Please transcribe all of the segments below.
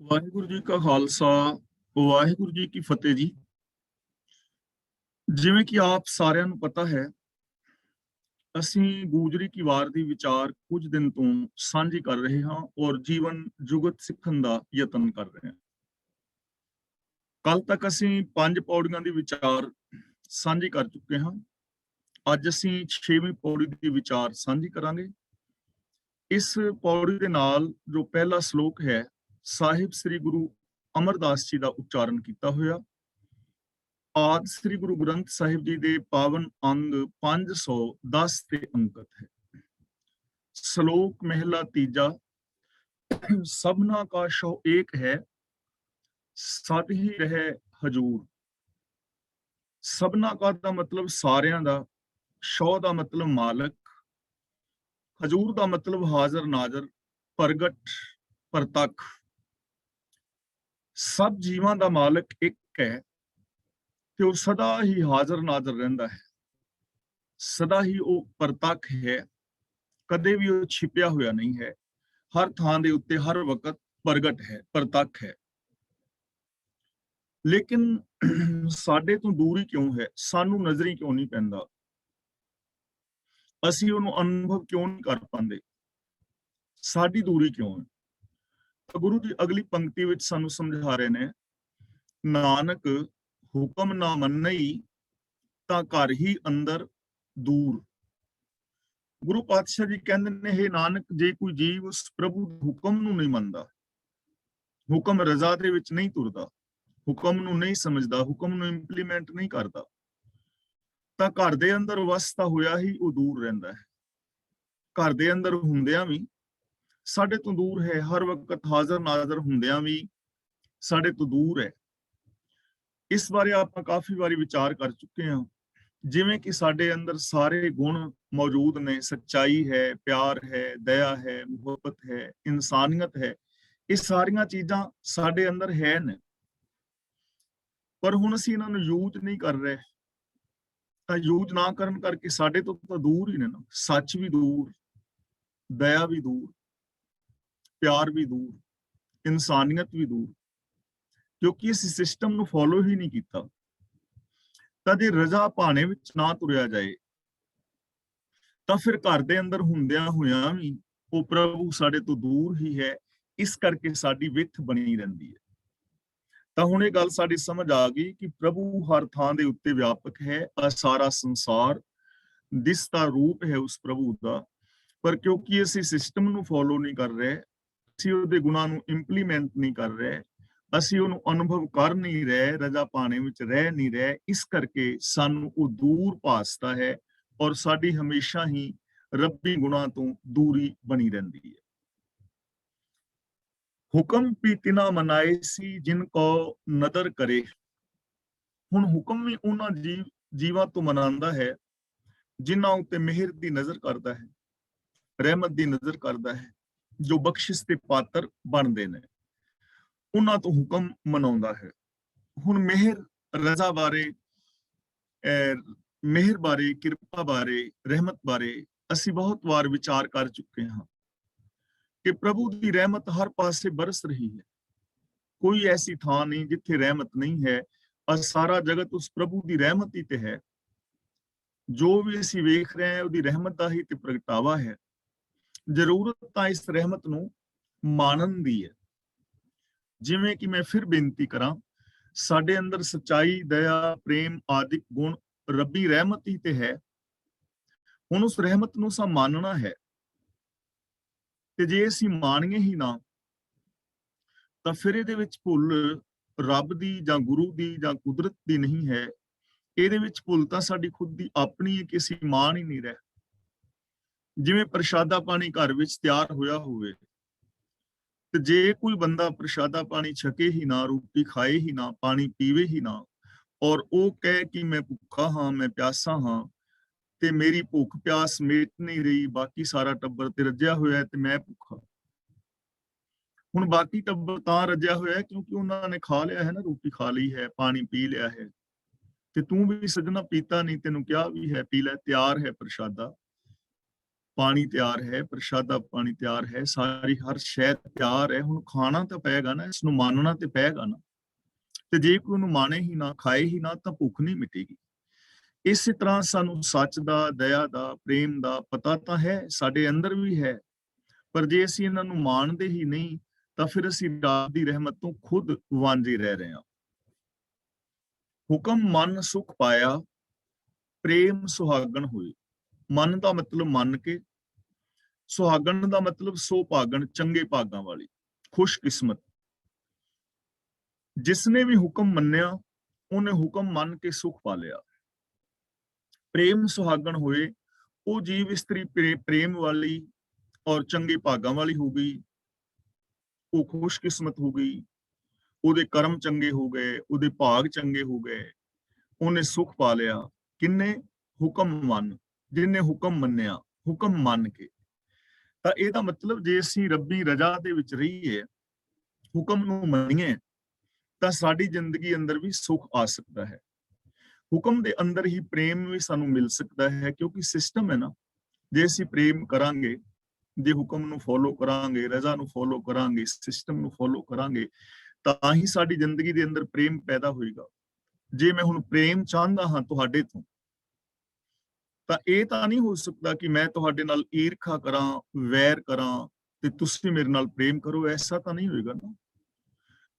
ਵਾਹਿਗੁਰੂ ਜੀ ਕਾ ਖਾਲਸਾ, ਵਾਹਿਗੁਰੂ ਜੀ ਕੀ ਫਤਿਹ ਜੀ। ਜਿਵੇਂ ਕਿ ਆਪ ਸਾਰਿਆਂ ਨੂੰ ਪਤਾ ਹੈ, ਅਸੀਂ ਗੂਜਰੀ ਕੀ ਵਾਰ ਦੀ ਵਿਚਾਰ ਕੁਝ ਦਿਨ ਤੋਂ ਸਾਂਝੀ ਕਰ ਰਹੇ ਹਾਂ ਔਰ ਜੀਵਨ ਜੁਗਤ ਸਿੱਖਣ ਦਾ ਯਤਨ ਕਰ ਰਹੇ ਹਾਂ। ਕੱਲ ਤੱਕ ਅਸੀਂ 5 ਪੌੜੀਆਂ ਦੀ ਵਿਚਾਰ ਸਾਂਝੀ ਕਰ ਚੁੱਕੇ ਹਾਂ। ਅੱਜ ਅਸੀਂ 6ਵੀਂ ਪੌੜੀ ਦੀ ਵਿਚਾਰ ਸਾਂਝੀ ਕਰਾਂਗੇ। ਇਸ ਪੌੜੀ ਦੇ ਨਾਲ ਜੋ ਪਹਿਲਾ ਸ਼ਲੋਕ ਹੈ, ਸਾਹਿਬ ਸ੍ਰੀ ਗੁਰੂ ਅਮਰਦਾਸ ਜੀ ਦਾ ਉਚਾਰਨ ਕੀਤਾ ਹੋਇਆ। ਆਦਿ ਸ੍ਰੀ ਗੁਰੂ ਗ੍ਰੰਥ ਸਾਹਿਬ ਜੀ ਦੇ ਪਾਵਨ ਅੰਗ 510 ਤੇ ਅੰਕਿਤ ਹੈ। ਸ਼ਲੋਕ ਮਹਿਲਾ ਤੀਜਾ, ਸਭਨਾ ਕਾ ਸ਼ੋ ਏਕ ਹੈ, ਸਦ ਹੀ ਰਹੇ ਹਜੂਰ। ਸਭਨਾ ਕਾ ਦਾ ਮਤਲਬ ਸਾਰਿਆਂ ਦਾ, ਸ਼ੋ ਦਾ ਮਤਲਬ ਮਾਲਕ, ਹਜੂਰ ਦਾ ਮਤਲਬ ਹਾਜ਼ਰ ਨਾਜ਼ਰ, ਪ੍ਰਗਟ, ਪ੍ਰਤੱਖ। ਸਭ ਜੀਵਾਂ ਦਾ ਮਾਲਕ ਇੱਕ ਹੈ ਤੇ ਉਹ ਸਦਾ ਹੀ ਹਾਜ਼ਰ ਨਾਜ਼ਰ ਰਹਿੰਦਾ ਹੈ, ਸਦਾ ਹੀ ਉਹ ਪ੍ਰਤੱਖ ਹੈ, ਕਦੇ ਵੀ ਉਹ ਛਿਪਿਆ ਹੋਇਆ ਨਹੀਂ ਹੈ, ਹਰ ਥਾਂ ਦੇ ਉੱਤੇ ਹਰ ਵਕਤ ਪ੍ਰਗਟ ਹੈ, ਪ੍ਰਤੱਖ ਹੈ। ਲੇਕਿਨ ਸਾਡੇ ਤੋਂ ਦੂਰੀ ਕਿਉਂ ਹੈ? ਸਾਨੂੰ ਨਜ਼ਰੀ ਕਿਉਂ ਨਹੀਂ ਪੈਂਦਾ? ਅਸੀਂ ਉਹਨੂੰ ਅਨੁਭਵ ਕਿਉਂ ਨਹੀਂ ਕਰ ਪਾਉਂਦੇ? ਸਾਡੀ ਦੂਰੀ ਕਿਉਂ ਹੈ? ਤਾਂ ਗੁਰੂ ਜੀ ਅਗਲੀ ਪੰਕਤੀ ਵਿੱਚ ਸਾਨੂੰ ਸਮਝਾ ਰਹੇ ਨੇ, ਨਾਨਕ ਹੁਕਮ ਨਾ ਮੰਨਈ ਤਾਂ ਘਰ ਹੀ ਅੰਦਰ ਦੂਰ। ਗੁਰੂ ਪਾਤਸ਼ਾਹ ਜੀ ਕਹਿੰਦੇ ਨੇ, ਹੇ ਨਾਨਕ, ਜੇ ਕੋਈ ਜੀਵ ਉਸ ਪ੍ਰਭੂ ਦੇ ਹੁਕਮ ਨੂੰ ਨਹੀਂ ਮੰਨਦਾ, ਹੁਕਮ ਰਜ਼ਾ ਦੇ ਵਿੱਚ ਨਹੀਂ ਤੁਰਦਾ, ਹੁਕਮ ਨੂੰ ਨਹੀਂ ਸਮਝਦਾ, ਹੁਕਮ ਨੂੰ ਇੰਪਲੀਮੈਂਟ ਨਹੀਂ ਕਰਦਾ, ਤਾਂ ਘਰ ਦੇ ਅੰਦਰ ਵਸਦਾ ਹੋਇਆ ਹੀ ਉਹ ਦੂਰ ਰਹਿੰਦਾ ਹੈ। ਘਰ ਦੇ ਅੰਦਰ ਹੁੰਦਿਆਂ ਵੀ ਸਾਡੇ ਤੋਂ ਦੂਰ ਹੈ, ਹਰ ਵਕਤ ਹਾਜ਼ਰ ਨਾਜ਼ਰ ਹੁੰਦਿਆਂ ਵੀ ਸਾਡੇ ਤੋਂ ਦੂਰ ਹੈ। ਇਸ ਬਾਰੇ ਆਪਾਂ ਕਾਫੀ ਵਾਰੀ ਵਿਚਾਰ ਕਰ ਚੁੱਕੇ ਹਾਂ। ਜਿਵੇਂ ਕਿ ਸਾਡੇ ਅੰਦਰ ਸਾਰੇ ਗੁਣ ਮੌਜੂਦ ਨੇ, ਸੱਚਾਈ ਹੈ, ਪਿਆਰ ਹੈ, ਦਇਆ ਹੈ, ਮੁਹੱਬਤ ਹੈ, ਇਨਸਾਨੀਅਤ ਹੈ, ਇਹ ਸਾਰੀਆਂ ਚੀਜ਼ਾਂ ਸਾਡੇ ਅੰਦਰ ਹੈ ਨੇ, ਪਰ ਹੁਣ ਅਸੀਂ ਇਹਨਾਂ ਨੂੰ ਯੂਜ਼ ਨਹੀਂ ਕਰ ਰਹੇ। ਤਾਂ ਯੂਜ਼ ਨਾ ਕਰਨ ਕਰਕੇ ਸਾਡੇ ਤੋਂ ਤਾਂ ਦੂਰ ਹੀ ਨੇ ਨਾ। ਸੱਚ ਵੀ ਦੂਰ, ਦਇਆ ਵੀ ਦੂਰ, ਪਿਆਰ ਵੀ ਦੂਰ, ਇਨਸਾਨੀਅਤ ਵੀ ਦੂਰ, ਕਿਉਂਕਿ ਇਸ ਸਿਸਟਮ ਨੂੰ ਫੋਲੋ ਹੀ ਨਹੀਂ ਕੀਤਾ। ਤਾਂ ਜੇ ਰਜ਼ਾ ਭਾਣੇ ਵਿੱਚ ਨਾ ਤੁਰਿਆ ਜਾਏ ਤਾਂ ਫਿਰ ਘਰ ਦੇ ਅੰਦਰ ਹੁੰਦਿਆਂ ਹੋਇਆਂ ਵੀ ਉਹ ਪ੍ਰਭੂ ਸਾਡੇ ਤੋਂ ਦੂਰ ਹੀ ਹੈ। ਇਸ ਕਰਕੇ ਸਾਡੀ ਵਿੱਥ ਬਣੀ ਰਹਿੰਦੀ ਹੈ। ਤਾਂ ਹੁਣ ਇਹ ਗੱਲ ਸਾਡੀ ਸਮਝ ਆ ਗਈ ਕਿ ਪ੍ਰਭੂ ਹਰ ਥਾਂ ਦੇ ਉੱਤੇ ਵਿਆਪਕ ਹੈ। ਸਾਰਾ ਸੰਸਾਰ ਦਿਸਦਾ ਰੂਪ ਹੈ ਉਸ ਪ੍ਰਭੂ ਦਾ, ਪਰ ਕਿਉਂਕਿ ਅਸੀਂ ਸਿਸਟਮ ਨੂੰ ਫੋਲੋ ਨਹੀਂ ਕਰ ਰਹੇ, ਅਸੀਂ ਉਹਦੇ ਗੁਣਾਂ ਨੂੰ ਇੰਪਲੀਮੈਂਟ ਨਹੀਂ ਕਰ ਰਹੇ, ਅਸੀਂ ਉਹਨੂੰ ਅਨੁਭਵ ਕਰ ਨਹੀਂ ਰਹੇ, ਰਜ਼ਾ ਪਾਣੇ ਵਿੱਚ ਰਹਿ ਨਹੀਂ ਰਹੇ, ਇਸ ਕਰਕੇ ਸਾਨੂੰ ਉਹ ਦੂਰ ਭਾਸਦਾ ਹੈ ਔਰ ਸਾਡੀ ਹਮੇਸ਼ਾ ਹੀ ਰੱਬੀ ਗੁਣਾਂ ਤੋਂ ਦੂਰੀ ਬਣੀ ਰਹਿੰਦੀ ਹੈ। ਹੁਕਮ ਵੀ ਤਿਨਾ ਮਨਾਏ ਸੀ ਜਿਨ ਕੋ ਨਦਰ ਕਰੇ। ਹੁਣ ਹੁਕਮ ਵੀ ਉਹਨਾਂ ਜੀਵਾਂ ਤੋਂ ਮਨਾਉਂਦਾ ਹੈ ਜਿਨ੍ਹਾਂ ਉੱਤੇ ਮਿਹਰ ਦੀ ਨਜ਼ਰ ਕਰਦਾ ਹੈ, ਰਹਿਮਤ ਦੀ ਨਜ਼ਰ ਕਰਦਾ ਹੈ, ਜੋ ਬਖਸ਼ਿਸ਼ ਦੇ ਪਾਤਰ ਬਣਦੇ ਨੇ, ਉਹਨਾਂ ਤੋਂ ਹੁਕਮ ਮਨਾਉਂਦਾ ਹੈ। ਹੁਣ ਮਿਹਰ, ਰਜ਼ਾ ਬਾਰੇ, ਮਿਹਰ ਬਾਰੇ, ਕਿਰਪਾ ਬਾਰੇ, ਰਹਿਮਤ ਬਾਰੇ ਅਸੀਂ ਬਹੁਤ ਵਾਰ ਵਿਚਾਰ ਕਰ ਚੁੱਕੇ ਹਾਂ ਕਿ ਪ੍ਰਭੂ ਦੀ ਰਹਿਮਤ ਹਰ ਪਾਸੇ ਬਰਸ ਰਹੀ ਹੈ। ਕੋਈ ਐਸੀ ਥਾਂ ਨਹੀਂ ਜਿੱਥੇ ਰਹਿਮਤ ਨਹੀਂ ਹੈ। ਸਾਰਾ ਜਗਤ ਉਸ ਪ੍ਰਭੂ ਦੀ ਰਹਿਮਤ ਹੀ ਤੇ ਹੈ। ਜੋ ਵੀ ਅਸੀਂ ਵੇਖ ਰਹੇ ਹਾਂ ਉਹਦੀ ਰਹਿਮਤ ਦਾ ਹੀ ਤੇ ਪ੍ਰਗਟਾਵਾ ਹੈ। ਜ਼ਰੂਰਤ ਤਾਂ ਇਸ ਰਹਿਮਤ ਨੂੰ ਮਾਣਨ ਦੀ ਹੈ। ਜਿਵੇਂ ਕਿ ਮੈਂ ਫਿਰ ਬੇਨਤੀ ਕਰਾਂ, ਸਾਡੇ ਅੰਦਰ ਸੱਚਾਈ, ਦਇਆ, ਪ੍ਰੇਮ ਆਦਿਕ ਗੁਣ ਰੱਬੀ ਰਹਿਮਤ ਹੀ ਤੇ ਹੈ। ਹੁਣ ਉਸ ਰਹਿਮਤ ਨੂੰ ਸਾ ਮੰਨਣਾ ਹੈ, ਤੇ ਜੇ ਅਸੀਂ ਮਾਣੀਏ ਹੀ ਨਾ ਤਾਂ ਫਿਰ ਇਹਦੇ ਵਿੱਚ ਭੁੱਲ ਰੱਬ ਦੀ ਜਾਂ ਗੁਰੂ ਦੀ ਜਾਂ ਕੁਦਰਤ ਦੀ ਨਹੀਂ ਹੈ। ਇਹਦੇ ਵਿੱਚ ਭੁੱਲ ਤਾਂ ਸਾਡੀ ਖੁਦ ਦੀ ਆਪਣੀ ਹੈ ਕਿ ਅਸੀਂ ਮਾਣ ਹੀ ਨਹੀਂ ਰਹੇ। ਜਿਵੇਂ ਪ੍ਰਸ਼ਾਦਾ ਪਾਣੀ ਘਰ ਵਿੱਚ ਤਿਆਰ ਹੋਇਆ ਹੋਵੇ ਤੇ ਜੇ ਕੋਈ ਬੰਦਾ ਪ੍ਰਸ਼ਾਦਾ ਪਾਣੀ ਛਕੇ ਹੀ ਨਾ, ਰੋਟੀ ਖਾਏ ਹੀ ਨਾ, ਪਾਣੀ ਪੀਵੇ ਹੀ ਨਾ, ਔਰ ਉਹ ਕਹੇ ਕਿ ਮੈਂ ਭੁੱਖਾ ਹਾਂ, ਮੈਂ ਪਿਆਸਾ ਹਾਂ ਤੇ ਮੇਰੀ ਭੁੱਖ ਪਿਆਸ ਮਿਟ ਨਹੀਂ ਰਹੀ, ਬਾਕੀ ਸਾਰਾ ਟੱਬਰ ਤੇ ਰੱਜਿਆ ਹੋਇਆ ਤੇ ਮੈਂ ਭੁੱਖਾ। ਹੁਣ ਬਾਕੀ ਟੱਬਰ ਤਾਂ ਰੱਜਿਆ ਹੋਇਆ ਕਿਉਂਕਿ ਉਹਨਾਂ ਨੇ ਖਾ ਲਿਆ ਹੈ ਨਾ, ਰੋਟੀ ਖਾ ਲਈ ਹੈ, ਪਾਣੀ ਪੀ ਲਿਆ ਹੈ, ਤੇ ਤੂੰ ਵੀ ਸੱਜਣਾ ਪੀਤਾ ਨਹੀਂ, ਤੈਨੂੰ ਕਿਹਾ ਵੀ ਹੈ ਪੀ ਲੈ, ਤਿਆਰ ਹੈ ਪ੍ਰਸ਼ਾਦਾ, ਪਾਣੀ ਤਿਆਰ ਹੈ, ਪ੍ਰਸ਼ਾਦਾ ਪਾਣੀ ਤਿਆਰ ਹੈ, ਸਾਰੀ ਹਰ ਸ਼ੈ ਤਿਆਰ ਹੈ, ਹੁਣ ਖਾਣਾ ਤਾਂ ਪਏਗਾ ਨਾ, ਇਸ ਨੂੰ ਮੰਨਣਾ ਤੇ ਪਏਗਾ ਨਾ। ਤੇ ਜੇ ਕੋਈ ਨੂੰ ਮਾਣੇ ਹੀ ਨਾ, ਖਾਏ ਹੀ ਨਾ, ਤਾਂ ਭੁੱਖ ਨਹੀਂ ਮਿਟੇਗੀ। ਇਸੇ ਤਰ੍ਹਾਂ ਸਾਨੂੰ ਸੱਚ ਦਾ, ਦਇਆ ਦਾ, ਪ੍ਰੇਮ ਦਾ ਪਤਾ ਤਾਂ ਹੈ, ਸਾਡੇ ਅੰਦਰ ਵੀ ਹੈ, ਪਰ ਜੇ ਅਸੀਂ ਇਹਨਾਂ ਨੂੰ ਮਾਣਦੇ ਹੀ ਨਹੀਂ ਤਾਂ ਫਿਰ ਅਸੀਂ ਰੱਬ ਦੀ ਰਹਿਮਤ ਤੋਂ ਖੁਦ ਵਾਂਝੇ ਰਹਿ ਰਹੇ ਹਾਂ। ਹੁਕਮ ਮਨ ਸੁਖ ਪਾਇਆ, ਪ੍ਰੇਮ ਸੁਹਾਗਣ ਹੋਏ। ਮਨ ਦਾ ਮਤਲਬ ਮੰਨ ਕੇ, ਸੁਹਾਗਣ ਦਾ ਮਤਲਬ ਸੋ ਭਾਗਣ, ਚੰਗੇ ਭਾਗਾਂ ਵਾਲੀ, ਖੁਸ਼ਕਿਸਮਤ। ਜਿਸਨੇ ਵੀ ਹੁਕਮ ਮੰਨਿਆ ਉਹਨੇ ਹੁਕਮ ਮੰਨ ਕੇ ਸੁਖ ਪਾ ਲਿਆ। ਪ੍ਰੇਮ ਸੁਹਾਗਣ ਹੋਏ, ਉਹ ਜੀਵ ਇਸਤਰੀ ਪ੍ਰੇਮ ਵਾਲੀ ਔਰ ਚੰਗੇ ਭਾਗਾਂ ਵਾਲੀ ਹੋ ਗਈ, ਉਹ ਖੁਸ਼ਕਿਸਮਤ ਹੋ ਗਈ, ਉਹਦੇ ਕਰਮ ਚੰਗੇ ਹੋ ਗਏ, ਉਹਦੇ ਭਾਗ ਚੰਗੇ ਹੋ ਗਏ, ਉਹਨੇ ਸੁਖ ਪਾ ਲਿਆ। ਕਿੰਨੇ? ਹੁਕਮ ਮੰਨ, ਜਿਹਨੇ ਹੁਕਮ ਮੰਨਿਆ, ਹੁਕਮ ਮੰਨ ਕੇ। ਤਾਂ ਇਹਦਾ ਮਤਲਬ ਜੇ ਅਸੀਂ ਰੱਬੀ ਰਜ਼ਾ ਦੇ ਵਿੱਚ ਰਹੀਏ, ਹੁਕਮ ਨੂੰ ਮੰਨੀਏ, ਤਾਂ ਸਾਡੀ ਜ਼ਿੰਦਗੀ ਅੰਦਰ ਵੀ ਸੁਖ ਆ ਸਕਦਾ ਹੈ। ਹੁਕਮ ਦੇ ਅੰਦਰ ਹੀ ਪ੍ਰੇਮ ਵੀ ਸਾਨੂੰ ਮਿਲ ਸਕਦਾ ਹੈ, ਕਿਉਂਕਿ ਸਿਸਟਮ ਹੈ ਨਾ। ਜੇ ਅਸੀਂ ਪ੍ਰੇਮ ਕਰਾਂਗੇ, ਜੇ ਹੁਕਮ ਨੂੰ ਫੋਲੋ ਕਰਾਂਗੇ, ਰਜ਼ਾ ਨੂੰ ਫੋਲੋ ਕਰਾਂਗੇ, ਸਿਸਟਮ ਨੂੰ ਫੋਲੋ ਕਰਾਂਗੇ, ਤਾਂ ਹੀ ਸਾਡੀ ਜ਼ਿੰਦਗੀ ਦੇ ਅੰਦਰ ਪ੍ਰੇਮ ਪੈਦਾ ਹੋਏਗਾ। ਜੇ ਮੈਂ ਹੁਣ ਪ੍ਰੇਮ ਚਾਹੁੰਦਾ ਹਾਂ ਤੁਹਾਡੇ ਤੋਂ, ਤਾਂ ਇਹ ਤਾਂ ਨਹੀਂ ਹੋ ਸਕਦਾ ਕਿ ਮੈਂ ਤੁਹਾਡੇ ਨਾਲ ਈਰਖਾ ਕਰਾਂ, ਵੈਰ ਕਰਾਂ ਤੇ ਤੁਸੀਂ ਮੇਰੇ ਨਾਲ ਪ੍ਰੇਮ ਕਰੋ। ਐਸਾ ਤਾਂ ਨਹੀਂ ਹੋਏਗਾ ਨਾ।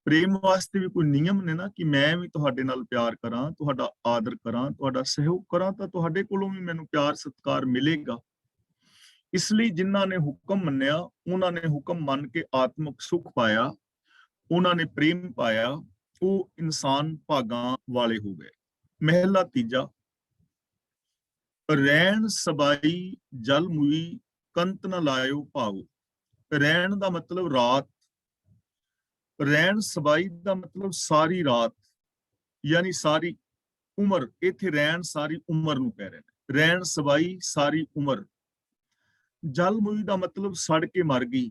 ਪ੍ਰੇਮ ਵਾਸਤੇ ਵੀ ਕੋਈ ਨਿਯਮ ਨੇ ਨਾ, ਕਿ ਮੈਂ ਵੀ ਤੁਹਾਡੇ ਨਾਲ ਪਿਆਰ ਕਰਾਂ, ਤੁਹਾਡਾ ਆਦਰ ਕਰਾਂ, ਤੁਹਾਡਾ ਸਹਿਯੋਗ ਕਰਾਂ, ਤਾਂ ਤੁਹਾਡੇ ਕੋਲੋਂ ਵੀ ਮੈਨੂੰ ਪਿਆਰ ਸਤਿਕਾਰ ਮਿਲੇਗਾ। ਇਸ ਲਈ ਜਿਨ੍ਹਾਂ ਨੇ ਹੁਕਮ ਮੰਨਿਆ, ਉਹਨਾਂ ਨੇ ਹੁਕਮ ਮੰਨ ਕੇ ਆਤਮਿਕ ਸੁਖ ਪਾਇਆ, ਉਹਨਾਂ ਨੇ ਪ੍ਰੇਮ ਪਾਇਆ, ਉਹ ਇਨਸਾਨ ਭਾਗਾਂ ਵਾਲੇ ਹੋ ਗਏ। ਮਹਿਲਾ ਤੀਜਾ, ਰਹਿਣ ਸਬਾਈ ਜਲ ਮੁਈ, ਕੰਤ ਨ ਲਾਇਓ ਭਾਉ। ਰਹਿਣ ਦਾ ਮਤਲਬ ਰਾਤ, ਰਹਿਣ ਸਬਾਈ ਦਾ ਮਤਲਬ ਸਾਰੀ ਰਾਤ, ਯਾਨੀ ਸਾਰੀ ਉਮਰ। ਇੱਥੇ ਰਹਿਣ ਸਾਰੀ ਉਮਰ ਨੂੰ ਕਹਿ ਰਹੇ ਨੇ। ਰਹਿਣ ਸਬਾਈ ਸਾਰੀ ਉਮਰ। ਜਲ ਮੁਈ ਦਾ ਮਤਲਬ ਸੜ ਕੇ ਮਰ ਗਈ।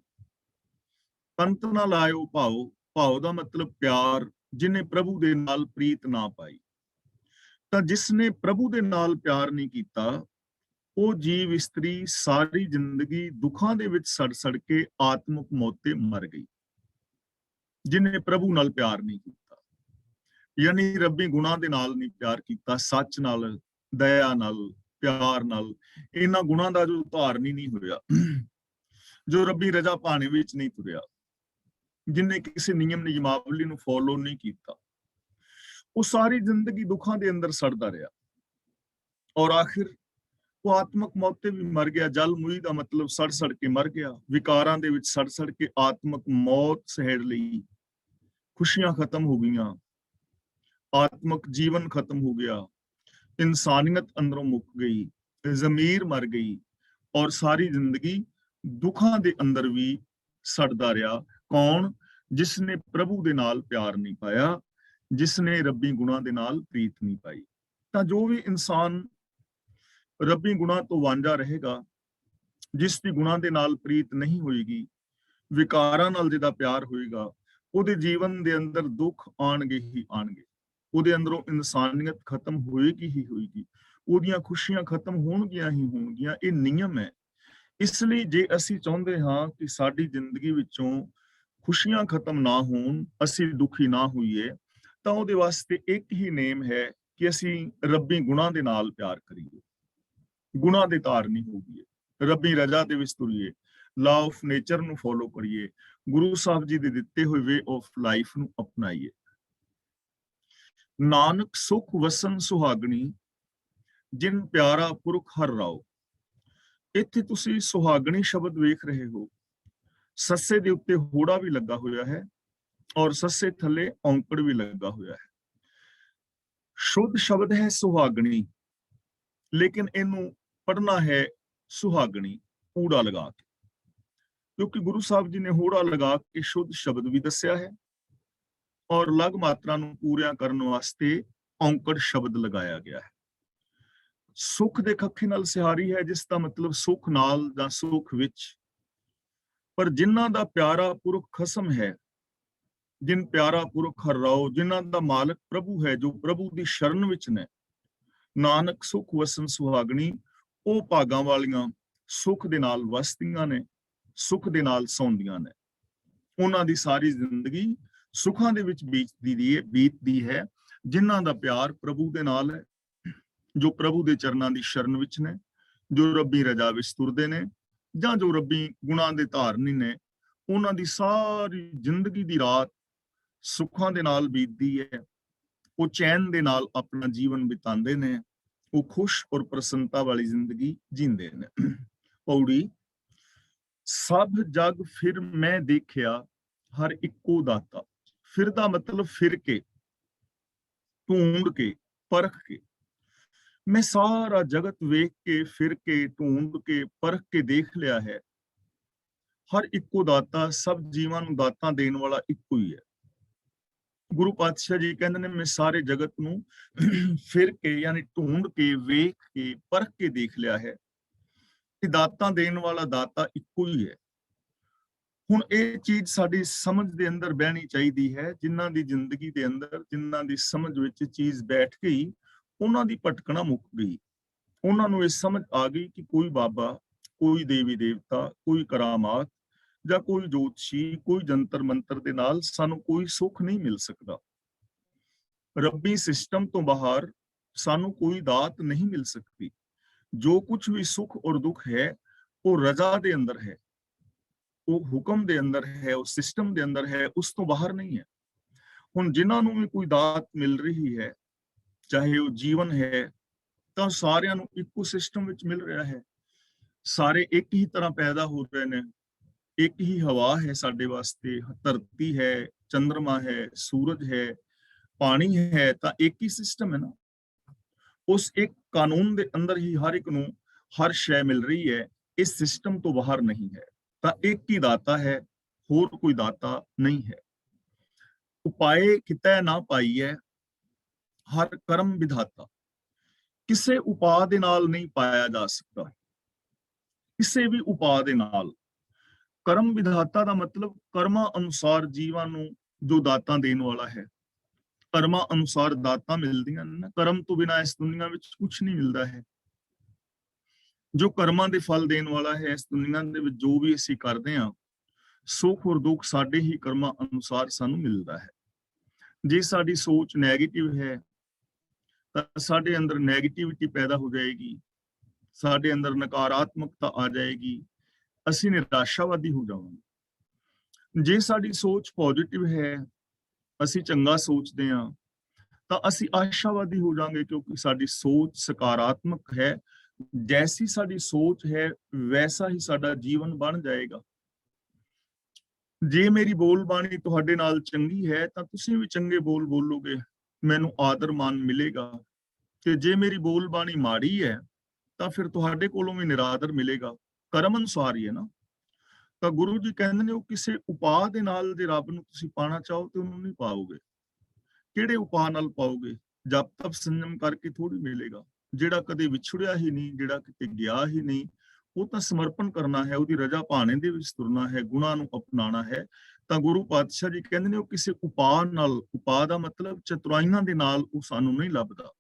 ਕੰਤ ਨਾ ਲਾਇਓ ਭਾਉ, ਭਾਉ ਦਾ ਮਤਲਬ ਪਿਆਰ, ਜਿਹਨੇ ਪ੍ਰਭੂ ਦੇ ਨਾਲ ਪ੍ਰੀਤ ਨਾ ਪਾਈ। ਤਾਂ ਜਿਸਨੇ ਪ੍ਰਭੂ ਦੇ ਨਾਲ ਪਿਆਰ ਨਹੀਂ ਕੀਤਾ, ਉਹ ਜੀਵ ਇਸਤਰੀ ਸਾਰੀ ਜ਼ਿੰਦਗੀ ਦੁੱਖਾਂ ਦੇ ਵਿੱਚ ਸੜ ਸੜ ਕੇ ਆਤਮਿਕ ਮੌਤ ਤੇ ਮਰ ਗਈ। ਜਿਹਨੇ ਪ੍ਰਭੂ ਨਾਲ ਪਿਆਰ ਨਹੀਂ ਕੀਤਾ, ਯਾਨੀ ਰੱਬੀ ਗੁਣਾਂ ਦੇ ਨਾਲ ਨਹੀਂ ਪਿਆਰ ਕੀਤਾ, ਸੱਚ ਨਾਲ, ਦਇਆ ਨਾਲ, ਪਿਆਰ ਨਾਲ, ਇਹਨਾਂ ਗੁਣਾਂ ਦਾ ਜੋ ਧਾਰਨੀ ਨਹੀਂ ਹੋਇਆ, ਜੋ ਰੱਬੀ ਰਜ਼ਾ ਪਾਣੇ ਵਿੱਚ ਨਹੀਂ ਤੁਰਿਆ, ਜਿਹਨੇ ਕਿਸੇ ਨਿਯਮ ਨਿਯਮਾਵਲੀ ਨੂੰ ਫੋਲੋ ਨਹੀਂ ਕੀਤਾ, ਉਹ ਸਾਰੀ ਜ਼ਿੰਦਗੀ ਦੁੱਖਾਂ ਦੇ ਅੰਦਰ ਸੜਦਾ ਰਿਹਾ ਔਰ ਆਖਿਰ ਉਹ ਆਤਮਿਕ ਮੌਤ ਤੇ ਵੀ ਮਰ ਗਿਆ। ਜਲ ਮੁਈ ਦਾ ਮਤਲਬ ਸੜ ਸੜ ਕੇ ਮਰ ਗਿਆ, ਵਿਕਾਰਾਂ ਦੇ ਵਿੱਚ ਸੜ ਸੜ ਕੇ ਆਤਮਿਕ ਮੌਤ ਸਹਿੜ ਲਈ। ਖੁਸ਼ੀਆਂ ਖਤਮ ਹੋ ਗਈਆਂ, ਆਤਮਿਕ ਜੀਵਨ ਖਤਮ ਹੋ ਗਿਆ, ਇਨਸਾਨੀਅਤ ਅੰਦਰੋਂ ਮੁੱਕ ਗਈ, ਜ਼ਮੀਰ ਮਰ ਗਈ ਔਰ ਸਾਰੀ ਜ਼ਿੰਦਗੀ ਦੁੱਖਾਂ ਦੇ ਅੰਦਰ ਵੀ ਸੜਦਾ ਰਿਹਾ। ਕੌਣ? ਜਿਸਨੇ ਪ੍ਰਭੂ ਦੇ ਨਾਲ ਪਿਆਰ ਨਹੀਂ ਪਾਇਆ, ਜਿਸਨੇ ਰੱਬੀ ਗੁਣਾਂ ਦੇ ਨਾਲ ਪ੍ਰੀਤ ਨਹੀਂ ਪਾਈ। ਤਾਂ ਜੋ ਵੀ ਇਨਸਾਨ ਰੱਬੀ ਗੁਣਾਂ ਤੋਂ ਵਾਂਝਾ ਰਹੇਗਾ, ਜਿਸ ਦੀ ਗੁਣਾਂ ਦੇ ਨਾਲ ਪ੍ਰੀਤ ਨਹੀਂ ਹੋਏਗੀ, ਵਿਕਾਰਾਂ ਨਾਲ ਜਿਹਦਾ ਪਿਆਰ ਹੋਏਗਾ, ਉਹਦੇ ਜੀਵਨ ਦੇ ਅੰਦਰ ਦੁੱਖ ਆਣਗੇ ਹੀ ਆਣਗੇ। ਉਹਦੇ ਅੰਦਰੋਂ ਇਨਸਾਨੀਅਤ ਖਤਮ ਹੋਏਗੀ ਹੀ ਹੋਏਗੀ, ਉਹਦੀਆਂ ਖੁਸ਼ੀਆਂ ਖਤਮ ਹੋਣਗੀਆਂ ਹੀ ਹੋਣਗੀਆਂ। ਇਹ ਨਿਯਮ ਹੈ। ਇਸ ਲਈ ਜੇ ਅਸੀਂ ਚਾਹੁੰਦੇ ਹਾਂ ਕਿ ਸਾਡੀ ਜ਼ਿੰਦਗੀ ਵਿੱਚੋਂ ਖੁਸ਼ੀਆਂ ਖਤਮ ਨਾ ਹੋਣ, ਅਸੀਂ ਦੁਖੀ ਨਾ ਹੋਈਏ, ਤਾਂ ਉਹਦੇ ਵਾਸਤੇ ਇੱਕ ਹੀ ਨੇਮ ਹੈ ਕਿ ਅਸੀਂ ਰੱਬੀ ਗੁਣਾਂ ਦੇ ਨਾਲ ਪਿਆਰ ਕਰੀਏ, ਗੁਣਾਂ ਦੇ ਧਾਰਨੀ ਹੋਈਏ, ਰੱਬੀ ਰਜ਼ਾ ਦੇ ਵਿੱਚ ਤੁਰੀਏ, ਲਾ ਆਫ ਨੇਚਰ ਨੂੰ ਫੋਲੋ ਕਰੀਏ, ਗੁਰੂ ਸਾਹਿਬ ਜੀ ਦੇ ਦਿੱਤੇ ਹੋਏ ਵੇ ਆਫ ਲਾਈਫ ਨੂੰ ਅਪਣਾਈਏ। ਨਾਨਕ ਸੁਖ ਵਸਨ ਸੁਹਾਗਣੀ, ਜਿਨ ਪਿਆਰਾ ਪੁਰਖ ਹਰ ਰਾਓ। ਇੱਥੇ ਤੁਸੀਂ ਸੁਹਾਗਣੀ ਸ਼ਬਦ ਵੇਖ ਰਹੇ ਹੋ। ਸੱਸੇ ਦੇ ਉੱਤੇ ਹੋੜਾ ਵੀ ਲੱਗਾ ਹੋਇਆ ਹੈ ਔਰ ਸੱਸੇ ਥੱਲੇ ਔਂਕੜ ਵੀ ਲੱਗਾ ਹੋਇਆ ਹੈ। ਸ਼ੁੱਧ ਸ਼ਬਦ ਹੈ ਸੁਹਾਗਣੀ, ਲੇਕਿਨ ਇਹਨੂੰ ਪੜ੍ਹਨਾ ਹੈ ਸੁਹਾਗਣੀ ਊੜਾ ਲਗਾ ਕੇ, ਕਿਉਂਕਿ ਗੁਰੂ ਸਾਹਿਬ ਜੀ ਨੇ ਹੋੜਾ ਲਗਾ ਕੇ ਸ਼ੁੱਧ ਸ਼ਬਦ ਵੀ ਦੱਸਿਆ ਹੈ ਔਰ ਲਗ ਮਾਤਰਾ ਨੂੰ ਪੂਰਿਆ ਕਰਨ ਵਾਸਤੇ ਔਂਕੜ ਸ਼ਬਦ ਲਗਾਇਆ ਗਿਆ ਹੈ। ਸੁਖ ਦੇ ਖੱਖੇ ਨਾਲ ਸਿਹਾਰੀ ਹੈ, ਜਿਸ ਦਾ ਮਤਲਬ ਸੁਖ ਨਾਲ ਜਾਂ ਸੁਖ ਵਿੱਚ। ਪਰ ਜਿਨ੍ਹਾਂ ਦਾ ਪਿਆਰਾ ਪੁਰਖ ਖਸਮ ਹੈ, ਜਿਨ ਪਿਆਰਾ ਪੁਰਖ ਹਰ ਰਾਓ, ਜਿਨ੍ਹਾਂ ਦਾ ਮਾਲਕ ਪ੍ਰਭੂ ਹੈ, ਜੋ ਪ੍ਰਭੂ ਦੀ ਸ਼ਰਨ ਵਿੱਚ ਨੇ, ਨਾਨਕ ਸੁਖ ਵਸਨ ਸੁਹਾਗਣੀ, ਉਹ ਭਾਗਾਂ ਵਾਲੀਆਂ, ਸੁੱਖ ਦੇ ਨਾਲ ਵਸਦੀਆਂ ਨੇ, ਸੁੱਖ ਦੇ ਨਾਲ ਸੌਂਦੀਆਂ ਨੇ। ਉਹਨਾਂ ਦੀ ਸਾਰੀ ਜ਼ਿੰਦਗੀ ਸੁੱਖਾਂ ਦੇ ਵਿੱਚ ਬੀਤਦੀ ਹੈ, ਜਿਨ੍ਹਾਂ ਦਾ ਪਿਆਰ ਪ੍ਰਭੂ ਦੇ ਨਾਲ ਹੈ, ਜੋ ਪ੍ਰਭੂ ਦੇ ਚਰਨਾਂ ਦੀ ਸ਼ਰਨ ਵਿੱਚ ਨੇ, ਜੋ ਰੱਬੀ ਰਜਾ ਵਿੱਚ ਤੁਰਦੇ ਨੇ, ਜਾਂ ਜੋ ਰੱਬੀ ਗੁਣਾਂ ਦੇ ਧਾਰਨੀ ਨੇ। ਉਹਨਾਂ ਦੀ ਸਾਰੀ ਜ਼ਿੰਦਗੀ ਦੀ ਰਾਤ ਸੁੱਖਾਂ ਦੇ ਨਾਲ ਬੀਤਦੀ ਹੈ। ਉਹ ਚੈਨ ਦੇ ਨਾਲ ਆਪਣਾ ਜੀਵਨ ਬਿਤਾਉਂਦੇ ਨੇ, ਉਹ ਖੁਸ਼ ਔਰ ਪ੍ਰਸੰਨਤਾ ਵਾਲੀ ਜ਼ਿੰਦਗੀ ਜੀਂਦੇ ਨੇ। ਪੌੜੀ, ਸਭ ਜਗ ਫਿਰ ਮੈਂ ਦੇਖਿਆ ਹਰ ਇੱਕੋ ਦਾਤਾ। ਫਿਰ ਦਾ ਮਤਲਬ ਫਿਰ ਕੇ, ਢੂੰਡ ਕੇ, ਪਰਖ ਕੇ। ਮੈਂ ਸਾਰਾ ਜਗਤ ਵੇਖ ਕੇ, ਫਿਰ ਕੇ, ਢੂੰਡ ਕੇ, ਪਰਖ ਕੇ ਦੇਖ ਲਿਆ ਹੈ। ਹਰ ਇੱਕੋ ਦਾਤਾ, ਸਭ ਜੀਵਾਂ ਨੂੰ ਦਾਤਾਂ ਦੇਣ ਵਾਲਾ ਇੱਕੋ ਹੀ ਹੈ। ਗੁਰੂ ਪਾਤਸ਼ਾਹ ਜੀ ਕਹਿੰਦੇ ਨੇ, ਮੈਂ ਸਾਰੇ ਜਗਤ ਨੂੰ ਫਿਰ ਕੇ, ਯਾਨੀ ਢੂੰਡ ਕੇ, ਵੇਖ ਕੇ, ਪਰਖ ਕੇ ਦੇਖ ਲਿਆ ਹੈ ਕਿ ਦਾਤਾਂ ਦੇਣ ਵਾਲਾ ਦਾਤਾ ਇੱਕੋ ਹੀ ਹੈ। ਹੁਣ ਇਹ ਚੀਜ਼ ਸਾਡੀ ਸਮਝ ਦੇ ਅੰਦਰ ਬਹਿਣੀ ਚਾਹੀਦੀ ਹੈ। ਜਿਨ੍ਹਾਂ ਦੀ ਜ਼ਿੰਦਗੀ ਦੇ ਅੰਦਰ, ਜਿਨ੍ਹਾਂ ਦੀ ਸਮਝ ਵਿੱਚ ਚੀਜ਼ ਬੈਠ ਗਈ, ਉਹਨਾਂ ਦੀ ਭਟਕਣਾ ਮੁੱਕ ਗਈ। ਉਹਨਾਂ ਨੂੰ ਇਹ ਸਮਝ ਆ ਗਈ ਕਿ ਕੋਈ ਬਾਬਾ, ਕੋਈ ਦੇਵੀ ਦੇਵਤਾ, ਕੋਈ ਕਰਾਮਾਤ ਜਾਂ ਕੋਈ ਜੋਤਸ਼ੀ, ਕੋਈ ਜੰਤਰ ਮੰਤਰ ਦੇ ਨਾਲ ਸਾਨੂੰ ਕੋਈ ਸੁੱਖ ਨਹੀਂ ਮਿਲ ਸਕਦਾ। ਰੱਬੀ ਸਿਸਟਮ ਤੋਂ ਬਾਹਰ ਸਾਨੂੰ ਕੋਈ ਦਾਤ ਨਹੀਂ ਮਿਲ ਸਕਦੀ। ਜੋ ਕੁਝ ਵੀ ਸੁੱਖ ਔਰ ਦੁੱਖ ਹੈ, ਉਹ ਰਜ਼ਾ ਦੇ ਅੰਦਰ ਹੈ, ਉਹ ਹੁਕਮ ਦੇ ਅੰਦਰ ਹੈ, ਉਹ ਸਿਸਟਮ ਦੇ ਅੰਦਰ ਹੈ, ਉਸ ਤੋਂ ਬਾਹਰ ਨਹੀਂ ਹੈ। ਹੁਣ ਜਿਨ੍ਹਾਂ ਨੂੰ ਵੀ ਕੋਈ ਦਾਤ ਮਿਲ ਰਹੀ ਹੈ, ਚਾਹੇ ਉਹ ਜੀਵਨ ਹੈ, ਤਾਂ ਸਾਰਿਆਂ ਨੂੰ ਇੱਕੋ ਸਿਸਟਮ ਵਿੱਚ ਮਿਲ ਰਿਹਾ ਹੈ। ਸਾਰੇ ਇੱਕ ਹੀ ਤਰ੍ਹਾਂ ਪੈਦਾ ਹੋ ਰਹੇ ਨੇ। ਇੱਕ ਹੀ ਹਵਾ ਹੈ ਸਾਡੇ ਵਾਸਤੇ, ਧਰਤੀ ਹੈ, ਚੰਦਰਮਾ ਹੈ, ਸੂਰਜ ਹੈ, ਪਾਣੀ ਹੈ, ਤਾਂ ਇੱਕ ਹੀ ਸਿਸਟਮ ਹੈ ਨਾ। ਉਸ ਇੱਕ ਕਾਨੂੰਨ ਦੇ ਅੰਦਰ ਹੀ ਹਰ ਇੱਕ ਨੂੰ ਹਰ ਸ਼ੈ ਮਿਲ ਰਹੀ ਹੈ। ਇਸ ਸਿਸਟਮ ਤੋਂ ਬਾਹਰ ਨਹੀਂ ਹੈ। ਤਾਂ ਇੱਕ ਹੀ ਦਾਤਾ ਹੈ, ਹੋਰ ਕੋਈ ਦਾਤਾ ਨਹੀਂ ਹੈ। ਉਪਾਏ ਕਿਤੈ ਨਾ ਪਾਈਐ, ਹਰ ਕਰਮ ਵਿਧਾਤਾ। ਕਿਸੇ ਉਪਾਅ ਦੇ ਨਾਲ ਨਹੀਂ ਪਾਇਆ ਜਾ ਸਕਦਾ, ਕਿਸੇ ਵੀ ਉਪਾਅ ਦੇ ਨਾਲ। ਕਰਮ ਵਿਧਾਤਾ ਦਾ ਮਤਲਬ ਕਰਮਾਂ ਅਨੁਸਾਰ ਜੀਵਾਂ ਨੂੰ ਜੋ ਦਾਤਾਂ ਦੇਣ ਵਾਲਾ ਹੈ। ਕਰਮਾਂ ਅਨੁਸਾਰ ਦਾਤਾਂ ਮਿਲਦੀਆਂ ਨੇ। ਕਰਮ ਤੋਂ ਬਿਨਾਂ ਇਸ ਦੁਨੀਆ ਵਿੱਚ ਕੁਝ ਨਹੀਂ ਮਿਲਦਾ ਹੈ। ਜੋ ਕਰਮਾਂ ਦੇ ਫਲ ਦੇਣ ਵਾਲਾ ਹੈ, ਇਸ ਦੁਨੀਆ ਦੇ ਵਿੱਚ ਜੋ ਵੀ ਅਸੀਂ ਕਰਦੇ ਹਾਂ, ਸੁੱਖ ਔਰ ਦੁੱਖ ਸਾਡੇ ਹੀ ਕਰਮਾਂ ਅਨੁਸਾਰ ਸਾਨੂੰ ਮਿਲਦਾ ਹੈ। ਜੇ ਸਾਡੀ ਸੋਚ ਨੈਗੇਟਿਵ ਹੈ, ਤਾਂ ਸਾਡੇ ਅੰਦਰ ਨੈਗੇਟਿਵਿਟੀ ਪੈਦਾ ਹੋ ਜਾਏਗੀ, ਸਾਡੇ ਅੰਦਰ ਨਕਾਰਾਤਮਕਤਾ ਆ ਜਾਏਗੀ, ਅਸੀਂ ਨਿਰਾਸ਼ਾਵਾਦੀ ਹੋ ਜਾਵਾਂਗੇ। ਜੇ ਸਾਡੀ ਸੋਚ ਪੋਜ਼ਿਟਿਵ ਹੈ, ਅਸੀਂ ਚੰਗਾ ਸੋਚਦੇ ਹਾਂ, ਤਾਂ ਅਸੀਂ ਆਸ਼ਾਵਾਦੀ ਹੋ ਜਾਵਾਂਗੇ, ਕਿਉਂਕਿ ਸਾਡੀ ਸੋਚ ਸਕਾਰਾਤਮਕ ਹੈ। ਜੈਸੀ ਸਾਡੀ ਸੋਚ ਹੈ, ਵੈਸਾ ਹੀ ਸਾਡਾ ਜੀਵਨ ਬਣ ਜਾਏਗਾ। ਜੇ ਮੇਰੀ ਬੋਲਬਾਣੀ ਤੁਹਾਡੇ ਨਾਲ ਚੰਗੀ ਹੈ, ਤਾਂ ਤੁਸੀਂ ਵੀ ਚੰਗੇ ਬੋਲ ਬੋਲੋਗੇ, ਮੈਨੂੰ ਆਦਰ ਮਾਨ ਮਿਲੇਗਾ। ਤੇ ਜੇ ਮੇਰੀ ਬੋਲਬਾਣੀ ਮਾੜੀ ਹੈ, ਤਾਂ ਫਿਰ ਤੁਹਾਡੇ ਕੋਲੋਂ ਵੀ ਨਿਰਾਦਰ ਮਿਲੇਗਾ। ਕਰਮ ਅਨੁਸਾਰ ਹੀ ਹੈ ਨਾ। ਤਾਂ ਗੁਰੂ ਜੀ ਕਹਿੰਦੇ ਨੇ, ਉਹ ਕਿਸੇ ਉਪਾਅ ਦੇ ਨਾਲ ਜੇ ਰੱਬ ਨੂੰ ਤੁਸੀਂ ਪਾਣਾ ਚਾਹੋ ਤੇ ਉਹਨੂੰ ਨਹੀਂ ਪਾਓਗੇ। ਕਿਹੜੇ ਉਪਾਅ ਨਾਲ ਪਾਓਗੇ? ਜਪ ਤਪ ਸੰਜਮ ਕਰਕੇ ਥੋੜੀ ਮਿਲੇਗਾ। ਜਿਹੜਾ ਕਦੇ ਵਿਛੜਿਆ ਹੀ ਨਹੀਂ, ਜਿਹੜਾ ਕਿਤੇ ਗਿਆ ਹੀ ਨਹੀਂ, ਉਹ ਤਾਂ ਸਮਰਪਣ ਕਰਨਾ ਹੈ, ਉਹਦੀ ਰਜਾ ਭਾਣੇ ਦੇ ਵਿੱਚ ਤੁਰਨਾ ਹੈ, ਗੁਣਾਂ ਨੂੰ ਅਪਣਾਉਣਾ ਹੈ। ਤਾਂ ਗੁਰੂ ਪਾਤਸ਼ਾਹ ਜੀ ਕਹਿੰਦੇ ਨੇ, ਉਹ ਕਿਸੇ ਉਪਾਅ ਨਾਲ, ਉਪਾਅ ਦਾ ਮਤਲਬ ਚਤੁਰਾਈਆਂ ਦੇ ਨਾਲ ਉਹ ਸਾਨੂੰ ਨਹੀਂ ਲੱਭਦਾ।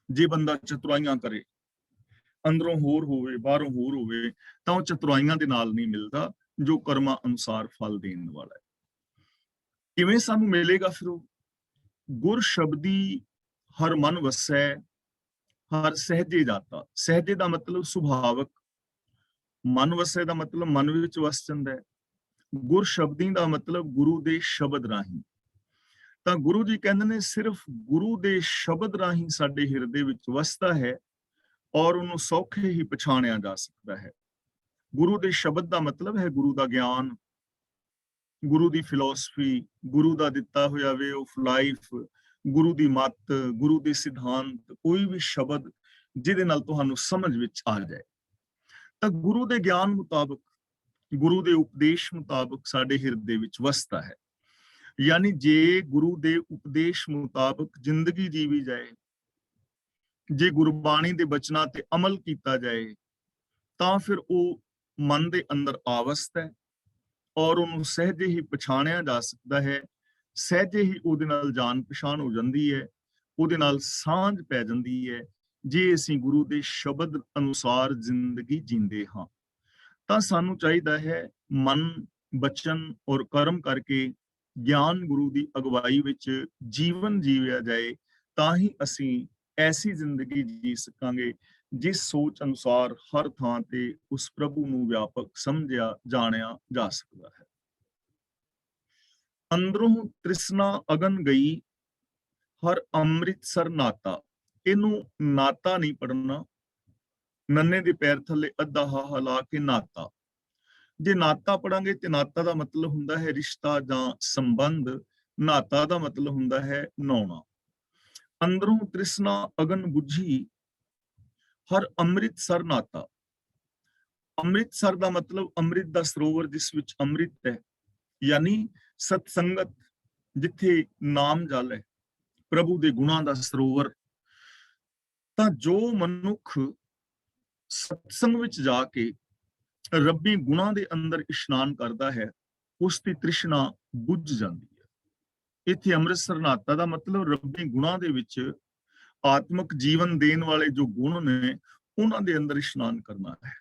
ਜੇ ਬੰਦਾ ਚਤੁਰਾਈਆਂ ਕਰੇ, ਅੰਦਰੋਂ ਹੋਰ ਹੋਵੇ, ਬਾਹਰੋਂ ਹੋਰ ਹੋਵੇ, ਤਾਂ ਉਹ ਚਤੁਰਾਈਆਂ ਦੇ ਨਾਲ ਨਹੀਂ ਮਿਲਦਾ, ਜੋ ਕਰਮਾਂ ਅਨੁਸਾਰ ਫਲ ਦੇਣ ਵਾਲਾ ਹੈ। ਕਿਵੇਂ ਸਾਨੂੰ ਮਿਲੇਗਾ ਫਿਰ ਉਹ? ਗੁਰ ਸ਼ਬਦੀ ਹਰ ਮਨ ਵਸੈ, ਹਰ ਸਹਿਜੇ ਜਾਤਾ। ਸਹਿਜੇ ਦਾ ਮਤਲਬ ਸੁਭਾਵਕ, ਮਨ ਵਸੈ ਦਾ ਮਤਲਬ ਮਨ ਵਿੱਚ ਵਸ ਜਾਂਦਾ ਹੈ। ਗੁਰ ਸ਼ਬਦੀ ਦਾ ਮਤਲਬ ਗੁਰੂ ਦੇ ਸ਼ਬਦ ਰਾਹੀਂ। ਤਾਂ ਗੁਰੂ ਜੀ ਕਹਿੰਦੇ ਨੇ, ਸਿਰਫ ਗੁਰੂ ਦੇ ਸ਼ਬਦ ਰਾਹੀਂ ਸਾਡੇ ਹਿਰਦੇ ਵਿੱਚ ਵਸਦਾ ਹੈ ਔਰ ਉਹਨੂੰ ਸੌਖੇ ਹੀ ਪਛਾਣਿਆ ਜਾ ਸਕਦਾ ਹੈ। ਗੁਰੂ ਦੇ ਸ਼ਬਦ ਦਾ ਮਤਲਬ ਹੈ ਗੁਰੂ ਦਾ ਗਿਆਨ, ਗੁਰੂ ਦੀ ਫਿਲਾਸਫੀ, ਗੁਰੂ ਦਾ ਦਿੱਤਾ ਹੋਇਆ ਵੇ ਆਫ ਲਾਈਫ, ਗੁਰੂ ਦੀ ਮੱਤ, ਗੁਰੂ ਦੇ ਸਿਧਾਂਤ, ਕੋਈ ਵੀ ਸ਼ਬਦ ਜਿਹਦੇ ਨਾਲ ਤੁਹਾਨੂੰ ਸਮਝ ਵਿੱਚ ਆ ਜਾਏ। ਤਾਂ ਗੁਰੂ ਦੇ ਗਿਆਨ ਮੁਤਾਬਕ, ਗੁਰੂ ਦੇ ਉਪਦੇਸ਼ ਮੁਤਾਬਕ ਸਾਡੇ ਹਿਰਦੇ ਵਿੱਚ ਵਸਦਾ ਹੈ। ਯਾਨੀ ਜੇ ਗੁਰੂ ਦੇ ਉਪਦੇਸ਼ ਮੁਤਾਬਕ ਜ਼ਿੰਦਗੀ ਜੀਵੀ ਜਾਏ, ਜੇ ਗੁਰਬਾਣੀ ਦੇ ਬਚਨਾਂ ਤੇ ਅਮਲ ਕੀਤਾ ਜਾਏ, ਤਾਂ ਫਿਰ ਉਹ ਮਨ ਦੇ ਅੰਦਰ ਆਵਸਤ ਹੈ ਔਰ ਉਹਨੂੰ ਸਹਿਜੇ ਹੀ ਪਛਾਣਿਆ ਜਾ ਸਕਦਾ ਹੈ। ਸਹਿਜੇ ਹੀ ਉਹਦੇ ਨਾਲ ਜਾਣ ਪਛਾਣ ਹੋ ਜਾਂਦੀ ਹੈ, ਉਹਦੇ ਨਾਲ ਸਾਂਝ ਪੈ ਜਾਂਦੀ ਹੈ। ਜੇ ਅਸੀਂ ਗੁਰੂ ਦੇ ਸ਼ਬਦ ਅਨੁਸਾਰ ਜ਼ਿੰਦਗੀ ਜੀਂਦੇ ਹਾਂ ਤਾਂ ਸਾਨੂੰ ਚਾਹੀਦਾ ਹੈ ਮਨ, ਬਚਨ ਔਰ ਕਰਮ ਕਰਕੇ ਗਿਆਨ ਗੁਰੂ ਦੀ ਅਗਵਾਈ ਵਿੱਚ ਜੀਵਨ ਜੀਵਿਆ ਜਾਏ, ਤਾਂ ਹੀ ਅਸੀਂ ਐਸੀ ਜ਼ਿੰਦਗੀ ਜੀ ਸਕਾਂਗੇ ਜਿਸ ਸੋਚ ਅਨੁਸਾਰ ਹਰ ਥਾਂ ਤੇ ਉਸ ਪ੍ਰਭੂ ਨੂੰ ਵਿਆਪਕ ਸਮਝਿਆ ਜਾਣਿਆ ਜਾ ਸਕਦਾ ਹੈ। ਅੰਦਰੋਂ ਤ੍ਰਿਸ਼ਨਾ ਅਗਨ ਗਈ, ਹਰ ਅੰਮ੍ਰਿਤਸਰ ਨਾਤਾ। ਇਹਨੂੰ ਨਾਤਾ ਨਹੀਂ ਪੜਨਾ, ਨੰਨੇ ਦੇ ਪੈਰ ਥੱਲੇ ਅੱਧਾ ਹਾ ਲਾ ਕੇ ਨਾਤਾ। ਜੇ ਨਾਤਾ ਪੜਾਂਗੇ ਤੇ ਨਾਤਾ ਦਾ ਮਤਲਬ ਹੁੰਦਾ ਹੈ ਰਿਸ਼ਤਾ ਜਾਂ ਸੰਬੰਧ, ਨਾਤਾ ਦਾ ਮਤਲਬ ਹੁੰਦਾ ਹੈ ਨਹਾਉਣਾ। ਅੰਦਰੋਂ ਤ੍ਰਿਸ਼ਨਾ ਅਗਨ ਬੁਝੀ, ਹਰ ਅੰਮ੍ਰਿਤਸਰ ਨਾਤਾ। ਅੰਮ੍ਰਿਤਸਰ ਦਾ ਮਤਲਬ ਅੰਮ੍ਰਿਤ ਦਾ ਸਰੋਵਰ ਜਿਸ ਵਿੱਚ ਅੰਮ੍ਰਿਤ ਹੈ, ਯਾਨੀ ਸਤਸੰਗਤ, ਜਿੱਥੇ ਨਾਮ ਜਲ ਹੈ, ਪ੍ਰਭੂ ਦੇ ਗੁਣਾਂ ਦਾ ਸਰੋਵਰ। ਤਾਂ ਜੋ ਮਨੁੱਖ ਸਤਸੰਗ ਵਿੱਚ ਜਾ ਕੇ ਰੱਬੀ ਗੁਣਾਂ ਦੇ ਅੰਦਰ ਇਸ਼ਨਾਨ ਕਰਦਾ ਹੈ, ਉਸ ਦੀ ਤ੍ਰਿਸ਼ਨਾ ਬੁੱਝ ਜਾਂਦੀ ਹੈ। ਇੱਥੇ ਅੰਮ੍ਰਿਤਸਰ ਨਾਤਾ ਦਾ ਮਤਲਬ ਰੱਬੀ ਗੁਣਾਂ ਦੇ ਵਿੱਚ ਆਤਮਿਕ ਜੀਵਨ ਦੇਣ ਵਾਲੇ ਜੋ ਗੁਣ ਨੇ, ਉਹਨਾਂ ਦੇ ਅੰਦਰ ਇਸ਼ਨਾਨ ਕਰਨਾ ਹੈ।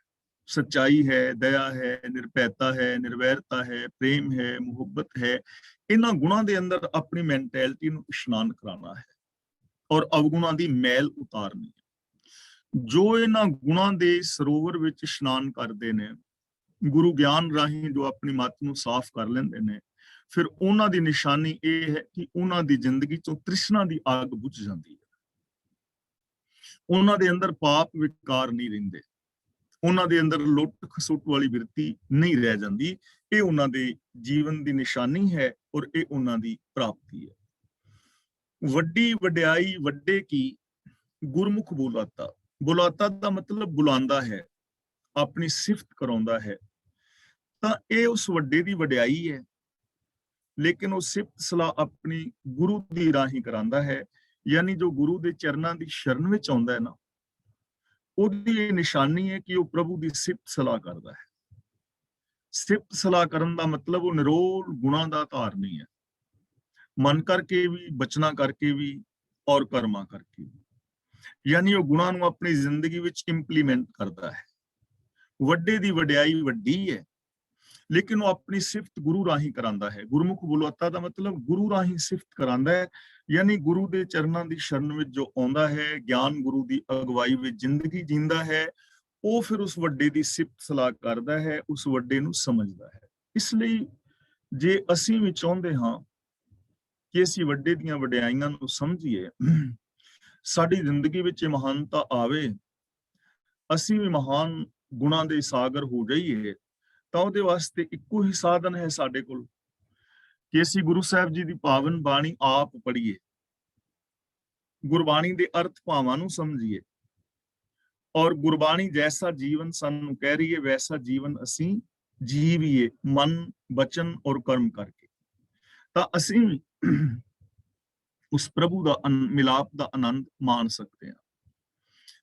ਸੱਚਾਈ ਹੈ, ਦਇਆ ਹੈ, ਨਿਰਭੈਤਾ ਹੈ, ਨਿਰਵੈਰਤਾ ਹੈ, ਪ੍ਰੇਮ ਹੈ, ਮੁਹੱਬਤ ਹੈ। ਇਹਨਾਂ ਗੁਣਾਂ ਦੇ ਅੰਦਰ ਆਪਣੀ ਮੈਂਟੈਲਿਟੀ ਨੂੰ ਇਸ਼ਨਾਨ ਕਰਾਉਣਾ ਹੈ ਔਰ ਅਵਗੁਣਾਂ ਦੀ ਮੈਲ ਉਤਾਰਨੀ ਹੈ। ਜੋ ਇਹਨਾਂ ਗੁਣਾਂ ਦੇ ਸਰੋਵਰ ਵਿੱਚ ਇਸ਼ਨਾਨ ਕਰਦੇ ਨੇ, ਗੁਰੂ ਗਿਆਨ ਰਾਹੀਂ ਜੋ ਆਪਣੀ ਮੱਤ ਨੂੰ ਸਾਫ਼ ਕਰ ਲੈਂਦੇ ਨੇ, ਫਿਰ ਉਹਨਾਂ ਦੀ ਨਿਸ਼ਾਨੀ ਇਹ ਹੈ ਕਿ ਉਹਨਾਂ ਦੀ ਜ਼ਿੰਦਗੀ ਚੋਂ ਤ੍ਰਿਸ਼ਨਾ ਦੀ ਆਗ ਬੁਝ ਜਾਂਦੀ ਹੈ। ਉਹਨਾਂ ਦੇ ਅੰਦਰ ਪਾਪ ਵਿਕਾਰ ਨਹੀਂ ਰਹਿੰਦੇ, ਉਹਨਾਂ ਦੇ ਅੰਦਰ ਲੁੱਟ ਖਸੁੱਟ ਵਾਲੀ ਬਿਰਤੀ ਨਹੀਂ ਰਹਿ ਜਾਂਦੀ। ਇਹ ਉਹਨਾਂ ਦੇ ਜੀਵਨ ਦੀ ਨਿਸ਼ਾਨੀ ਹੈ ਔਰ ਇਹ ਉਹਨਾਂ ਦੀ ਪ੍ਰਾਪਤੀ ਹੈ। ਵੱਡੀ ਵਡਿਆਈ ਵੱਡੇ ਕੀ, ਗੁਰਮੁਖ ਬੁਲਾਤਾ। ਬੁਲਾਤਾ ਦਾ ਮਤਲਬ ਬੁਲਾਉਂਦਾ ਹੈ, ਆਪਣੀ ਸਿਫਤ ਕਰਾਉਂਦਾ ਹੈ। ਤਾਂ ਇਹ ਉਸ ਵੱਡੇ ਦੀ ਵਡਿਆਈ ਹੈ, ਲੇਕਿਨ ਉਹ ਸਿਫਤ ਸਲਾਹ ਆਪਣੀ ਗੁਰੂ ਦੀ ਰਾਹੀਂ ਕਰਾਂਦਾ ਹੈ। ਯਾਨੀ ਜੋ ਗੁਰੂ ਦੇ ਚਰਨਾਂ ਦੀ ਸ਼ਰਨ ਵਿੱਚ ਆਉਂਦਾ ਹੈ ਨਾ, ਉਹਦੀ ਇਹ ਨਿਸ਼ਾਨੀ ਹੈ ਕਿ ਉਹ ਪ੍ਰਭੂ ਦੀ ਸਿਫਤ ਸਲਾਹ ਕਰਦਾ ਹੈ। ਸਿਫਤ ਸਲਾਹ ਕਰਨ ਦਾ ਮਤਲਬ ਉਹ ਨਿਰੋਲ ਗੁਣਾਂ ਦਾ ਧਾਰਨੀ ਹੈ, ਮਨ ਕਰਕੇ ਵੀ, ਬਚਨਾ ਕਰਕੇ ਵੀ ਔਰ ਕਰਮਾਂ ਕਰਕੇ ਵੀ। ਯਾਨੀ ਉਹ ਗੁਣਾਂ ਨੂੰ ਆਪਣੀ ਜ਼ਿੰਦਗੀ ਵਿੱਚ ਇੰਪਲੀਮੈਂਟ ਕਰਦਾ ਹੈ। ਵੱਡੇ ਦੀ ਵਡਿਆਈ ਵੱਡੀ ਹੈ, ਲੇਕਿਨ ਉਹ ਆਪਣੀ ਸਿਫਤ ਗੁਰੂ ਰਾਹੀਂ ਕਰਾਂਦਾ ਹੈ। ਗੁਰਮੁਖ ਬੁਲਾਤਾ ਦਾ ਮਤਲਬ ਗੁਰੂ ਰਾਹੀਂ ਸਿਫਤ ਕਰਾਂਦਾ ਹੈ, ਯਾਨੀ ਗੁਰੂ ਦੇ ਚਰਨਾਂ ਦੀ ਸ਼ਰਨ ਵਿੱਚ ਜੋ ਆਉਂਦਾ ਹੈ, ਗਿਆਨ ਗੁਰੂ ਦੀ ਅਗਵਾਈ ਵਿੱਚ ਜ਼ਿੰਦਗੀ ਜੀਂਦਾ ਹੈ, ਉਹ ਫਿਰ ਉਸ ਵੱਡੇ ਦੀ ਸਿਫਤ ਸਲਾਹ ਕਰਦਾ ਹੈ, ਉਸ ਵੱਡੇ ਨੂੰ ਸਮਝਦਾ ਹੈ। ਇਸ ਲਈ ਜੇ ਅਸੀਂ ਵੀ ਚਾਹੁੰਦੇ ਹਾਂ ਕਿ ਅਸੀਂ ਵੱਡੇ ਦੀਆਂ ਵਡਿਆਈਆਂ ਨੂੰ ਸਮਝੀਏ, ਸਾਡੀ ਜ਼ਿੰਦਗੀ ਵਿੱਚ ਮਹਾਨਤਾ ਆਵੇ, ਅਸੀਂ ਵੀ ਮਹਾਨ ਗੁਣਾਂ ਦੇ ਸਾਗਰ ਹੋ ਜਾਈਏ, ਤਾਂ ਉਹਦੇ ਵਾਸਤੇ ਇੱਕੋ ਹੀ ਸਾਧਨ ਹੈ ਸਾਡੇ ਕੋਲ ਕਿ ਅਸੀਂ ਗੁਰੂ ਸਾਹਿਬ ਜੀ ਦੀ ਪਾਵਨ ਬਾਣੀ ਆਪ ਪੜ੍ਹੀਏ, ਗੁਰਬਾਣੀ ਦੇ ਅਰਥ ਭਾਵਾਂ ਨੂੰ ਸਮਝੀਏ ਔਰ ਗੁਰਬਾਣੀ ਜੈਸਾ ਜੀਵਨ ਸਾਨੂੰ ਕਹਿ ਰਹੀ ਹੈ ਵੈਸਾ ਜੀਵਨ ਅਸੀਂ ਜੀਵੀਏ, ਮਨ, ਬਚਨ ਔਰ ਕਰਮ ਕਰਕੇ। ਤਾਂ ਅਸੀਂ ਉਸ ਪ੍ਰਭੂ ਦਾ ਮਿਲਾਪ ਦਾ ਆਨੰਦ ਮਾਣ ਸਕਦੇ ਹਾਂ।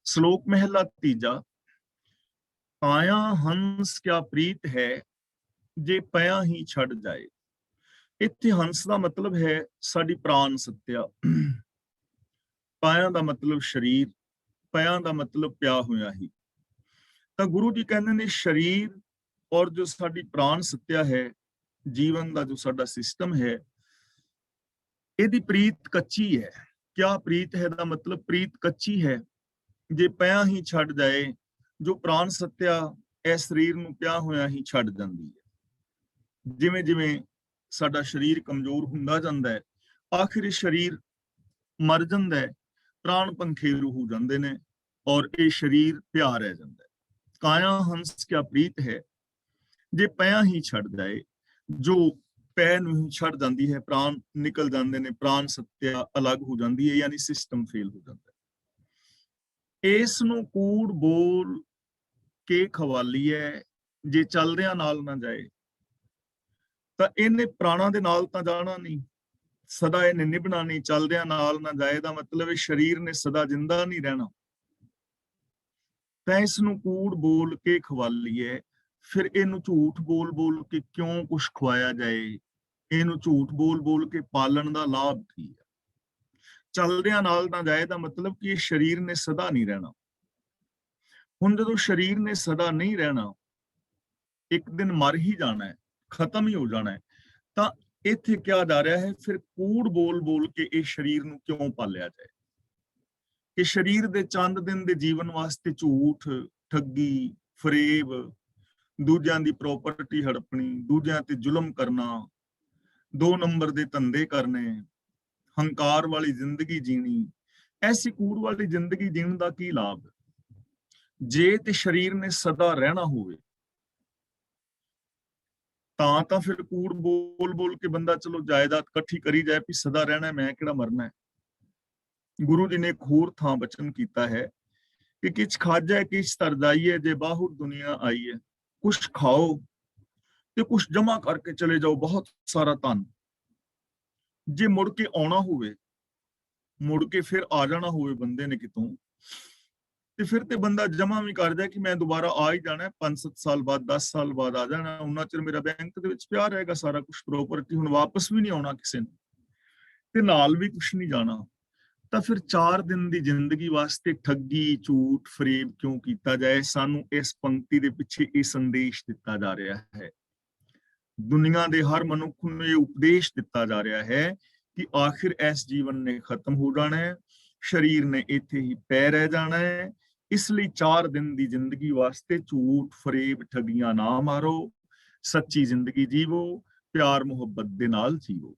ਸ਼ਲੋਕ ਮਹਿਲਾ ਤੀਜਾ। ਪਾਇਆ ਹੰਸ ਕਿਆ ਪ੍ਰੀਤ ਹੈ, ਜੇ ਪਿਆ ਹੀ ਛੱਡ ਜਾਏ। ਇੱਥੇ ਹੰਸ ਦਾ ਮਤਲਬ ਹੈ ਸਾਡੀ ਪ੍ਰਾਨ ਸੱਤਿਆ। ਪਾਇਆ ਦਾ ਮਤਲਬ ਸਰੀਰ, ਪਿਆ ਦਾ ਮਤਲਬ ਪਿਆ ਹੋਇਆ ਹੀ। ਤਾਂ ਗੁਰੂ ਜੀ ਕਹਿੰਦੇ ਨੇ ਸਰੀਰ ਔਰ ਜੋ ਸਾਡੀ ਪ੍ਰਾਨ ਸੱਤਿਆ ਹੈ, ਜੀਵਨ ਦਾ ਜੋ ਸਾਡਾ ਸਿਸਟਮ ਹੈ, ਇਹਦੀ ਪ੍ਰੀਤ ਕੱਚੀ ਹੈ। ਕਿਆ ਪ੍ਰੀਤ ਹੈ ਦਾ ਮਤਲਬ ਪ੍ਰੀਤ ਕੱਚੀ ਹੈ, ਜੇ ਪਿਆ ਹੀ ਛੱਡ ਜਾਏ। ਜੋ ਪ੍ਰਾਨ ਸੱਤਿਆ ਇਸ ਸਰੀਰ ਨੂੰ ਪਿਆ ਹੋਇਆ ਹੀ ਛੱਡ ਜਾਂਦੀ ਹੈ। ਜਿਵੇਂ ਜਿਵੇਂ ਸਾਡਾ ਸਰੀਰ ਕਮਜ਼ੋਰ ਹੁੰਦਾ ਜਾਂਦਾ ਹੈ, ਆਖਿਰ ਸਰੀਰ ਮਰ ਜਾਂਦਾ ਹੈ, ਪ੍ਰਾਣ ਪੰਖੇਰੂ ਹੋ ਜਾਂਦੇ ਨੇ ਔਰ ਇਹ ਸਰੀਰ ਪਿਆ ਰਹਿ ਜਾਂਦਾ ਹੈ। ਕਾਇਆ ਹੰਸ ਕਿਆ ਪ੍ਰੀਤ ਹੈ, ਜੇ ਪਿਆ ਹੀ ਛੱਡ ਜਾਏ। ਜੋ ਪੈ ਨੂੰ ਹੀ ਛੱਡ ਜਾਂਦੀ ਹੈ, ਪ੍ਰਾਣ ਨਿਕਲ ਜਾਂਦੇ ਨੇ, ਪ੍ਰਾਣ ਸੱਤਿਆ ਅਲੱਗ ਹੋ ਜਾਂਦੀ ਹੈ, ਯਾਨੀ ਸਿਸਟਮ ਫੇਲ ਹੋ ਜਾਂਦਾ ਹੈ। ਇਸ ਨੂੰ ਕੂੜ ਬੋਲ ਕੇ ਖਵਾਲੀਐ, ਜੇ ਚੱਲਦਿਆਂ ਨਾਲ ਨਾ ਜਾਏ। ਤਾਂ ਇਹਨੇ ਪ੍ਰਾਣਾਂ ਦੇ ਨਾਲ ਤਾਂ ਜਾਣਾ ਨਹੀਂ, ਸਦਾ ਇਹਨੇ ਨਿਭਣਾ ਨਹੀਂ। ਚੱਲਦਿਆਂ ਨਾਲ ਨਾ ਜਾਏ ਦਾ ਮਤਲਬ ਇਹ ਸਰੀਰ ਨੇ ਸਦਾ ਜਿੰਦਾ ਨਹੀਂ ਰਹਿਣਾ। ਤਾਂ ਇਸ ਨੂੰ ਕੂੜ ਬੋਲ ਕੇ ਖਵਾਲੀਐ। ਫਿਰ ਇਹਨੂੰ ਝੂਠ ਬੋਲ ਬੋਲ ਕੇ ਕਿਉਂ ਕੁਛ ਖਵਾਇਆ ਜਾਏ, ਇਹਨੂੰ ਝੂਠ ਬੋਲ ਬੋਲ ਕੇ ਪਾਲਣ ਦਾ ਲਾਭ ਕੀ ਹੈ। ਚੱਲਦਿਆਂ ਨਾਲ ਨਾ ਜਾਏ ਦਾ ਮਤਲਬ ਕਿ ਇਹ ਸਰੀਰ ਨੇ ਸਦਾ ਨਹੀਂ ਰਹਿਣਾ। ਹੁਣ ਜਦੋਂ ਸਰੀਰ ਨੇ ਸਦਾ ਨਹੀਂ ਰਹਿਣਾ, ਇੱਕ ਦਿਨ ਮਰ ਹੀ ਜਾਣਾ ਹੈ, ਖਤਮ ਹੀ ਹੋ ਜਾਣਾ ਹੈ, ਤਾਂ ਇੱਥੇ ਕਿਹਾ ਜਾ ਰਿਹਾ ਹੈ ਫਿਰ ਕੂੜ ਬੋਲ ਬੋਲ ਕੇ ਇਹ ਸਰੀਰ ਨੂੰ ਕਿਉਂ ਪਾਲਿਆ ਜਾਏ ਕਿ ਸਰੀਰ ਦੇ ਚੰਦ ਦਿਨ ਦੇ ਜੀਵਨ ਵਾਸਤੇ ਝੂਠ, ਠੱਗੀ, ਫਰੇਬ, ਦੂਜਿਆਂ ਦੀ ਪ੍ਰਾਪਰਟੀ ਹੜਪਣੀ, ਦੂਜਿਆਂ ਤੇ ਜ਼ੁਲਮ ਕਰਨਾ, 2 ਨੰਬਰ ਦੇ ਧੰਦੇ ਕਰਨੇ, ਹੰਕਾਰ ਵਾਲੀ ਜ਼ਿੰਦਗੀ ਜੀਣੀ। ਐਸੀ ਕੂੜ ਵਾਲੀ ਜ਼ਿੰਦਗੀ ਜੀਣ ਦਾ ਕੀ ਲਾਭ? ਜੇ ਤੇ ਸਰੀਰ ਨੇ ਸਦਾ ਰਹਿਣਾ ਹੋਵੇ ਤਾਂ ਫਿਰ ਕੂੜ ਬੋਲ ਬੋਲ ਕੇ ਬੰਦਾ ਚਲੋ ਜਾਇਦਾਦ ਇਕੱਠੀ ਕਰੀ ਜਾਏ ਵੀ ਸਦਾ ਰਹਿਣਾ, ਮੈਂ ਕਿਹੜਾ ਮਰਨਾ ਹੈ। ਗੁਰੂ ਜੀ ਨੇ ਇੱਕ ਹੋਰ ਥਾਂ ਬਚਨ ਕੀਤਾ ਹੈ ਕਿ ਕਿਛ ਖਾਜੈ ਕਿਛ ਤਰ ਜਾਈਏ, ਜੇ ਬਾਹੁਰ ਦੁਨੀਆ ਆਈਏ। ਕੁਛ ਖਾਓ ਤੇ ਕੁਛ ਜਮਾ ਕਰਕੇ ਚਲੇ ਜਾਓ, ਬਹੁਤ ਸਾਰਾ ਧਨ। ਜੇ ਮੁੜ ਕੇ ਆਉਣਾ ਹੋਵੇ, ਮੁੜ ਕੇ ਫਿਰ ਆ ਜਾਣਾ ਹੋਵੇ ਬੰਦੇ ਨੇ ਕਿਤੋਂ, ਤੇ ਫਿਰ ਤੇ ਬੰਦਾ ਜਮਾ ਵੀ ਕਰਦਾ ਕਿ ਮੈਂ ਦੁਬਾਰਾ ਆ ਹੀ ਜਾਣਾ, 5-7 ਸਾਲ ਬਾਅਦ, 10 ਸਾਲ ਬਾਅਦ ਆ ਜਾਣਾ, ਉਹਨਾਂ ਚਿਰ ਮੇਰਾ ਬੈਂਕ ਦੇ ਵਿੱਚ ਪਿਆ ਰਹੇਗਾ ਸਾਰਾ ਕੁਝ, ਪ੍ਰੋਪਰਟੀ ਹੁਣ ਵਾਪਸ ਵੀ ਨਹੀਂ ਆਉਣਾ ਕਿਸੇ ਨੇ, ਤੇ ਨਾਲ ਵੀ ਕੁਝ ਨਹੀਂ ਜਾਣਾ। ਤਾਂ ਫਿਰ 4 ਦਿਨ ਦੀ ਜ਼ਿੰਦਗੀ ਵਾਸਤੇ ਠੱਗੀ, ਝੂਠ, ਫਰੇਬ ਕਿਉਂ ਕੀਤਾ ਜਾਏ? ਸਾਨੂੰ ਇਸ ਪੰਕਤੀ ਦੇ ਪਿੱਛੇ ਇਹ ਸੰਦੇਸ਼ ਦਿੱਤਾ ਜਾ ਰਿਹਾ ਹੈ, ਦੁਨੀਆ ਦੇ ਹਰ ਮਨੁੱਖ ਨੂੰ ਇਹ ਉਪਦੇਸ਼ ਦਿੱਤਾ ਜਾ ਰਿਹਾ ਹੈ ਕਿ ਆਖਿਰ ਇਸ ਜੀਵਨ ਨੇ ਖਤਮ ਹੋ ਜਾਣਾ ਹੈ, ਸਰੀਰ ਨੇ ਇੱਥੇ ਹੀ ਪੈ ਰਹਿ ਜਾਣਾ ਹੈ। ਇਸ ਲਈ 4 ਦਿਨ ਦੀ ਜ਼ਿੰਦਗੀ ਵਾਸਤੇ ਝੂਠ, ਫਰੇਬ, ਠੱਗੀਆਂ ਨਾ ਮਾਰੋ, ਸੱਚੀ ਜ਼ਿੰਦਗੀ ਜੀਵੋ, ਪਿਆਰ ਮੁਹੱਬਤ ਦੇ ਨਾਲ ਜੀਵੋ।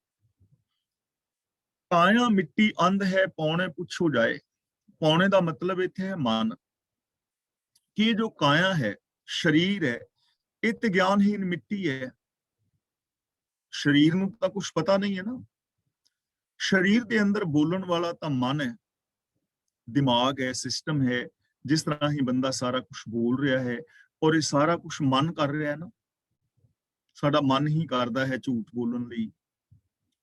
ਕਾਇਆ ਮਿੱਟੀ ਅੰਧ ਹੈ, ਪੌਣੇ ਪੁੱਛੋ ਜਾਏ। ਪੌਣੇ ਦਾ ਮਤਲਬ ਇੱਥੇ ਹੈ ਮਨ, ਕਿ ਜੋ ਕਾਇਆ ਹੈ, ਸਰੀਰ ਹੈ, ਇਹ ਤੇ ਗਿਆਨਹੀਨ ਮਿੱਟੀ ਹੈ। ਸਰੀਰ ਨੂੰ ਤਾਂ ਕੁਝ ਪਤਾ ਨਹੀਂ ਹੈ ਨਾ। ਸਰੀਰ ਦੇ ਅੰਦਰ ਬੋਲਣ ਵਾਲਾ ਤਾਂ ਮਨ ਹੈ, ਦਿਮਾਗ ਹੈ, ਸਿਸਟਮ ਹੈ, ਜਿਸ ਤਰ੍ਹਾਂ ਹੀ ਬੰਦਾ ਸਾਰਾ ਕੁਝ ਬੋਲ ਰਿਹਾ ਹੈ, ਔਰ ਇਹ ਸਾਰਾ ਕੁਝ ਮਨ ਕਰ ਰਿਹਾ ਹੈ ਨਾ। ਸਾਡਾ ਮਨ ਹੀ ਕਰਦਾ ਹੈ ਝੂਠ ਬੋਲਣ ਲਈ,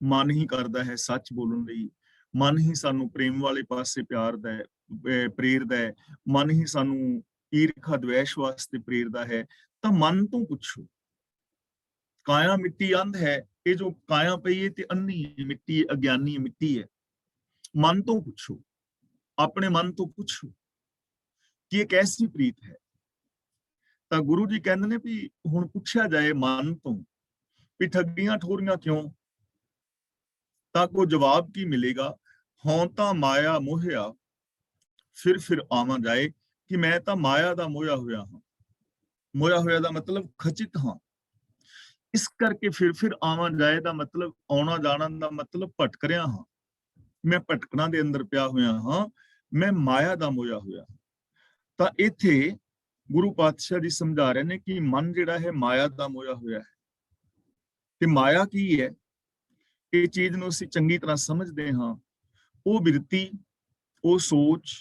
ਮਨ ਹੀ ਕਰਦਾ ਹੈ ਸੱਚ ਬੋਲਣ ਲਈ, ਮਨ ਹੀ ਸਾਨੂੰ ਪ੍ਰੇਮ ਵਾਲੇ ਪਾਸੇ ਪਿਆਰਦਾ ਹੈ, ਪ੍ਰੇਰਦਾ ਹੈ, ਮਨ ਹੀ ਸਾਨੂੰ ਈਰਖਾ ਦਵੇਸ਼ ਵਾਸਤੇ ਪ੍ਰੇਰਦਾ ਹੈ। ਤਾਂ ਮਨ ਤੋਂ ਪੁੱਛੋ। ਕਾਇਆ ਮਿੱਟੀ ਅੰਧ ਹੈ, ਇਹ ਜੋ ਕਾਇਆ ਪਈ ਹੈ ਤੇ ਅੰਨੀ ਹੈ, ਮਿੱਟੀ ਹੈ, ਅਗਿਆਨੀ ਮਿੱਟੀ ਹੈ। ਮਨ ਤੋਂ ਪੁੱਛੋ, ਆਪਣੇ ਮਨ ਤੋਂ ਪੁੱਛੋ ਕਿ ਇਹ ਕੈਸੀ ਪ੍ਰੀਤ ਹੈ। ਤਾਂ ਗੁਰੂ ਜੀ ਕਹਿੰਦੇ ਨੇ ਵੀ ਹੁਣ ਪੁੱਛਿਆ ਜਾਏ ਮਨ ਤੋਂ ਵੀ ਠੱਗੀਆਂ ਠੋਰੀਆਂ ਕਿਉਂ? ਤਾਂ ਕੋ ਜਵਾਬ ਕੀ ਮਿਲੇਗਾ? ਹੋਂ ਤਾਂ ਮਾਇਆ ਮੋਹਿਆ, ਫਿਰ ਆਵਾਂ ਜਾਏ, ਕਿ ਮੈਂ ਤਾਂ ਮਾਇਆ ਦਾ ਮੋਇਆ ਹੋਇਆ ਹਾਂ। ਮੋਇਆ ਹੋਇਆ ਦਾ ਮਤਲਬ ਖਚਿਤ ਹਾਂ। ਇਸ ਕਰਕੇ ਫਿਰ ਆਵਾਂ ਜਾਏ ਦਾ ਮਤਲਬ, ਆਉਣਾ ਜਾਣਾ ਦਾ ਮਤਲਬ ਭਟਕ ਰਿਹਾ ਹਾਂ, ਮੈਂ ਭਟਕਣਾ ਦੇ ਅੰਦਰ ਪਿਆ ਹੋਇਆ ਹਾਂ, ਮੈਂ ਮਾਇਆ ਦਾ ਮੋਇਆ ਹੋਇਆ। ਤਾਂ ਇੱਥੇ ਗੁਰੂ ਪਾਤਸ਼ਾਹ ਜੀ ਸਮਝਾ ਰਹੇ ਨੇ ਕਿ ਮਨ ਜਿਹੜਾ ਹੈ ਮਾਇਆ ਦਾ ਮੋਇਆ ਹੋਇਆ ਹੈ। ਤੇ ਮਾਇਆ ਕੀ ਹੈ? ਇਹ ਚੀਜ਼ ਨੂੰ ਅਸੀਂ ਚੰਗੀ ਤਰ੍ਹਾਂ ਸਮਝਦੇ ਹਾਂ। ਉਹ ਬਿਰਤੀ, ਉਹ ਸੋਚ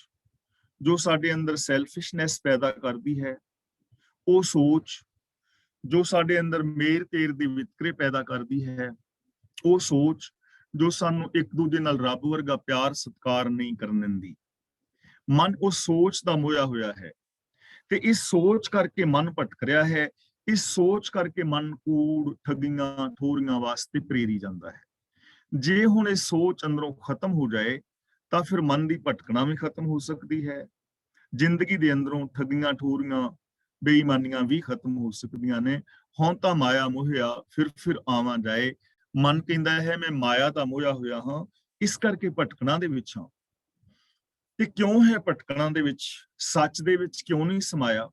ਜੋ ਸਾਡੇ ਅੰਦਰ ਸੈਲਫਿਸ਼ਨੈਸ ਪੈਦਾ ਕਰਦੀ ਹੈ, ਉਹ ਸੋਚ ਜੋ ਸਾਡੇ ਅੰਦਰ ਮੇਰ ਤੇਰ ਦੇ ਵਿਤਕਰੇ ਪੈਦਾ ਕਰਦੀ ਹੈ, ਉਹ ਸੋਚ ਜੋ ਸਾਨੂੰ ਇੱਕ ਦੂਜੇ ਨਾਲ ਰੱਬ ਵਰਗਾ ਪਿਆਰ ਸਤਿਕਾਰ ਨਹੀਂ ਕਰਨ ਦਿੰਦੀ। ਮਨ ਉਸ ਸੋਚ ਦਾ ਮੋਇਆ ਹੋਇਆ ਹੈ, ਤੇ ਇਸ ਸੋਚ ਕਰਕੇ ਮਨ ਭਟਕ ਰਿਹਾ ਹੈ। ਇਸ ਸੋਚ ਕਰਕੇ ਮਨ ਕੂੜ, ਠੱਗੀਆਂ, ਠੋਰੀਆਂ ਵਾਸਤੇ ਪ੍ਰੇਰੀ ਜਾਂਦਾ ਹੈ। ਜੇ ਹੁਣ ਇਹ ਸੋਚ ਅੰਦਰੋਂ ਖਤਮ ਹੋ ਜਾਏ ਤਾਂ ਫਿਰ ਮਨ ਦੀ ਭਟਕਣਾ ਵੀ ਖਤਮ ਹੋ ਸਕਦੀ ਹੈ। ਜ਼ਿੰਦਗੀ ਦੇ ਅੰਦਰੋਂ ਠੱਗੀਆਂ, ਠੋਰੀਆਂ, ਬੇਈਮਾਨੀਆਂ ਵੀ ਖਤਮ ਹੋ ਸਕਦੀਆਂ ਨੇ। ਹੋਂ ਤਾਂ ਮਾਇਆ ਮੋਹਿਆ, ਫਿਰ ਆਵਾਂ ਜਾਏ। ਮਨ ਕਹਿੰਦਾ ਹੈ ਮੈਂ ਮਾਇਆ ਦਾ ਮੋਹਿਆ ਹੋਇਆ ਹਾਂ, ਇਸ ਕਰਕੇ ਭਟਕਣਾ ਦੇ ਵਿੱਚ ਹਾਂ। ਤੇ ਕਿਉਂ ਹੈ ਭਟਕਣਾ ਦੇ ਵਿੱਚ? ਸੱਚ ਦੇ ਵਿੱਚ ਕਿਉਂ ਨਹੀਂ ਸਮਾਇਆ?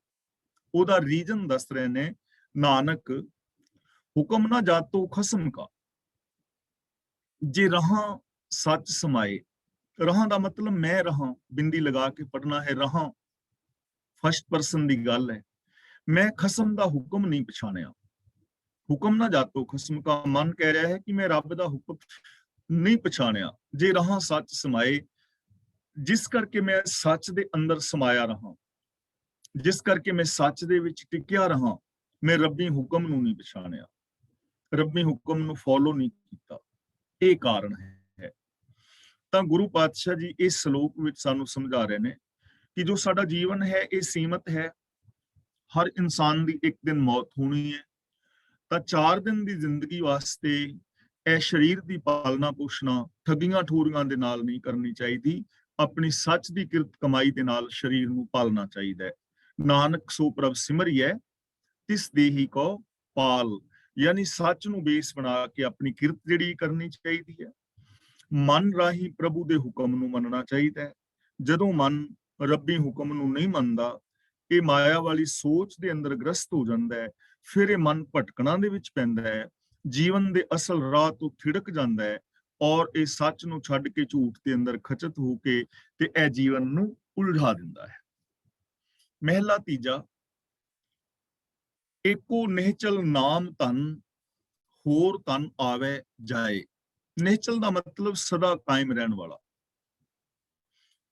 ਉਹਦਾ ਰੀਜ਼ਨ ਦੱਸ ਰਹੇ ਨੇ ਨਾਨਕ, ਹੁਕਮ ਨਾ ਜਾਤੋ ਖਸਮ ਕਾ, ਜੇ ਰਹਾਂ ਸੱਚ ਸਮਾਏ। ਰਹਾਂ ਦਾ ਮਤਲਬ ਮੈਂ ਰਹਾਂ, ਬਿੰਦੀ ਲਗਾ ਕੇ ਪੜਨਾ ਹੈ, ਰਹਾਂ ਫਸਟ ਪਰਸਨ ਦੀ ਗੱਲ ਹੈ। ਮੈਂ ਖਸਮ ਦਾ ਹੁਕਮ ਨਹੀਂ ਪਛਾਣਿਆ। ਹੁਕਮ ਨਾ ਜਾਤੋ ਖਸਮ ਕਾ, ਮਨ ਕਹਿ ਰਿਹਾ ਹੈ ਕਿ ਮੈਂ ਰੱਬ ਦਾ ਹੁਕਮ ਨਹੀਂ ਪਛਾਣਿਆ। ਜੇ ਰਹਾਂ ਸੱਚ ਸਮਾਏ, ਜਿਸ ਕਰਕੇ ਮੈਂ ਸੱਚ ਦੇ ਅੰਦਰ ਸਮਾਇਆ ਰਹਾ, ਜਿਸ ਕਰਕੇ ਮੈਂ ਸੱਚ ਦੇ ਵਿੱਚ ਟਿਕਿਆ ਰਹਾ, ਮੈਂ ਰੱਬੀ ਹੁਕਮ ਨੂੰ ਨਹੀਂ ਪਛਾਣਿਆ, ਰੱਬੀ ਹੁਕਮ ਨੂੰ ਫੋਲੋ ਨਹੀਂ ਕੀਤਾ। ਇਹ ਕਾਰਨ ਹੈ। ਤਾਂ ਗੁਰੂ ਪਾਤਸ਼ਾਹ ਜੀ ਇਸ ਸ਼ਲੋਕ ਵਿੱਚ ਸਾਨੂੰ ਸਮਝਾ ਰਹੇ ਨੇ ਕਿ ਜੋ ਸਾਡਾ ਜੀਵਨ ਹੈ ਇਹ ਸੀਮਤ ਹੈ। ਹਰ ਇਨਸਾਨ ਦੀ ਇੱਕ ਦਿਨ ਮੌਤ ਹੋਣੀ ਹੈ। ਤਾਂ 4 ਦਿਨ ਦੀ ਜ਼ਿੰਦਗੀ ਵਾਸਤੇ ਇਹ ਸਰੀਰ ਦੀ ਪਾਲਣਾ ਪੋਸ਼ਣਾ ਠੱਗੀਆਂ ਠੋਰੀਆਂ ਦੇ ਨਾਲ ਨਹੀਂ ਕਰਨੀ ਚਾਹੀਦੀ, ਆਪਣੀ ਸੱਚ ਦੀ ਕਿਰਤ ਕਮਾਈ ਦੇ ਨਾਲ ਸਰੀਰ ਨੂੰ ਪਾਲਣਾ ਚਾਹੀਦਾ ਹੈ। ਨਾਨਕ ਸੋ ਪ੍ਰਭ ਸਿਮਰਿਐ ਤਿਸ ਦੇਹੀ ਕੋ ਪਾਲ, ਯਾਨੀ ਸੱਚ ਨੂੰ ਬੇਸ ਬਣਾ ਕੇ ਆਪਣੀ ਕਿਰਤ ਜਿਹੜੀ ਕਰਨੀ ਚਾਹੀਦੀ ਹੈ। ਮਨ ਰਾਹੀਂ ਪ੍ਰਭੂ ਦੇ ਹੁਕਮ ਨੂੰ ਮੰਨਣਾ ਚਾਹੀਦਾ ਹੈ। ਜਦੋਂ ਮਨ ਰੱਬੀ ਹੁਕਮ ਨੂੰ ਨਹੀਂ ਮੰਨਦਾ, ਇਹ ਮਾਇਆ ਵਾਲੀ ਸੋਚ ਦੇ ਅੰਦਰ ਗ੍ਰਸਤ ਹੋ ਜਾਂਦਾ ਹੈ, ਫਿਰ ਇਹ ਮਨ ਭਟਕਣਾ ਦੇ ਵਿੱਚ ਪੈਂਦਾ ਹੈ, ਜੀਵਨ ਦੇ ਅਸਲ ਰਾਹ ਤੋਂ ਥਿੜਕ ਜਾਂਦਾ ਹੈ, ਔਰ ਇਹ ਸੱਚ ਨੂੰ ਛੱਡ ਕੇ ਝੂਠ ਦੇ ਅੰਦਰ ਖਚਤ ਹੋ ਕੇ ਤੇ ਇਹ ਜੀਵਨ ਨੂੰ ਉਲਝਾ ਦਿੰਦਾ ਹੈ। ਮਹਿਲਾ ਤੀਜਾ, ਏਕੋ ਨਿਹਚਲ ਨਾਮ ਧਨ, ਹੋਰ ਧਨ ਆਵੇ ਜਾਏ। ਨਿਹਚਲ ਦਾ ਮਤਲਬ ਸਦਾ ਕਾਇਮ ਰਹਿਣ ਵਾਲਾ,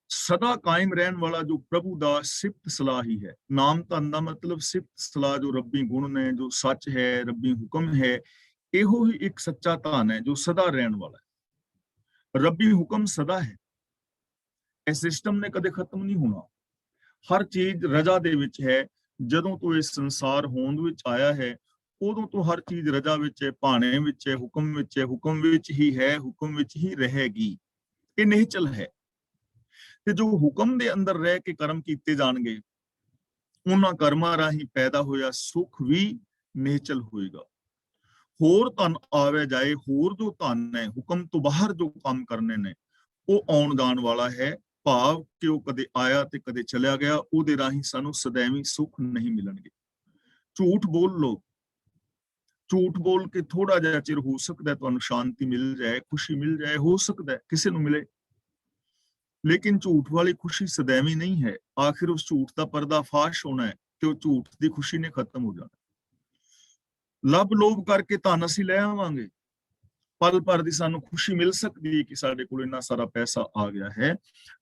ਸਦਾ ਕਾਇਮ ਰਹਿਣ ਵਾਲਾ ਜੋ ਪ੍ਰਭੂ ਦਾ ਸਿਫਤ ਸਲਾਹ ਹੀ ਹੈ। ਨਾਮ ਧਨ ਦਾ ਮਤਲਬ ਸਿਫਤ ਸਲਾਹ, ਜੋ ਰੱਬੀ ਗੁਣ ਨੇ, ਜੋ ਸੱਚ ਹੈ, ਰੱਬੀ ਹੁਕਮ ਹੈ, ਇਹੋ ਹੀ ਇੱਕ ਸੱਚਾ ਧਨ ਹੈ ਜੋ ਸਦਾ ਰਹਿਣ ਵਾਲਾ ਹੈ। ਰੱਬੀ ਹੁਕਮ ਸਦਾ ਹੈ, ਇਹ ਸਿਸਟਮ ਨੇ ਕਦੇ ਖਤਮ ਨਹੀਂ ਹੋਣਾ। ਹਰ ਚੀਜ਼ ਰਜਾ ਦੇ ਵਿੱਚ ਹੈ। ਜਦੋਂ ਤੋਂ ਇਸ ਸੰਸਾਰ ਹੋਂਦ ਵਿੱਚ ਆਇਆ ਹੈ, ਉਦੋਂ ਤੋਂ ਹਰ ਚੀਜ਼ ਰਜਾ ਵਿੱਚ ਹੈ, ਭਾਣੇ ਵਿੱਚ ਹੈ, ਹੁਕਮ ਵਿੱਚ ਹੈ, ਹੁਕਮ ਵਿੱਚ ਹੀ ਹੈ, ਹੁਕਮ ਵਿੱਚ ਹੀ ਰਹੇਗੀ। ਇਹ ਨਿਹਚਲ ਹੈ। ਤੇ ਜੋ ਹੁਕਮ ਦੇ ਅੰਦਰ ਰਹਿ ਕੇ ਕਰਮ ਕੀਤੇ ਜਾਣਗੇ, ਉਹਨਾਂ ਕਰਮਾਂ ਰਾਹੀਂ ਪੈਦਾ ਹੋਇਆ ਸੁਖ ਵੀ ਨਿਹਚਲ ਹੋਏਗਾ। ਹੋਰ ਧਨ ਆਵੇ ਜਾਏ, ਹੋਰ ਜੋ ਧਨ ਹੈ, ਹੁਕਮ ਤੋਂ ਬਾਹਰ ਜੋ ਕੰਮ ਕਰਨੇ ਨੇ, ਉਹ ਆਉਣ ਜਾਣ ਵਾਲਾ ਹੈ। ਭਾਵ ਕਿ ਉਹ ਕਦੇ ਆਇਆ ਤੇ ਕਦੇ ਚਲਿਆ ਗਿਆ, ਉਹਦੇ ਰਾਹੀਂ ਸਾਨੂੰ ਸदैਵੀ ਸੁਖ ਨਹੀਂ ਮਿਲਣਗੇ। ਝੂਠ ਬੋਲ ਲੋ, ਝੂਠ ਬੋਲ ਕੇ ਥੋੜਾ ਜਿਹਾ ਚਿਰ ਹੋ ਸਕਦਾ ਤੁਹਾਨੂੰ ਸ਼ਾਂਤੀ ਮਿਲ ਜਾਏ, ਖੁਸ਼ੀ ਮਿਲ ਜਾਏ, ਹੋ ਸਕਦਾ ਕਿਸੇ ਨੂੰ ਮਿਲੇ, ਲੇਕਿਨ ਝੂਠ ਵਾਲੀ ਖੁਸ਼ੀ ਸदैਵੀ ਨਹੀਂ ਹੈ। ਆਖਿਰ ਉਸ ਝੂਠ ਦਾ ਪਰਦਾ ਫਾਸ਼ ਹੋਣਾ ਹੈ ਤੇ ਉਹ ਝੂਠ ਦੀ ਖੁਸ਼ੀ ਨੇ ਖਤਮ ਹੋ ਜਾਣਾ। ਲੱਭ ਲੋਭ ਕਰਕੇ ਧਨ ਅਸੀਂ ਲੈ ਆਵਾਂਗੇ, ਪਲ ਭਰ ਦੀ ਸਾਨੂੰ ਖੁਸ਼ੀ ਮਿਲ ਸਕਦੀ ਹੈ ਕਿ ਸਾਡੇ ਕੋਲ ਇੰਨਾ ਸਾਰਾ ਪੈਸਾ ਆ ਗਿਆ ਹੈ,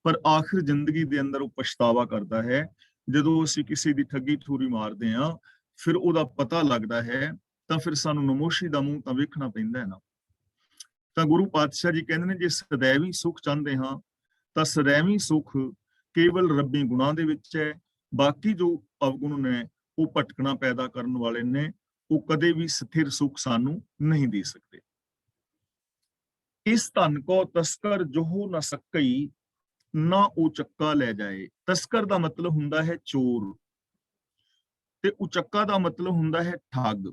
ਪਰ ਆਖਿਰ ਜ਼ਿੰਦਗੀ ਦੇ ਅੰਦਰ ਉਹ ਪਛਤਾਵਾ ਕਰਦਾ ਹੈ। ਜਦੋਂ ਅਸੀਂ ਕਿਸੇ ਦੀ ਠੱਗੀ ਠੋਰੀ ਮਾਰਦੇ ਹਾਂ, ਫਿਰ ਉਹਦਾ ਪਤਾ ਲੱਗਦਾ ਹੈ, ਤਾਂ ਫਿਰ ਸਾਨੂੰ ਨਮੋਸ਼ੀ ਦਾ ਮੂੰਹ ਤਾਂ ਵੇਖਣਾ ਪੈਂਦਾ ਹੈ ਨਾ। ਤਾਂ ਗੁਰੂ ਪਾਤਸ਼ਾਹ ਜੀ ਕਹਿੰਦੇ ਨੇ, ਜੇ ਸदैਵੀ ਸੁਖ ਚਾਹੁੰਦੇ ਹਾਂ ਤਾਂ ਸदैਵੀ ਸੁਖ ਕੇਵਲ ਰੱਬੀ ਗੁਣਾਂ ਦੇ ਵਿੱਚ ਹੈ। ਬਾਕੀ ਜੋ ਅਵਗੁਣ ਨੇ, ਉਹ ਭਟਕਣਾ ਪੈਦਾ ਕਰਨ ਵਾਲੇ ਨੇ, ਉਹ ਕਦੇ ਵੀ ਸਥਿਰ ਸੁਖ ਸਾਨੂੰ ਨਹੀਂ ਦੇ ਸਕਦੇ। ਇਸ ਧਨ ਕੋ ਤਸਕਰ ਜੋ ਨਾ ਸਕਈ, ਨਾ ਉਹ ਚੱਕਾ ਲੈ ਜਾਏ। ਤਸਕਰ ਦਾ ਮਤਲਬ ਹੁੰਦਾ ਹੈ ਚੋਰ, ਤੇ ਉਚੱਕਾ ਦਾ ਮਤਲਬ ਹੁੰਦਾ ਹੈ ਠੱਗ।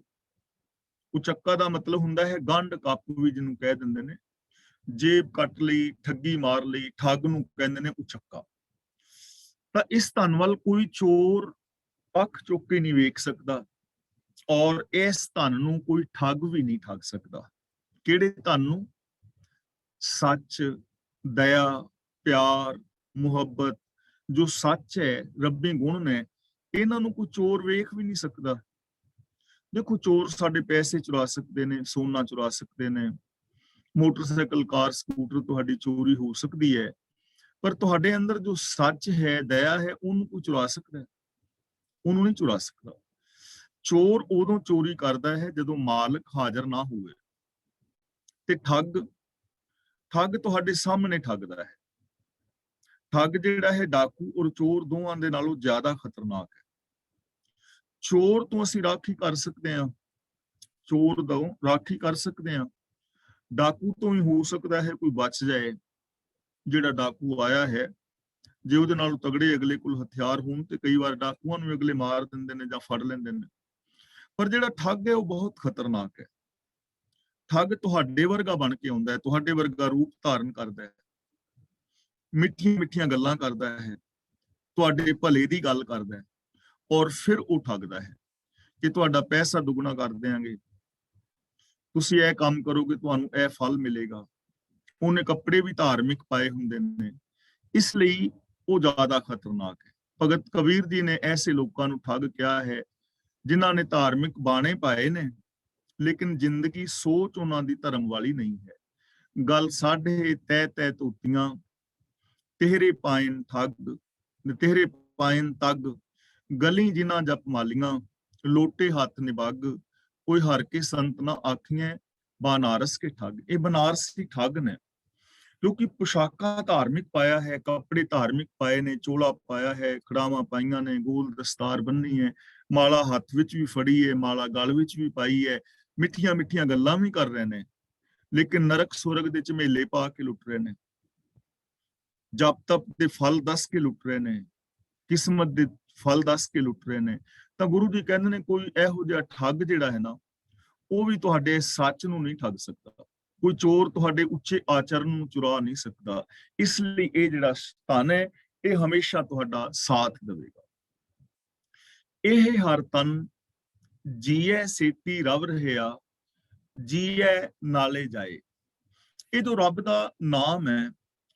ਉਚੱਕਾ ਦਾ ਮਤਲਬ ਹੁੰਦਾ ਹੈ ਗੰਢ ਕੱਪ ਵੀ ਜਿਹਨੂੰ ਕਹਿ ਦਿੰਦੇ ਨੇ, ਜੇਬ ਕੱਟ ਲਈ, ਠੱਗੀ ਮਾਰ ਲਈ, ਠੱਗ ਨੂੰ ਕਹਿੰਦੇ ਨੇ ਉਚੱਕਾ। ਤਾਂ ਇਸ ਧਨ ਵੱਲ ਕੋਈ ਚੋਰ ਅੱਖ ਚੁੱਕ ਕੇ ਨਹੀਂ ਵੇਖ ਸਕਦਾ, ਔਰ ਇਸ ਧਨ ਨੂੰ ਕੋਈ ਠੱਗ ਵੀ ਨਹੀਂ ਠੱਗ ਸਕਦਾ। ਕਿਹੜੇ ਧਨ ਨੂੰ? ਸੱਚ, ਦਇਆ, ਪਿਆਰ, ਮੁਹੱਬਤ, ਜੋ ਸੱਚ ਹੈ, ਰੱਬੀ ਗੁਣ ਨੇ, ਇਹਨਾਂ ਨੂੰ ਕੋਈ ਚੋਰ ਵੇਖ ਵੀ ਨਹੀਂ ਸਕਦਾ। ਦੇਖੋ, ਚੋਰ ਸਾਡੇ ਪੈਸੇ ਚੁਰਾ ਸਕਦੇ ਨੇ, ਸੋਨਾ ਚੁਰਾ ਸਕਦੇ ਨੇ, ਮੋਟਰਸਾਈਕਲ, ਕਾਰ, ਸਕੂਟਰ ਤੁਹਾਡੀ ਚੋਰੀ ਹੋ ਸਕਦੀ ਹੈ, ਪਰ ਤੁਹਾਡੇ ਅੰਦਰ ਜੋ ਸੱਚ ਹੈ, ਦਇਆ ਹੈ, ਉਹਨੂੰ ਕੋਈ ਚੁਰਾ ਸਕਦਾ ਹੈ? ਉਹਨੂੰ ਨਹੀਂ ਚੁਰਾ ਸਕਦਾ। ਚੋਰ ਉਦੋਂ ਚੋਰੀ ਕਰਦਾ ਹੈ ਜਦੋਂ ਮਾਲਕ ਹਾਜ਼ਰ ਨਾ ਹੋਵੇ, ਤੇ ਠੱਗ ਤੁਹਾਡੇ ਸਾਹਮਣੇ ਠੱਗਦਾ ਹੈ। ਠੱਗ ਜਿਹੜਾ ਹੈ, ਡਾਕੂ ਔਰ ਚੋਰ ਦੋਵਾਂ ਦੇ ਨਾਲੋਂ ਜ਼ਿਆਦਾ ਖਤਰਨਾਕ ਹੈ। ਚੋਰ ਤੋਂ ਅਸੀਂ ਰਾਖੀ ਕਰ ਸਕਦੇ ਹਾਂ, ਚੋਰ ਤੋਂ ਰਾਖੀ ਕਰ ਸਕਦੇ ਹਾਂ। ਡਾਕੂ ਤੋਂ ਵੀ ਹੋ ਸਕਦਾ ਹੈ ਕੋਈ ਬਚ ਜਾਏ। ਜਿਹੜਾ ਡਾਕੂ ਆਇਆ ਹੈ, ਜੇ ਉਹਦੇ ਨਾਲੋਂ ਤਗੜੇ ਅਗਲੇ ਕੋਲ ਹਥਿਆਰ ਹੋਣ, ਤੇ ਕਈ ਵਾਰ ਡਾਕੂਆਂ ਨੂੰ ਅਗਲੇ ਮਾਰ ਦਿੰਦੇ ਨੇ ਜਾਂ ਫੜ ਲੈਂਦੇ ਨੇ। ਪਰ ਜਿਹੜਾ ਠੱਗ ਹੈ, ਉਹ ਬਹੁਤ ਖਤਰਨਾਕ ਹੈ। ਠੱਗ ਤੁਹਾਡੇ ਵਰਗਾ ਬਣ ਕੇ ਆਉਂਦਾ ਹੈ, ਤੁਹਾਡੇ ਵਰਗਾ ਰੂਪ ਧਾਰਨ ਕਰਦਾ ਹੈ, ਮਿੱਠੀਆਂ ਮਿੱਠੀਆਂ ਗੱਲਾਂ ਕਰਦਾ ਹੈ, ਤੁਹਾਡੇ ਭਲੇ ਦੀ ਗੱਲ ਕਰਦਾ ਹੈ, ਔਰ ਫਿਰ ਉਹ ਠੱਗਦਾ ਹੈ ਕਿ ਤੁਹਾਡਾ ਪੈਸਾ ਦੁੱਗਣਾ ਕਰ ਦਿਆਂਗੇ, ਤੁਸੀਂ ਇਹ ਕੰਮ ਕਰੋਗੇ ਤੁਹਾਨੂੰ ਇਹ ਫਲ ਮਿਲੇਗਾ। ਉਹਨੇ ਕੱਪੜੇ ਵੀ ਧਾਰਮਿਕ ਪਾਏ ਹੁੰਦੇ ਨੇ, ਇਸ ਲਈ ਉਹ ਜ਼ਿਆਦਾ ਖਤਰਨਾਕ ਹੈ। ਭਗਤ ਕਬੀਰ ਜੀ ਨੇ ਐਸੇ ਲੋਕਾਂ ਨੂੰ ਠੱਗ ਕਿਹਾ ਹੈ, ਜਿਨ੍ਹਾਂ ਨੇ ਧਾਰਮਿਕ ਬਾਣੇ ਪਾਏ ਨੇ, ਲੇਕਿਨ ਜ਼ਿੰਦਗੀ ਸੋਚ ਉਹਨਾਂ ਦੀ ਧਰਮ ਵਾਲੀ ਨਹੀਂ ਹੈ। ਗੱਲ ਸਾਢੇ ਤੈ ਤੈ ਧੋਤੀਆਂ, ਤੇਹਰੇ ਪਾਇਨ ਠੱਗ, ਤੇਹਰੇ ਪਾਇਨ ਤੱਗ, ਗਲੀ ਜਿਨ੍ਹਾਂ ਜਪ ਮਾਲੀਆਂ, ਲੋਟੇ ਹੱਥ ਨਿਬੱਗ, ਕੋਈ ਹਰ ਕੇ ਸੰਤ ਨਾ ਆਖੀਆਂ, ਬਨਾਰਸ ਕੇ ਠੱਗ। ਇਹ ਬਨਾਰਸੀ ਠੱਗ ਨੇ, ਕਿਉਂਕਿ ਪੁਸ਼ਾਕਾਂ ਧਾਰਮਿਕ ਪਾਇਆ ਹੈ, ਕੱਪੜੇ ਧਾਰਮਿਕ ਪਾਏ ਨੇ, ਚੋਲਾ ਪਾਇਆ ਹੈ, ਖੜਾਵਾਂ ਪਾਈਆਂ ਨੇ, ਗੋਲ ਦਸਤਾਰ ਬੰਨੀ ਹੈ, ਮਾਲਾ ਹੱਥ ਵਿੱਚ ਵੀ ਫੜੀ ਹੈ, ਮਾਲਾ ਗਲ ਵਿੱਚ ਵੀ ਪਾਈ ਹੈ, ਮਿੱਠੀਆਂ ਮਿੱਠੀਆਂ ਗੱਲਾਂ ਵੀ ਕਰ ਰਹੇ ਨੇ, ਲੇਕਿਨ ਨਰਕ ਸੁਰਗ ਦੇ ਝਮੇਲੇ ਪਾ ਕੇ ਲੁੱਟ ਰਹੇ ਨੇ, ਜਪ ਤਪ ਦੇ ਫਲ ਦੱਸ ਕੇ ਲੁੱਟ ਰਹੇ ਨੇ, ਕਿਸਮਤ ਦੇ ਫਲ ਦੱਸ ਕੇ ਲੁੱਟ ਰਹੇ ਨੇ। ਤਾਂ ਗੁਰੂ ਜੀ ਕਹਿੰਦੇ ਨੇ ਕੋਈ ਇਹੋ ਜਿਹਾ ਠੱਗ ਜਿਹੜਾ ਹੈ ਨਾ, ਉਹ ਵੀ ਤੁਹਾਡੇ ਸੱਚ ਨੂੰ ਨਹੀਂ ਠੱਗ ਸਕਦਾ। ਕੋਈ ਚੋਰ ਤੁਹਾਡੇ ਉੱਚੇ ਆਚਰਨ ਨੂੰ ਚੁਰਾ ਨਹੀਂ ਸਕਦਾ। ਇਸ ਲਈ ਇਹ ਜਿਹੜਾ ਧਨ ਹੈ, ਇਹ ਹਮੇਸ਼ਾ ਤੁਹਾਡਾ ਸਾਥ ਦੇਵੇਗਾ। ਇਹ ਹਰ ਤਨ ਜੀਐ ਸੇਤੀ ਰਵ ਰਹਿਆ, ਜੀਐ ਨਾਲੇ ਜਾਏ। ਇਹ ਜੋ ਰੱਬ ਦਾ ਨਾਮ ਹੈ,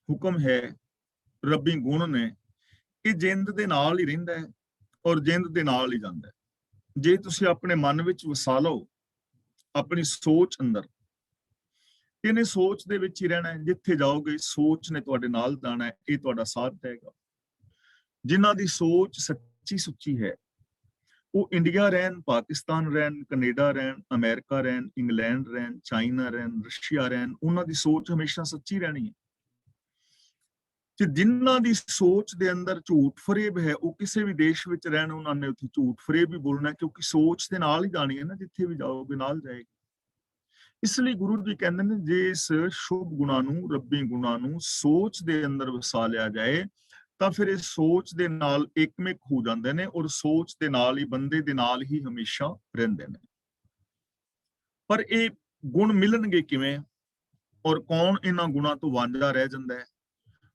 ਹੁਕਮ ਹੈ, ਰੱਬੀ ਗੁਣ ਨੇ, ਇਹ ਜਿੰਦ ਦੇ ਨਾਲ ਹੀ ਰਹਿੰਦਾ ਹੈ ਔਰ ਜਿੰਦ ਦੇ ਨਾਲ ਹੀ ਜਾਂਦਾ ਹੈ। ਜੇ ਤੁਸੀਂ ਆਪਣੇ ਮਨ ਵਿੱਚ ਵਸਾ ਲਓ, ਆਪਣੀ ਸੋਚ ਅੰਦਰ, ਇਹਨੇ ਸੋਚ ਦੇ ਵਿੱਚ ਹੀ ਰਹਿਣਾ ਹੈ। ਜਿੱਥੇ ਜਾਓਗੇ ਸੋਚ ਨੇ ਤੁਹਾਡੇ ਨਾਲ ਜਾਣਾ ਹੈ, ਇਹ ਤੁਹਾਡਾ ਸਾਥ ਦੇਗਾ। ਜਿਨ੍ਹਾਂ ਦੀ ਸੋਚ ਸੱਚੀ ਸੁੱਚੀ ਹੈ, ਉਹ ਇੰਡੀਆ ਰਹਿਣ, ਪਾਕਿਸਤਾਨ ਰਹਿਣ, ਕੈਨੇਡਾ ਰਹਿਣ, ਅਮਰੀਕਾ ਰਹਿਣ, ਇੰਗਲੈਂਡ ਰਹਿਣ, ਚਾਈਨਾ ਰਹਿਣ, ਰਸ਼ੀਆ ਰਹਿਣ, ਉਹਨਾਂ ਦੀ ਸੋਚ ਹਮੇਸ਼ਾ ਸੱਚੀ ਰਹਿਣੀ ਹੈ। ਤੇ ਜਿਨ੍ਹਾਂ ਦੀ ਸੋਚ ਦੇ ਅੰਦਰ ਝੂਠ ਫਰੇਬ ਹੈ, ਉਹ ਕਿਸੇ ਵੀ ਦੇਸ਼ ਵਿੱਚ ਰਹਿਣ, ਉਹਨਾਂ ਨੇ ਉੱਥੇ ਝੂਠ ਫਰੇਬ ਹੀ ਬੋਲਣਾ, ਕਿਉਂਕਿ ਸੋਚ ਦੇ ਨਾਲ ਹੀ ਜਾਣੀ ਹੈ ਨਾ, ਜਿੱਥੇ ਵੀ ਜਾਓਗੇ ਨਾਲ ਜਾਏਗੀ। ਇਸ ਲਈ ਗੁਰੂ ਜੀ ਕਹਿੰਦੇ ਨੇ, ਜੇ ਇਸ ਸ਼ੁਭ ਗੁਣਾਂ ਨੂੰ, ਰੱਬੀ ਗੁਣਾਂ ਨੂੰ ਸੋਚ ਦੇ ਅੰਦਰ ਵਸਾ ਲਿਆ ਜਾਏ, ਤਾਂ ਫਿਰ ਇਹ ਸੋਚ ਦੇ ਨਾਲ ਇੱਕਮਿਕ ਹੋ ਜਾਂਦੇ ਨੇ ਔਰ ਸੋਚ ਦੇ ਨਾਲ ਹੀ, ਬੰਦੇ ਦੇ ਨਾਲ ਹੀ ਹਮੇਸ਼ਾ ਰਹਿੰਦੇ ਨੇ। ਪਰ ਇਹ ਗੁਣ ਮਿਲਣਗੇ ਕਿਵੇਂ ਔਰ ਕੌਣ ਇਹਨਾਂ ਗੁਣਾਂ ਤੋਂ ਵਾਂਝਾ ਰਹਿ ਜਾਂਦਾ ਹੈ?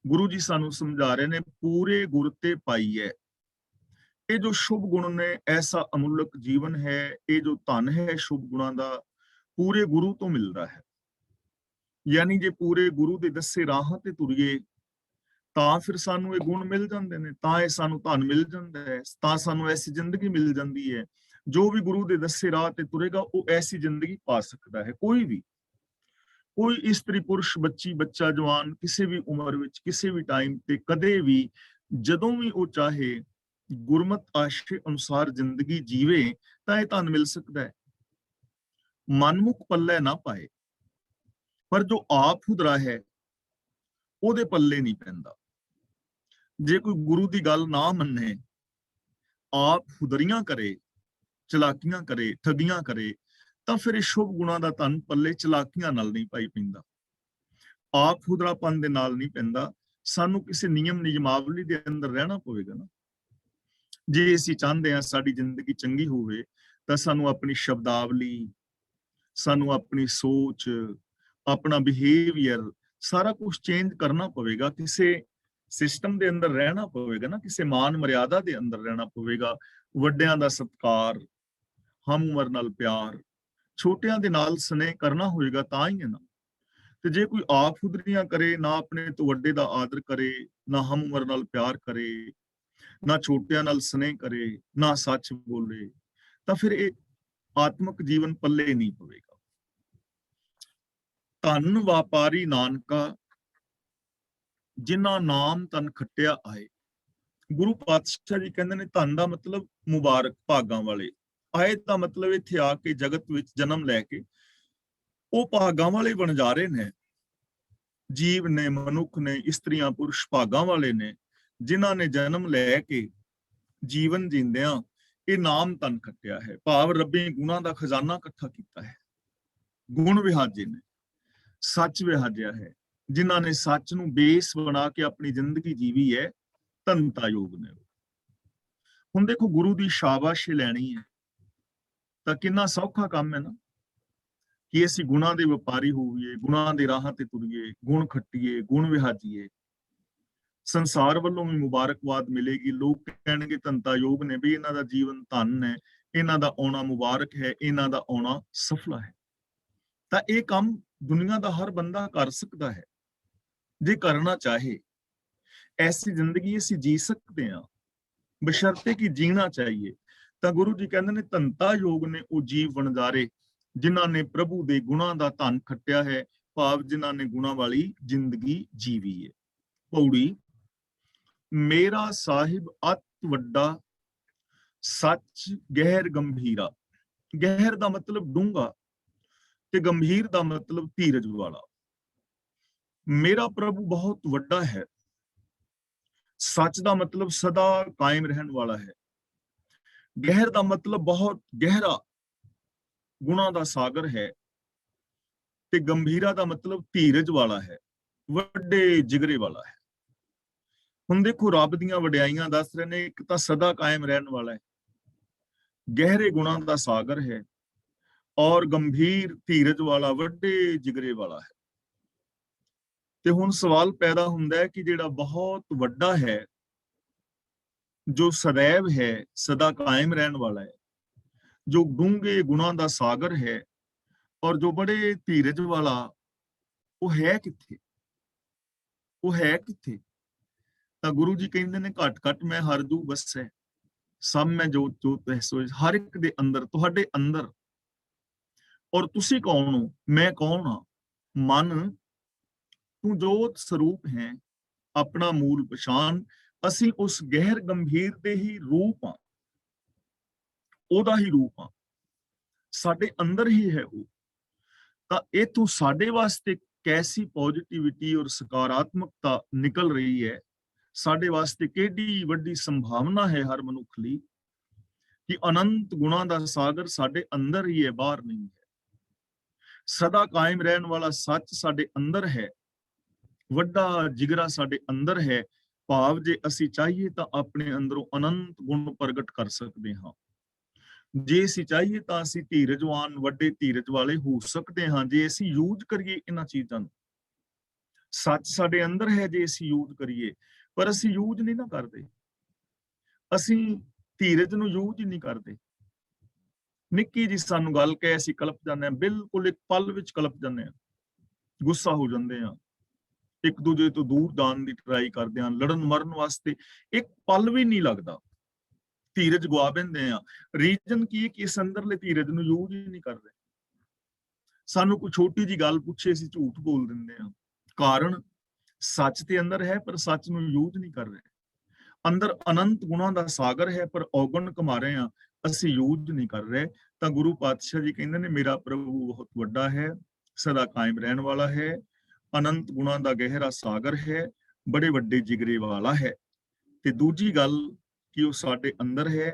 ਗੁਰੂ ਜੀ ਸਾਨੂੰ ਸਮਝਾ ਰਹੇ ਨੇ, ਪੂਰੇ ਗੁਰ ਤੇ ਪਾਈਐ। ਇਹ ਜੋ ਸ਼ੁਭ ਗੁਣ ਨੇ, ਐਸਾ ਅਮੁੱਲਕ ਜੀਵਨ ਹੈ, ਇਹ ਜੋ ਧਨ ਹੈ ਸ਼ੁਭ ਗੁਣਾਂ ਦਾ, ਪੂਰੇ ਗੁਰੂ ਤੋਂ ਮਿਲਦਾ ਹੈ। ਯਾਨੀ ਜੇ ਪੂਰੇ ਗੁਰੂ ਦੇ ਦੱਸੇ ਰਾਹਾਂ ਤੇ ਤੁਰੀਏ, ਤਾਂ ਫਿਰ ਸਾਨੂੰ ਇਹ ਗੁਣ ਮਿਲ ਜਾਂਦੇ ਨੇ, ਤਾਂ ਇਹ ਸਾਨੂੰ ਧਨ ਮਿਲ ਜਾਂਦਾ ਹੈ, ਤਾਂ ਸਾਨੂੰ ਐਸੀ ਜ਼ਿੰਦਗੀ ਮਿਲ ਜਾਂਦੀ ਹੈ। ਜੋ ਵੀ ਗੁਰੂ ਦੇ ਦੱਸੇ ਰਾਹ ਤੇ ਤੁਰੇਗਾ, ਉਹ ਐਸੀ ਜ਼ਿੰਦਗੀ ਪਾ ਸਕਦਾ ਹੈ। ਕੋਈ ਵੀ, ਕੋਈ ਇਸਤਰੀ ਪੁਰਸ਼, ਬੱਚੀ ਬੱਚਾ, ਜਵਾਨ, ਕਿਸੇ ਵੀ ਉਮਰ ਵਿੱਚ, ਕਿਸੇ ਵੀ ਟਾਈਮ ਤੇ, ਕਦੇ ਵੀ, ਜਦੋਂ ਵੀ ਉਹ ਚਾਹੇ, ਗੁਰਮਤ ਆਸ਼ੇ ਅਨੁਸਾਰ ਜ਼ਿੰਦਗੀ ਜੀਵੇ, ਤਾਂ ਇਹ ਧਨ ਮਿਲ ਸਕਦਾ ਹੈ। ਮਨਮੁਖ ਪੱਲੇ ਨਾ ਪਾਏ, ਪਰ ਜੋ ਆਪ ਹੁਦਰਾ ਹੈ, ਉਹਦੇ ਪੱਲੇ ਨਹੀਂ ਪੈਂਦਾ। ਜੇ ਕੋਈ ਗੁਰੂ ਦੀ ਗੱਲ ਨਾ ਮੰਨੇ, ਆਪ ਹੁਦਰੀਆਂ ਕਰੇ, ਚਲਾਕੀਆਂ ਕਰੇ, ਠੱਗੀਆਂ ਕਰੇ, ਤਾਂ ਫਿਰ ਇਹ ਸ਼ੁਭ ਗੁਣਾਂ ਦਾ ਧਨ ਪੱਲੇ ਚਲਾਕੀਆਂ ਨਾਲ ਨਹੀਂ ਪਾਈ ਪੈਂਦਾ, ਆਪ ਹੁਦਰਾਪਨ ਦੇ ਨਾਲ ਨਹੀਂ ਪੈਂਦਾ। ਸਾਨੂੰ ਕਿਸੇ ਨਿਯਮ ਨਿਯਮਾਵਲੀ ਦੇ ਅੰਦਰ ਰਹਿਣਾ ਪਵੇਗਾ ਨਾ। ਜੇ ਅਸੀਂ ਚਾਹੁੰਦੇ ਹਾਂ ਸਾਡੀ ਜ਼ਿੰਦਗੀ ਚੰਗੀ ਹੋਵੇ, ਤਾਂ ਸਾਨੂੰ ਆਪਣੀ ਸ਼ਬਦਾਵਲੀ, ਸਾਨੂੰ ਆਪਣੀ ਸੋਚ, ਆਪਣਾ ਬਿਹੇਵੀਅਰ, ਸਾਰਾ ਕੁਝ ਚੇਂਜ ਕਰਨਾ ਪਵੇਗਾ। ਕਿਸੇ ਸਿਸਟਮ ਦੇ ਅੰਦਰ ਰਹਿਣਾ ਪਵੇਗਾ ਨਾ, ਕਿਸੇ ਮਾਨ ਮਰਿਆਦਾ ਦੇ ਅੰਦਰ ਰਹਿਣਾ ਪਵੇਗਾ। ਵੱਡਿਆਂ ਦਾ ਸਤਿਕਾਰ, ਹਮ ਉਮਰ ਨਾਲ ਪਿਆਰ, ਛੋਟਿਆਂ ਦੇ ਨਾਲ ਸਨੇਹ ਕਰਨਾ ਹੋਏਗਾ, ਤਾਂ ਹੀ ਹੈ ਨਾ। ਤੇ ਜੇ ਕੋਈ ਆਪ ਹੁਦਰੀਆਂ ਕਰੇ, ਨਾ ਆਪਣੇ ਤੋਂ ਵੱਡੇ ਦਾ ਆਦਰ ਕਰੇ, ਨਾ ਹਮ ਉਮਰ ਨਾਲ ਪਿਆਰ ਕਰੇ, ਨਾ ਛੋਟਿਆਂ ਨਾਲ ਸਨੇਹ ਕਰੇ, ਨਾ ਸੱਚ ਬੋਲੇ, ਤਾਂ ਫਿਰ ਇਹ ਆਤਮਿਕ ਜੀਵਨ ਪੱਲੇ ਨਹੀਂ ਪਵੇਗਾ। ਧਨ ਵਪਾਰੀ ਨਾਨਕਾ, ਜਿਨ੍ਹਾਂ ਨਾਮ ਤਨ ਖੱਟਿਆ ਆਏ। ਗੁਰੂ ਪਾਤਸ਼ਾਹ ਜੀ ਕਹਿੰਦੇ ਨੇ, ਧਨ ਦਾ ਮਤਲਬ ਮੁਬਾਰਕ, ਭਾਗਾਂ ਵਾਲੇ। ਆਏ ਦਾ ਮਤਲਬ ਇੱਥੇ ਆ ਕੇ ਜਗਤ ਵਿੱਚ ਜਨਮ ਲੈ ਕੇ ਉਹ ਭਾਗਾਂ ਵਾਲੇ ਬਣ ਜਾ ਰਹੇ ਨੇ। ਜੀਵ ਨੇ, ਮਨੁੱਖ ਨੇ, ਇਸਤਰੀਆਂ ਪੁਰਸ਼ ਭਾਗਾਂ ਵਾਲੇ ਨੇ, ਜਿਨ੍ਹਾਂ ਨੇ ਜਨਮ ਲੈ ਕੇ ਜੀਵਨ ਜੀਂਦਿਆਂ ਇਹ ਨਾਮ ਤਨ ਖੱਟਿਆ ਹੈ, ਭਾਵ ਰੱਬੀ ਗੁਣਾਂ ਦਾ ਖਜ਼ਾਨਾ ਇਕੱਠਾ ਕੀਤਾ ਹੈ। ਗੁਣ ਵਿਹਾਜੇ ਨੇ, ਸੱਚ ਵਿਹਾਜਿਆ ਹੈ। ਜਿਨ੍ਹਾਂ ਨੇ ਸੱਚ ਨੂੰ ਬੇਸ ਬਣਾ ਕੇ ਆਪਣੀ ਜ਼ਿੰਦਗੀ ਜੀਵੀ ਹੈ, ਧਨਤਾ ਯੋਗ ਨੇ। ਹੁਣ ਦੇਖੋ, ਗੁਰੂ ਦੀ ਸ਼ਾਬਾਸ਼ੀ ਲੈਣੀ ਹੈ ਤਾਂ ਕਿੰਨਾ ਸੌਖਾ ਕੰਮ ਹੈ ਨਾ, ਕਿ ਅਸੀਂ ਗੁਣਾਂ ਦੇ ਵਪਾਰੀ ਹੋਈਏ, ਗੁਣਾਂ ਦੇ ਰਾਹਾਂ ਤੇ ਤੁਰੀਏ, ਗੁਣ ਖੱਟੀਏ, ਗੁਣ ਵਿਹਾਜੀਏ। ਸੰਸਾਰ ਵੱਲੋਂ ਵੀ ਮੁਬਾਰਕਬਾਦ ਮਿਲੇਗੀ। ਲੋਕ ਕਹਿਣਗੇ ਧਨਤਾ ਯੋਗ ਨੇ, ਵੀ ਇਹਨਾਂ ਦਾ ਜੀਵਨ ਧਨ ਹੈ, ਇਹਨਾਂ ਦਾ ਆਉਣਾ ਮੁਬਾਰਕ ਹੈ, ਇਹਨਾਂ ਦਾ ਆਉਣਾ ਸਫਲਾ ਹੈ। ਤਾਂ ਇਹ ਕੰਮ ਦੁਨੀਆ ਦਾ ਹਰ ਬੰਦਾ ਕਰ ਸਕਦਾ ਹੈ, ਜੇ ਕਰਨਾ ਚਾਹੇ। ਐਸੀ ਜ਼ਿੰਦਗੀ ਅਸੀਂ ਜੀ ਸਕਦੇ ਹਾਂ, ਬਸ਼ਰਤੇ ਕਿ ਜੀਣਾ ਚਾਹੀਏ। ਤਾਂ ਗੁਰੂ ਜੀ ਕਹਿੰਦੇ ਨੇ, ਧਨਤਾ ਯੋਗ ਨੇ ਉਹ ਜੀਵ ਵਣਜਾਰੇ, ਜਿਨ੍ਹਾਂ ਨੇ ਪ੍ਰਭੂ ਦੇ ਗੁਣਾਂ ਦਾ ਧਨ ਖੱਟਿਆ ਹੈ, ਭਾਵ ਜਿਨ੍ਹਾਂ ਨੇ ਗੁਣਾਂ ਵਾਲੀ ਜ਼ਿੰਦਗੀ ਜੀਵੀ ਹੈ। ਪੌੜੀ, ਮੇਰਾ ਸਾਹਿਬ ਅਤ ਵੱਡਾ, ਸੱਚ ਗਹਿਰ ਗੰਭੀਰਾ। ਗਹਿਰ ਦਾ ਮਤਲਬ ਡੂੰਘਾ, ਤੇ ਗੰਭੀਰ ਦਾ ਮਤਲਬ ਧੀਰਜ ਵਾਲਾ। ਮੇਰਾ ਪ੍ਰਭੂ ਬਹੁਤ ਵੱਡਾ ਹੈ। ਸੱਚ ਦਾ ਮਤਲਬ ਸਦਾ ਕਾਇਮ ਰਹਿਣ ਵਾਲਾ ਹੈ। ਗਹਿਰ ਦਾ ਮਤਲਬ ਬਹੁਤ ਗਹਿਰਾ, ਗੁਣਾਂ ਦਾ ਸਾਗਰ ਹੈ। ਤੇ ਗੰਭੀਰਾ ਦਾ ਮਤਲਬ ਧੀਰਜ ਵਾਲਾ ਹੈ, ਵੱਡੇ ਜਿਗਰੇ ਵਾਲਾ ਹੈ। ਹੁਣ ਦੇਖੋ ਰੱਬ ਦੀਆਂ ਵਡਿਆਈਆਂ ਦੱਸ ਰਹੇ ਨੇ, ਇੱਕ ਤਾਂ ਸਦਾ ਕਾਇਮ ਰਹਿਣ ਵਾਲਾ ਹੈ, ਗਹਿਰੇ ਗੁਣਾਂ ਦਾ ਸਾਗਰ ਹੈ, ਔਰ ਗੰਭੀਰ ਧੀਰਜ ਵਾਲਾ, ਵੱਡੇ ਜਿਗਰੇ ਵਾਲਾ ਹੈ। ਤੇ ਹੁਣ ਸਵਾਲ ਪੈਦਾ ਹੁੰਦਾ ਹੈ ਕਿ ਜਿਹੜਾ ਬਹੁਤ ਵੱਡਾ ਹੈ, ਜੋ ਸदैव ਹੈ, ਸਦਾ ਕਾਇਮ ਰਹਿਣ ਵਾਲਾ ਹੈ, ਜੋ ਡੂੰਘੇ ਗੁਣਾਂ ਦਾ ਸਾਗਰ ਹੈ, ਔਰ ਜੋ ਬੜੇ ਧੀਰਜ ਵਾਲਾ, ਉਹ ਹੈ ਕਿੱਥੇ? ਉਹ ਹੈ ਕਿੱਥੇ? ਤਾਂ ਗੁਰੂ ਜੀ ਕਹਿੰਦੇ ਨੇ ਘਟ ਘਟ ਮੈਂ ਹਰ ਜੂ ਵਸੈ, ਸਭ ਮੈਂ ਜੋਤ ਜੋਤ ਹੈ ਸੋਇ। ਹਰ ਇੱਕ ਦੇ ਅੰਦਰ, ਤੁਹਾਡੇ ਅੰਦਰ। ਔਰ ਤੁਸੀਂ ਕੌਣ ਹੋ? ਮੈਂ ਕੌਣ ਹਾਂ? ਮਨ, ਤੂੰ ਜੋਤ ਸਰੂਪ ਹੈ, ਆਪਣਾ ਮੂਲ ਪਛਾਣ। ਅਸੀਂ ਉਸ ਗਹਿਰ ਗੰਭੀਰ ਦੇ ਹੀ ਰੂਪ ਹਾਂ, ਉਹਦਾ ਹੀ ਰੂਪ ਹਾਂ, ਸਾਡੇ ਅੰਦਰ ਹੀ ਹੈ ਉਹ। ਤਾਂ ਇਥੋਂ ਸਾਡੇ ਵਾਸਤੇ ਕੈਸੀ ਪੋਜ਼ਿਟਿਵਿਟੀ ਔਰ ਸਕਾਰਾਤਮਕਤਾ ਨਿਕਲ ਰਹੀ ਹੈ, ਸਾਡੇ ਵਾਸਤੇ ਕਿਹੜੀ ਵੱਡੀ ਸੰਭਾਵਨਾ ਹੈ ਹਰ ਮਨੁੱਖ ਲਈ, ਕਿ ਅਨੰਤ ਗੁਣਾਂ ਦਾ ਸਾਗਰ ਸਾਡੇ ਅੰਦਰ ਹੀ ਹੈ, ਬਾਹਰ ਨਹੀਂ ਹੈ। ਸਦਾ ਕਾਇਮ ਰਹਿਣ ਵਾਲਾ ਸੱਚ ਸਾਡੇ ਅੰਦਰ ਹੈ, ਵੱਡਾ ਜਿਗਰਾ ਸਾਡੇ ਅੰਦਰ ਹੈ। ਭਾਵ ਜੇ ਅਸੀਂ ਚਾਹੀਏ ਤਾਂ ਆਪਣੇ ਅੰਦਰੋਂ ਅਨੰਤ ਗੁਣ ਪ੍ਰਗਟ ਕਰ ਸਕਦੇ ਹਾਂ। ਜੇ ਅਸੀਂ ਚਾਹੀਏ ਤਾਂ ਅਸੀਂ ਧੀਰਜਵਾਨ, ਵੱਡੇ ਧੀਰਜ ਵਾਲੇ ਹੋ ਸਕਦੇ ਹਾਂ, ਜੇ ਅਸੀਂ ਯੂਜ਼ ਕਰੀਏ ਇਹਨਾਂ ਚੀਜ਼ਾਂ ਨੂੰ। ਸੱਚ ਸਾਡੇ ਅੰਦਰ ਹੈ ਜੇ ਅਸੀਂ ਯੂਜ਼ ਕਰੀਏ, ਪਰ ਅਸੀਂ ਯੂਜ਼ ਨਹੀਂ ਨਾ ਕਰਦੇ। ਅਸੀਂ ਧੀਰਜ ਨੂੰ ਯੂਜ਼ ਹੀ ਨਹੀਂ ਕਰਦੇ। ਨਿੱਕੀ ਜੀ ਸਾਨੂੰ ਗੱਲ ਕਹੇ ਅਸੀਂ ਕਲਪ ਜਾਂਦੇ ਹਾਂ, ਬਿਲਕੁਲ ਇੱਕ ਪਲ ਵਿੱਚ ਕਲਪ ਜਾਂਦੇ ਹਾਂ, ਗੁੱਸਾ ਹੋ ਜਾਂਦੇ ਹਾਂ, ਇੱਕ ਦੂਜੇ ਤੋਂ ਦੂਰ ਜਾਣ ਦੀ ਟਰਾਈ ਕਰਦੇ ਹਾਂ, ਲੜਨ ਮਰਨ ਵਾਸਤੇ ਇੱਕ ਪਲ ਵੀ ਨਹੀਂ ਲੱਗਦਾ, ਧੀਰਜ ਗਵਾ ਬੈਂਦੇ ਆ। ਰੀਜਨ ਕੀ ਹੈ ਕਿ ਇਸ ਅੰਦਰਲੇ ਧੀਰਜ ਨੂੰ ਯੂਜ਼ ਹੀ ਨਹੀਂ ਕਰਦੇ। ਸਾਨੂੰ ਕੋਈ ਛੋਟੀ ਜੀ ਗੱਲ ਪੁੱਛੇ ਅਸੀਂ ਝੂਠ ਬੋਲ ਦਿੰਦੇ ਆ, ਕਾਰਨ ਸੱਚ ਤੇ ਅੰਦਰ ਹੈ ਪਰ ਸੱਚ ਨੂੰ ਯੂਜ਼ ਨਹੀਂ ਕਰ ਰਹੇ। ਅੰਦਰ ਅਨੰਤ ਗੁਣਾਂ ਦਾ ਸਾਗਰ ਹੈ ਪਰ ਔਗਣ ਕਮਾ ਰਹੇ ਆ, ਅਸੀਂ ਯੂਜ਼ ਨਹੀਂ ਕਰ ਰਹੇ। ਤਾਂ ਗੁਰੂ ਪਾਤਸ਼ਾਹ ਜੀ ਕਹਿੰਦੇ ਨੇ ਮੇਰਾ ਪ੍ਰਭੂ ਬਹੁਤ ਵੱਡਾ ਹੈ, ਸਦਾ ਕਾਇਮ ਰਹਿਣ ਵਾਲਾ ਹੈ, ਅਨੰਤ ਗੁਣਾਂ ਦਾ ਗਹਿਰਾ ਸਾਗਰ ਹੈ, ਬੜੇ ਵੱਡੇ ਜਿਗਰੇ ਵਾਲਾ ਹੈ। ਤੇ ਦੂਜੀ ਗੱਲ ਕਿ ਉਹ ਸਾਡੇ ਅੰਦਰ ਹੈ,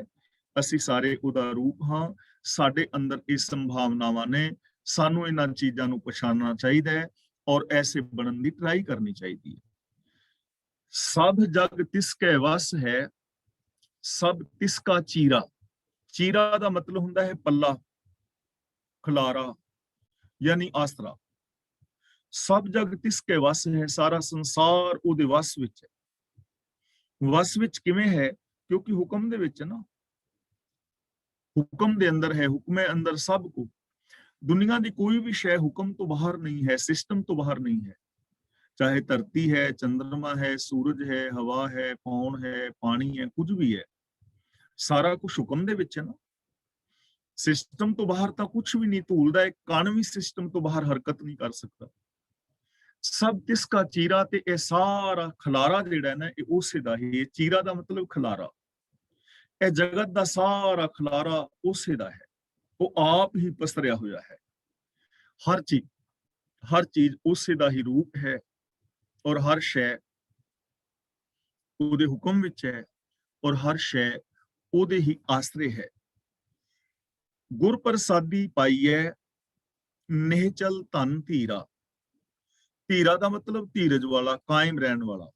ਅਸੀਂ ਸਾਰੇ ਉਹਦਾ ਰੂਪ ਹਾਂ, ਸਾਡੇ ਅੰਦਰ ਇਹ ਸੰਭਾਵਨਾਵਾਂ ਨੇ। ਸਾਨੂੰ ਇਹਨਾਂ ਚੀਜ਼ਾਂ ਨੂੰ ਪਛਾਣਨਾ ਚਾਹੀਦਾ ਹੈ ਔਰ ਐਸੇ ਬਣਨ ਦੀ ਟਰਾਈ ਕਰਨੀ ਚਾਹੀਦੀ ਹੈ। ਸਭ ਜਗ ਤਿਸ ਕੈ ਵਸ ਹੈ, ਸਭ ਤਿਸ ਕਾ ਚੀਰਾ। ਚੀਰਾ ਦਾ ਮਤਲਬ ਹੁੰਦਾ ਹੈ ਪੱਲਾ, ਖਲਾਰਾ, ਯਾਨੀ ਆਸਰਾ। ਸਭ ਜਗ ਤਿਸ ਕੈ ਵਸ ਹੈ, ਸਾਰਾ ਸੰਸਾਰ ਉਹਦੇ ਵਸ ਵਿੱਚ ਹੈ। ਵਸ ਵਿੱਚ ਕਿਵੇਂ ਹੈ? ਕਿਉਂਕਿ ਹੁਕਮ ਦੇ ਵਿੱਚ ਹੈ ਨਾ, ਹੁਕਮ ਦੇ ਅੰਦਰ ਹੈ, ਹੁਕਮੇ ਅੰਦਰ ਸਭ ਕੋ। ਦੁਨੀਆ ਦੀ ਕੋਈ ਵੀ ਸ਼ੈ ਹੁਕਮ ਤੋਂ ਬਾਹਰ ਨਹੀਂ ਹੈ, ਸਿਸਟਮ ਤੋਂ ਬਾਹਰ ਨਹੀਂ ਹੈ। ਚਾਹੇ ਧਰਤੀ ਹੈ, ਚੰद्रमा ਹੈ, ਸੂਰਜ ਹੈ, ਹਵਾ ਹੈ, ਪੌਣ ਹੈ, ਪਾਣੀ ਹੈ, ਕੁਝ ਵੀ ਹੈ, ਸਾਰਾ ਕੁਝ ਹੁਕਮ ਦੇ ਵਿੱਚ ਹੈ ਨਾ। ਸਿਸਟਮ ਤੋਂ ਬਾਹਰ ਤਾਂ ਕੁਝ ਵੀ ਨਹੀਂ। ਧੂਲ ਦਾ ਇੱਕ ਕਣ ਵੀ ਸਿਸਟਮ ਤੋਂ ਬਾਹਰ ਹਰਕਤ ਨਹੀਂ ਕਰ ਸਕਦਾ। ਸਭ ਤਿਸ ਕਾ ਚੀਰਾ, ਤੇ ਇਹ ਸਾਰਾ ਖਲਾਰਾ ਜਿਹੜਾ ਹੈ ਨਾ, ਇਹ ਉਸੇ ਦਾ ਹੀ। ਚੀਰਾ ਦਾ ਮਤਲਬ ਖਲਾਰਾ। ਇਹ ਜਗਤ ਦਾ ਸਾਰਾ ਖਲਾਰਾ ਉਸੇ ਦਾ ਹੈ, ਉਹ ਆਪ ਹੀ ਪਸਰਿਆ ਹੋਇਆ ਹੈ। ਹਰ ਚੀਜ਼ ਉਸੇ ਦਾ ਹੀ ਰੂਪ ਹੈ ਔਰ ਹਰ ਸ਼ੈ ਉਹਦੇ ਹੁਕਮ ਵਿੱਚ ਹੈ ਔਰ ਹਰ ਸ਼ੈ ਉਹਦੇ ਹੀ ਆਸਰੇ ਹੈ। ਗੁਰ ਪ੍ਰਸਾਦੀ ਪਾਈਐ ਨਿਹਚਲ ਧਨ ਧੀਰਾ। ਧੀਰਾ ਦਾ ਮਤਲਬ ਧੀਰਜ ਵਾਲਾ, ਕਾਇਮ ਰਹਿਣ ਵਾਲਾ।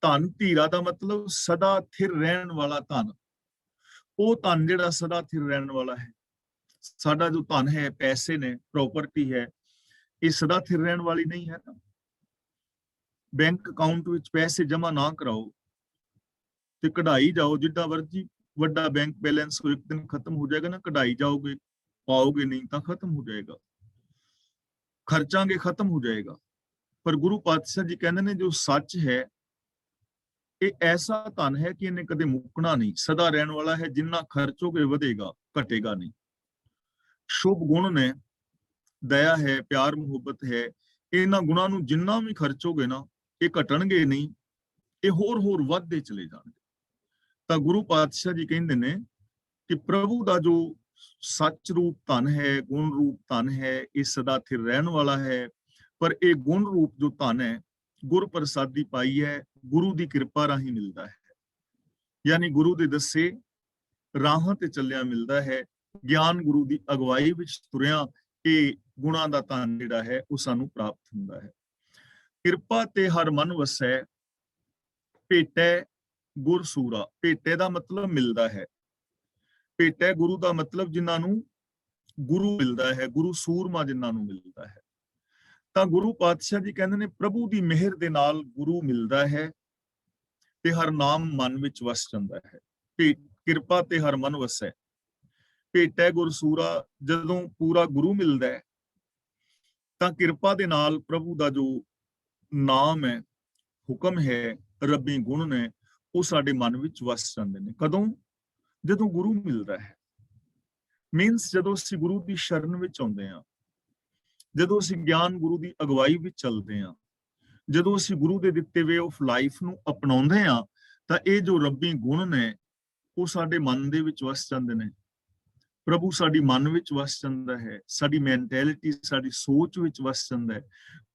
ਧਨ ਧੀਰਾ ਦਾ ਮਤਲਬ ਸਦਾ ਥਿਰ ਰਹਿਣ ਵਾਲਾ ਧਨ। ਉਹ ਧਨ ਜਿਹੜਾ ਸਦਾ ਥਿਰ ਰਹਿਣ ਵਾਲਾ ਹੈ। ਸਾਡਾ ਜੋ ਧਨ ਹੈ, ਪੈਸੇ ਨੇ, ਪ੍ਰੋਪਰਟੀ ਹੈ, ਇਹ ਸਦਾ ਥਿਰ ਰਹਿਣ ਵਾਲੀ ਨਹੀਂ ਹੈ ਨਾ। ਬੈਂਕ ਅਕਾਊਂਟ ਵਿੱਚ ਪੈਸੇ ਜਮਾ ਨਾ ਕਰਾਓ ਤੇ ਕਢਾਈ ਜਾਓ, ਜਿੱਡਾ ਮਰਜੀ ਵੱਡਾ ਬੈਂਕ ਬੈਲੈਂਸ ਹੋ, ਇੱਕ ਦਿਨ ਖਤਮ ਹੋ ਜਾਏਗਾ ਨਾ। ਕਢਾਈ ਜਾਓਗੇ, ਪਾਓਗੇ ਨਹੀਂ ਤਾਂ ਖਤਮ ਹੋ ਜਾਏਗਾ, ਖਰਚਾਂਗੇ ਖਤਮ ਹੋ ਜਾਏਗਾ। ਪਰ ਗੁਰੂ ਪਾਤਸ਼ਾਹ ਜੀ ਕਹਿੰਦੇ ਨੇ ਜੋ ਸੱਚ ਹੈ ਇਹ ਐਸਾ ਧਨ ਹੈ ਕਿ ਇਹਨੇ ਕਦੇ ਮੁੱਕਣਾ ਨਹੀਂ, ਸਦਾ ਰਹਿਣ ਵਾਲਾ ਹੈ। ਜਿੰਨਾ ਖਰਚੋਗੇ ਵਧੇਗਾ, ਘਟੇਗਾ ਨਹੀਂ। ਸ਼ੁਭ ਗੁਣ ਨੇ, ਦਇਆ ਹੈ, ਪਿਆਰ ਮੁਹੱਬਤ ਹੈ, ਇਹਨਾਂ ਗੁਣਾਂ ਨੂੰ ਜਿੰਨਾ ਵੀ ਖਰਚੋਗੇ ਨਾ, ਇਹ ਘਟਣਗੇ ਨਹੀਂ, ਇਹ ਹੋਰ ਵੱਧਦੇ ਚਲੇ ਜਾਣਗੇ। ਤਾਂ ਗੁਰੂ ਪਾਤਸ਼ਾਹ ਜੀ ਕਹਿੰਦੇ ਨੇ ਕਿ ਪ੍ਰਭੂ ਦਾ ਜੋ ਸੱਚ ਰੂਪ ਧਨ ਹੈ, ਗੁਣ ਰੂਪ ਧਨ ਹੈ, ਇਹ ਸਦਾ ਥਿਰ ਰਹਿਣ ਵਾਲਾ ਹੈ। ਪਰ ਇਹ ਗੁਣ ਰੂਪ ਜੋ ਧਨ ਹੈ, ਗੁਰ ਪ੍ਰਸਾਦੀ ਪਾਈ ਹੈ, ਗੁਰੂ ਦੀ ਕਿਰਪਾ ਰਾਹੀਂ ਮਿਲਦਾ ਹੈ। ਯਾਨੀ ਗੁਰੂ ਦੇ ਦੱਸੇ ਰਾਹਾਂ ਤੇ ਚੱਲਿਆ ਮਿਲਦਾ ਹੈ। ਗਿਆਨ ਗੁਰੂ ਦੀ ਅਗਵਾਈ ਵਿੱਚ ਤੁਰਿਆ ਇਹ ਗੁਣਾਂ ਦਾ ਧਨ ਜਿਹੜਾ ਹੈ ਉਹ ਸਾਨੂੰ ਪ੍ਰਾਪਤ ਹੁੰਦਾ ਹੈ। ਕਿਰਪਾ ਤੇ ਹਰ ਮਨ ਵਸੈ, ਭੇਟੈ ਗੁਰ ਸੂਰਾ। ਭੇਟੇ ਦਾ ਮਤਲਬ ਮਿਲਦਾ ਹੈ, ਭੇਟੈ ਗੁਰੂ ਦਾ ਮਤਲਬ ਜਿਨ੍ਹਾਂ ਨੂੰ ਗੁਰੂ ਮਿਲਦਾ ਹੈ, ਗੁਰੂ ਸੂਰਮਾ ਜਿਨ੍ਹਾਂ ਨੂੰ ਮਿਲਦਾ ਹੈ। ਤਾਂ ਗੁਰੂ ਪਾਤਸ਼ਾਹ ਜੀ ਕਹਿੰਦੇ ਨੇ ਪ੍ਰਭੂ ਦੀ ਮਿਹਰ ਦੇ ਨਾਲ ਗੁਰੂ ਮਿਲਦਾ ਹੈ ਤੇ ਹਰ ਨਾਮ ਮਨ ਵਿੱਚ ਵਸ ਜਾਂਦਾ ਹੈ। ਕਿਰਪਾ ਤੇ ਹਰ ਮਨ ਵਸੈ, ਭੇਟੈ ਗੁਰ ਸੂਰਾ। ਜਦੋਂ ਪੂਰਾ ਗੁਰੂ ਮਿਲਦਾ ਹੈ ਤਾਂ ਕਿਰਪਾ ਦੇ ਨਾਲ ਪ੍ਰਭੂ ਦਾ ਜੋ ਨਾਮ ਹੈ, ਹੁਕਮ ਹੈ, ਰੱਬੀ ਗੁਣ ਨੇ, ਉਹ ਸਾਡੇ ਮਨ ਵਿੱਚ ਵਸ ਜਾਂਦੇ ਨੇ। ਕਦੋਂ? ਜਦੋਂ ਗੁਰੂ ਮਿਲਦਾ ਹੈ। ਮੀਨਸ ਜਦੋਂ ਅਸੀਂ ਗੁਰੂ ਦੀ ਸ਼ਰਨ ਵਿੱਚ ਆਉਂਦੇ ਹਾਂ, ਜਦੋਂ ਅਸੀਂ ਗਿਆਨ ਗੁਰੂ ਦੀ ਅਗਵਾਈ ਵਿੱਚ ਚੱਲਦੇ ਹਾਂ, ਜਦੋਂ ਅਸੀਂ ਗੁਰੂ ਦੇ ਦਿੱਤੇ ਵੇ ਆਫ ਲਾਈਫ ਨੂੰ ਅਪਣਾਉਂਦੇ ਹਾਂ, ਤਾਂ ਇਹ ਜੋ ਰੱਬੀ ਗੁਣ ਨੇ ਉਹ ਸਾਡੇ ਮਨ ਦੇ ਵਿੱਚ ਵਸ ਜਾਂਦੇ ਨੇ। ਪ੍ਰਭੂ ਸਾਡੀ ਮਨ ਵਿੱਚ ਵਸ ਜਾਂਦਾ ਹੈ, ਸਾਡੀ ਮੈਂਟੈਲਿਟੀ, ਸਾਡੀ ਸੋਚ ਵਿੱਚ ਵਸ ਜਾਂਦਾ ਹੈ,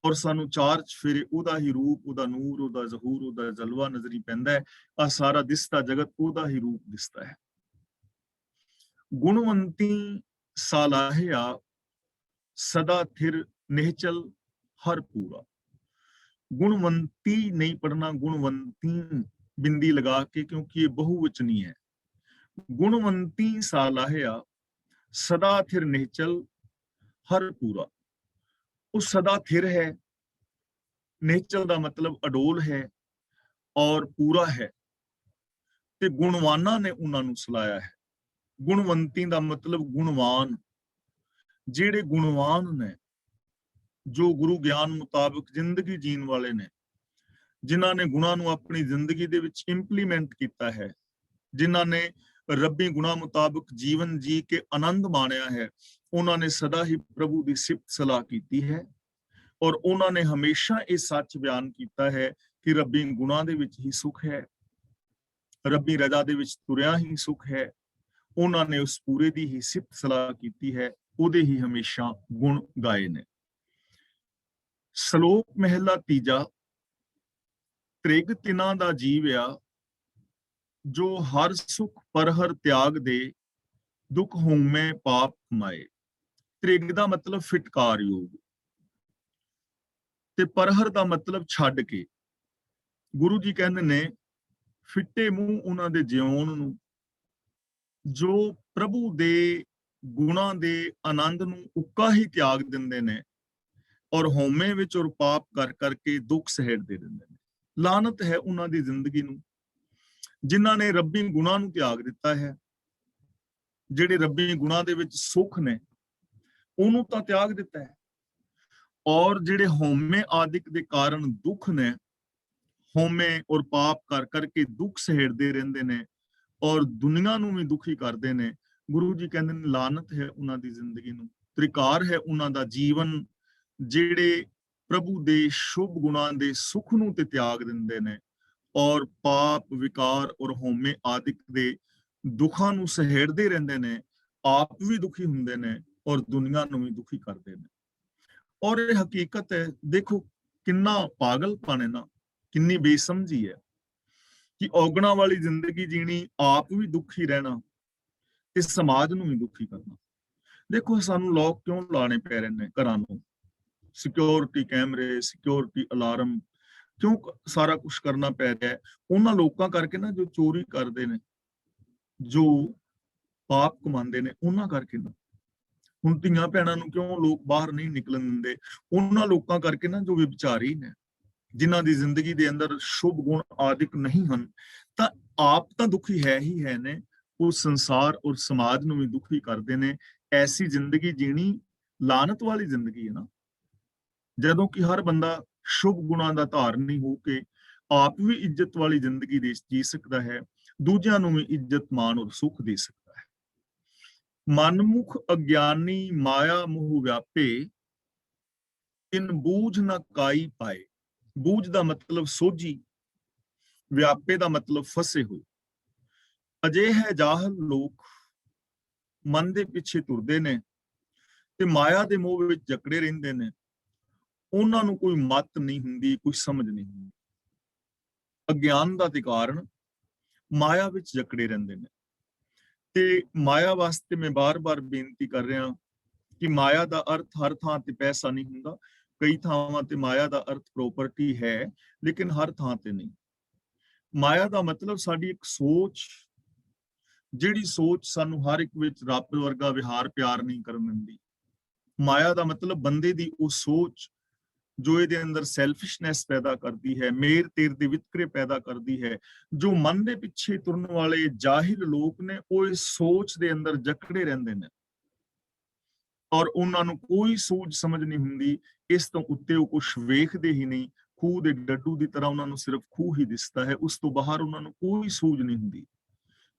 ਔਰ ਸਾਨੂੰ ਚਾਰ ਚਫੇਰੇ ਉਹਦਾ ਹੀ ਰੂਪ, ਉਹਦਾ ਨੂਰ, ਉਹਦਾ ਜ਼ਹੂਰ, ਉਹਦਾ ਜਲਵਾ ਨਜ਼ਰੀ ਪੈਂਦਾ ਹੈ। ਆ ਸਾਰਾ ਦਿਸਦਾ ਜਗਤ ਉਹਦਾ ਹੀ ਰੂਪ ਦਿਸਦਾ ਹੈ। ਗੁਣਵੰਤੀ ਸਾਲਾਹਿਆ, ਸਦਾ ਥਿਰ ਨਿਹਚਲ ਹਰ ਪੂਰਾ। ਗੁਣਵੰਤੀ ਨਹੀਂ ਪੜਨਾ, ਗੁਣਵੰਤੀ ਬਿੰਦੀ ਲਗਾ ਕੇ, ਕਿਉਂਕਿ ਇਹ ਬਹੁਵਚਨੀ ਹੈ। ਗੁਣਵੰਤੀ ਸਾਲਾਹਿਆ, ਸਦਾ ਥਿਰ ਨਿਹਚਲ ਹਰ ਪੂਰਾ। ਉਹ ਸਦਾ ਥਿਰ ਹੈ, ਨਿਹਚਲ ਦਾ ਮਤਲਬ ਅਡੋਲ ਹੈ ਔਰ ਪੂਰਾ ਹੈ, ਤੇ ਗੁਣਵਾਨਾਂ ਨੇ ਉਹਨਾਂ ਨੂੰ ਸਲਾਇਆ ਹੈ। ਗੁਣਵੰਤੀ ਦਾ ਮਤਲਬ ਗੁਣਵਾਨ, ਜਿਹੜੇ ਗੁਣਵਾਨ ਨੇ, ਜੋ ਗੁਰੂ ਗਿਆਨ ਮੁਤਾਬਕ ਜ਼ਿੰਦਗੀ ਜੀਣ ਵਾਲੇ ਨੇ, ਜਿਨ੍ਹਾਂ ਨੇ ਗੁਣਾਂ ਨੂੰ ਆਪਣੀ ਜ਼ਿੰਦਗੀ ਦੇ ਵਿੱਚ ਇੰਪਲੀਮੈਂਟ ਕੀਤਾ ਹੈ, ਜਿਨ੍ਹਾਂ ਨੇ ਰੱਬੀ ਗੁਣਾਂ ਮੁਤਾਬਕ ਜੀਵਨ ਜੀ ਕੇ ਆਨੰਦ ਮਾਣਿਆ ਹੈ, ਉਹਨਾਂ ਨੇ ਸਦਾ ਹੀ ਪ੍ਰਭੂ ਦੀ ਸਿਫਤ ਸਲਾਹ ਕੀਤੀ ਹੈ, ਔਰ ਉਹਨਾਂ ਨੇ ਹਮੇਸ਼ਾ ਇਹ ਸੱਚ ਬਿਆਨ ਕੀਤਾ ਹੈ ਕਿ ਰੱਬੀ ਗੁਣਾਂ ਦੇ ਵਿੱਚ ਹੀ ਸੁਖ ਹੈ, ਰੱਬੀ ਰਜ਼ਾ ਦੇ ਵਿੱਚ ਤੁਰਿਆ ਹੀ ਸੁਖ ਹੈ। ਉਹਨਾਂ ਨੇ ਉਸ ਪੂਰੇ ਦੀ ਹੀ ਸਿਫਤ ਸਲਾਹ ਕੀਤੀ ਹੈ, ਉਹਦੇ ਹੀ ਹਮੇਸ਼ਾ ਗੁਣ ਗਾਏ ਨੇ। ਸ਼ਲੋਕ ਮਹਿਲਾ ਤੀਜਾ। ਤ੍ਰਿਗ ਤਿਨਾਂ ਦਾ ਜੀਵਿਆ, ਜੋ ਹਰ ਸੁਖ ਪਰਹਰ ਤਿਆਗ ਦੇ, ਦੁੱਖ ਹੋਮੈ ਪਾਪ ਕਮਾਏ। ਤ੍ਰਿਗ ਦਾ ਮਤਲਬ ਫਿਟਕਾਰ ਯੋਗ, ਤੇ ਪਰਹਰ ਦਾ ਮਤਲਬ ਛੱਡ ਕੇ। ਗੁਰੂ ਜੀ ਕਹਿੰਦੇ ਨੇ ਫਿੱਟੇ ਮੂੰਹ ਉਹਨਾਂ ਦੇ ਜਿਉਣ ਨੂੰ, ਜੋ ਪ੍ਰਭੂ ਦੇ ਗੁਣਾਂ ਦੇ ਆਨੰਦ ਨੂੰ ਉੱਕਾ ਹੀ ਤਿਆਗ ਦਿੰਦੇ ਨੇ, ਔਰ ਹਉਮੈ ਵਿੱਚ ਔਰ ਪਾਪ ਕਰ ਕਰਕੇ ਦੁੱਖ ਸਹਿੜਦੇ ਰਹਿੰਦੇ ਨੇ। ਲਾਨਤ ਹੈ ਉਹਨਾਂ ਦੀ ਜ਼ਿੰਦਗੀ ਨੂੰ, ਜਿਨ੍ਹਾਂ ਨੇ ਰੱਬੀ ਗੁਣਾਂ ਨੂੰ ਤਿਆਗ ਦਿੱਤਾ ਹੈ। ਜਿਹੜੇ ਰੱਬੀ ਗੁਣਾਂ ਦੇ ਵਿੱਚ ਸੁੱਖ ਨੇ ਉਹਨੂੰ ਤਾਂ ਤਿਆਗ ਦਿੱਤਾ ਹੈ, ਔਰ ਜਿਹੜੇ ਹਉਮੈ ਆਦਿਕ ਦੇ ਕਾਰਨ ਦੁੱਖ ਨੇ, ਹਉਮੈ ਔਰ ਪਾਪ ਕਰ ਕਰਕੇ ਦੁੱਖ ਸਹਿੜਦੇ ਰਹਿੰਦੇ ਨੇ ਔਰ ਦੁਨੀਆ ਨੂੰ ਵੀ ਦੁਖੀ ਕਰਦੇ ਨੇ। ਗੁਰੂ ਜੀ ਕਹਿੰਦੇ ਨੇ ਲਾਨਤ ਹੈ ਉਹਨਾਂ ਦੀ ਜ਼ਿੰਦਗੀ ਨੂੰ, ਤ੍ਰਿਕਾਰ ਹੈ ਉਹਨਾਂ ਦਾ ਜੀਵਨ, ਜਿਹੜੇ ਪ੍ਰਭੂ ਦੇ ਸ਼ੁਭ ਗੁਣਾਂ ਦੇ ਸੁੱਖ ਨੂੰ ਤੇ ਤਿਆਗ ਦਿੰਦੇ ਨੇ ਔਰ ਪਾਪ, ਵਿਕਾਰ ਔਰ ਹਉਮੈ ਆਦਿਕ ਦੇ ਦੁੱਖਾਂ ਨੂੰ ਸਹਿੜਦੇ ਰਹਿੰਦੇ ਨੇ, ਆਪ ਵੀ ਦੁਖੀ ਹੁੰਦੇ ਨੇ ਔਰ ਦੁਨੀਆ ਨੂੰ ਵੀ ਦੁਖੀ ਕਰਦੇ ਨੇ। ਔਰ ਇਹ ਹਕੀਕਤ ਹੈ। ਦੇਖੋ ਕਿੰਨਾ ਪਾਗਲਪਨ ਹੈ ਨਾ, ਕਿੰਨੀ ਬੇਸਮਝੀ ਹੈ ਕਿ ਔਗਣਾਂ ਵਾਲੀ ਜ਼ਿੰਦਗੀ ਜੀਣੀ, ਆਪ ਵੀ ਦੁਖੀ ਰਹਿਣਾ ਤੇ ਸਮਾਜ ਨੂੰ ਵੀ ਦੁਖੀ ਕਰਨਾ। ਦੇਖੋ ਸਾਨੂੰ ਲੋਕ ਕਿਉਂ ਲਾਣੇ ਪੈ ਰਹੇ ਨੇ ਘਰਾਂ ਨੂੰ, ਸਿਕਿਉਰਿਟੀ ਕੈਮਰੇ, ਸਿਕਿਉਰਿਟੀ ਅਲਾਰਮ, ਕਿਉਂ ਸਾਰਾ ਕੁਝ ਕਰਨਾ ਪੈ ਰਿਹਾ ਹੈ? ਉਹਨਾਂ ਲੋਕਾਂ ਕਰਕੇ ਨਾ, ਜੋ ਚੋਰੀ ਕਰਦੇ ਨੇ, ਜੋ ਪਾਪ ਕਮਾਉਂਦੇ ਨੇ, ਉਹਨਾਂ ਕਰਕੇ ਨਾ। ਹੁਣ ਧੀਆਂ ਭੈਣਾਂ ਨੂੰ ਕਿਉਂ ਲੋਕ ਬਾਹਰ ਨਹੀਂ ਨਿਕਲਣ ਦਿੰਦੇ? ਉਹਨਾਂ ਲੋਕਾਂ ਕਰਕੇ ਨਾ, ਜੋ ਵਿਚਾਰੀ ਨੇ, ਜਿਨ੍ਹਾਂ ਦੀ ਜ਼ਿੰਦਗੀ ਦੇ ਅੰਦਰ ਸ਼ੁਭ ਗੁਣ ਆਦਿਕ ਨਹੀਂ ਹਨ। ਤਾਂ ਆਪ ਤਾਂ ਦੁਖੀ ਹੈ ਹੀ ਹੈ ਨੇ, ਉਹ ਸੰਸਾਰ ਔਰ ਸਮਾਜ ਨੂੰ ਵੀ ਦੁਖੀ ਕਰਦੇ ਨੇ। ਐਸੀ ਜ਼ਿੰਦਗੀ ਜੀਣੀ ਲਾਨਤ ਵਾਲੀ ਜ਼ਿੰਦਗੀ ਹੈ ਨਾ, ਜਦੋਂ ਕਿ ਹਰ ਬੰਦਾ ਸ਼ੁਭ ਗੁਣਾਂ ਦਾ ਧਾਰਨੀ ਹੋ ਕੇ ਆਪ ਵੀ ਇੱਜ਼ਤ ਵਾਲੀ ਜ਼ਿੰਦਗੀ ਜੀ ਸਕਦਾ ਹੈ, ਦੂਜਿਆਂ ਨੂੰ ਵੀ ਇੱਜ਼ਤ, ਮਾਣ ਔਰ ਸੁੱਖ ਦੇ ਸਕਦਾ ਹੈ। ਮਨਮੁਖ ਅਗਿਆਨੀ ਮਾਇਆ ਮੋਹ ਵਿਆਪੇ, ਇਨ ਬੂਝ ਨਾ ਕਾਈ ਪਾਏ। ਬੂਝ ਦਾ ਮਤਲਬ ਸੋਝੀ, ਵਿਆਪੇ ਦਾ ਮਤਲਬ ਫਸੇ ਹੋਏ। ਅਜਿਹੇ ਜਾਹਲ ਲੋਕ ਮਨ ਦੇ ਪਿੱਛੇ ਤੁਰਦੇ ਨੇ ਤੇ ਮਾਇਆ ਦੇ ਮੋਹ ਵਿੱਚ ਜਕੜੇ ਰਹਿੰਦੇ ਨੇ। ਉਹਨਾਂ ਨੂੰ ਕੋਈ ਮੱਤ ਨਹੀਂ ਹੁੰਦੀ, ਕੋਈ ਸਮਝ ਨਹੀਂ ਹੁੰਦੀ। ਅਗਿਆਨ ਦਾ ਕਾਰਨ ਮਾਇਆ ਵਿੱਚ ਜਕੜੇ ਰਹਿੰਦੇ ਨੇ। ਤੇ ਮਾਇਆ ਵਾਸਤੇ ਮੈਂ ਬਾਰ-ਬਾਰ ਬੇਨਤੀ ਕਰ ਰਿਹਾ ਕਿ ਮਾਇਆ ਦਾ ਅਰਥ ਹਰ ਥਾਂ ਤੇ ਪੈਸਾ ਨਹੀਂ ਹੁੰਦਾ। ਕਈ ਥਾਵਾਂ ਤੇ ਮਾਇਆ ਦਾ ਅਰਥ ਪ੍ਰੋਪਰਟੀ ਹੈ, ਲੇਕਿਨ ਹਰ ਥਾਂ ਤੇ ਨਹੀਂ। ਮਾਇਆ ਦਾ ਮਤਲਬ ਸਾਡੀ ਇੱਕ ਸੋਚ, ਜਿਹੜੀ ਸੋਚ ਸਾਨੂੰ ਹਰ ਇੱਕ ਵਿੱਚ ਰੱਬ ਵਰਗਾ ਵਿਹਾਰ ਪਿਆਰ ਨਹੀਂ ਕਰਨ ਦਿੰਦੀ। ਮਾਇਆ ਦਾ ਮਤਲਬ ਬੰਦੇ ਦੀ ਉਹ ਸੋਚ ਜੋ ਇਹਦੇ ਅੰਦਰ ਸੈਲਫਿਸ਼ਨੈਸ ਪੈਦਾ ਕਰਦੀ ਹੈ, ਮੇਰ ਤੇਰ ਦੇ ਵਿਤਕਰੇ ਪੈਦਾ ਕਰਦੀ ਹੈ। ਜੋ ਮਨ ਦੇ ਪਿੱਛੇ ਤੁਰਨ ਵਾਲੇ ਜਾਹਿਲ ਲੋਕ ਨੇ, ਉਹ ਇਸ ਸੋਚ ਦੇ ਅੰਦਰ ਜਕੜੇ ਰਹਿੰਦੇ ਨੇ ਔਰ ਉਹਨਾਂ ਨੂੰ ਕੋਈ ਸੂਝ ਸਮਝ ਨਹੀਂ ਹੁੰਦੀ। ਇਸ ਤੋਂ ਉੱਤੇ ਉਹ ਕੁਝ ਵੇਖਦੇ ਹੀ ਨਹੀਂ। ਖੂਹ ਦੇ ਡੱਡੂ ਦੀ ਤਰ੍ਹਾਂ ਉਹਨਾਂ ਨੂੰ ਸਿਰਫ ਖੂਹ ਹੀ ਦਿਸਦਾ ਹੈ, ਉਸ ਤੋਂ ਬਾਹਰ ਉਹਨਾਂ ਨੂੰ ਕੋਈ ਸੂਝ ਨਹੀਂ ਹੁੰਦੀ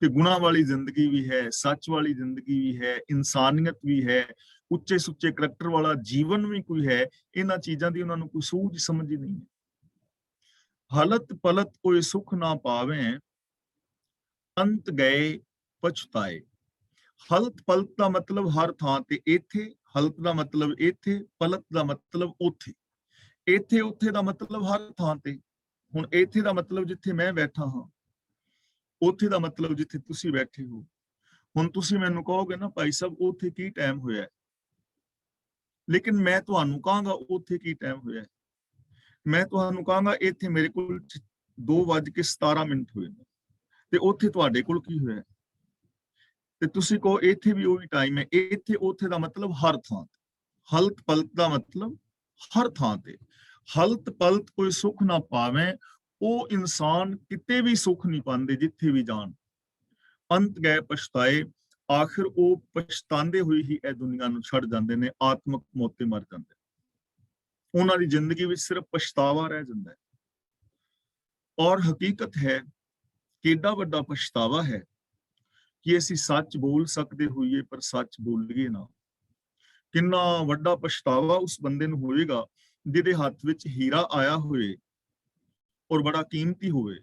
ਕਿ ਗੁਨਾਹ ਵਾਲੀ ਜ਼ਿੰਦਗੀ ਵੀ ਹੈ, ਸੱਚ ਵਾਲੀ ਜ਼ਿੰਦਗੀ ਵੀ ਹੈ, ਇਨਸਾਨੀਅਤ ਵੀ ਹੈ, ਉੱਚੇ ਸੁੱਚੇ ਕਰੈਕਟਰ ਵਾਲਾ ਜੀਵਨ ਵੀ ਕੋਈ ਹੈ। ਇਹਨਾਂ ਚੀਜ਼ਾਂ ਦੀ ਉਹਨਾਂ ਨੂੰ ਕੋਈ ਸੂਝ ਸਮਝ ਹੀ ਨਹੀਂ ਹੈ। ਹਲਤ ਪਲਤ ਕੋਈ ਸੁਖ ਨਾ ਪਾਵੇਂ, ਅੰਤ ਗਏ ਪਛਤਾਏ। ਹਲਤ ਪਲਤ ਦਾ ਮਤਲਬ ਹਰ ਥਾਂ ਤੇ ਇੱਥੇ, ਹਲਤ ਦਾ ਮਤਲਬ ਇੱਥੇ, ਪਲਤ ਦਾ ਮਤਲਬ ਉੱਥੇ। ਇੱਥੇ ਉੱਥੇ ਦਾ ਮਤਲਬ ਹਰ ਥਾਂ ਤੇ। ਹੁਣ ਇੱਥੇ ਦਾ ਮਤਲਬ ਜਿੱਥੇ ਮੈਂ ਬੈਠਾ ਹਾਂ, ਉੱਥੇ ਦਾ ਮਤਲਬ ਜਿੱਥੇ ਤੁਸੀਂ ਬੈਠੇ ਹੋ। ਹੁਣ ਤੁਸੀਂ ਮੈਨੂੰ ਕਹੋਗੇ ਨਾ ਭਾਈ ਸਾਹਿਬ ਉੱਥੇ ਕੀ ਟਾਈਮ ਹੋਇਆ, ਲੇਕਿਨ ਮੈਂ ਤੁਹਾਨੂੰ ਕਹਾਂਗਾ ਉੱਥੇ ਕੀ ਟਾਈਮ ਹੋਇਆ। ਮੈਂ ਤੁਹਾਨੂੰ ਕਹਾਂਗਾ ਇੱਥੇ ਮੇਰੇ ਕੋਲ 2:17 ਹੋਏ ਨੇ ਤੇ ਉੱਥੇ ਤੁਹਾਡੇ ਕੋਲ ਕੀ ਹੋਇਆ, ਤੇ ਤੁਸੀਂ ਕਹੋ ਇੱਥੇ ਵੀ ਉਹੀ ਟਾਈਮ ਹੈ। ਇੱਥੇ ਉੱਥੇ ਦਾ ਮਤਲਬ ਹਰ ਥਾਂ ਤੇ। ਹਲਤ ਪਲਤ ਦਾ ਮਤਲਬ ਹਰ ਥਾਂ ਤੇ। ਹਲਤ ਪਲਤ ਕੋਈ ਸੁੱਖ ਨਾ ਪਾਵੇਂ, ਉਹ ਇਨਸਾਨ ਕਿਤੇ ਵੀ ਸੁੱਖ ਨਹੀਂ ਪਾਉਂਦੇ ਜਿੱਥੇ ਵੀ ਜਾਣ। ਅੰਤ ਗਏ ਪਛਤਾਏ, ਆਖਿਰ ਉਹ ਪਛਤਾਉਂਦੇ ਹੋਏ ਹੀ ਇਹ ਦੁਨੀਆ ਨੂੰ ਛੱਡ ਜਾਂਦੇ ਨੇ, ਆਤਮਕ ਮੌਤ ਤੇ ਮਰ ਜਾਂਦੇ ਨੇ। ਉਹਨਾਂ ਦੀ ਜ਼ਿੰਦਗੀ ਵਿੱਚ ਸਿਰਫ ਪਛਤਾਵਾ ਰਹਿ ਜਾਂਦਾ ਹੈ। ਔਰ ਹਕੀਕਤ ਹੈ ਕਿ ਏਡਾ ਵੱਡਾ ਪਛਤਾਵਾ ਹੈ ਕਿ ਅਸੀਂ ਸੱਚ ਬੋਲ ਸਕਦੇ ਹੋਈਏ ਪਰ ਸੱਚ ਬੋਲੀਏ ਨਾ। ਕਿੰਨਾ ਵੱਡਾ ਪਛਤਾਵਾ ਉਸ ਬੰਦੇ ਨੂੰ ਹੋਏਗਾ ਜਿਹਦੇ ਹੱਥ ਵਿੱਚ ਹੀਰਾ ਆਇਆ ਹੋਵੇ ਔਰ ਬੜਾ ਕੀਮਤੀ ਹੋਵੇ,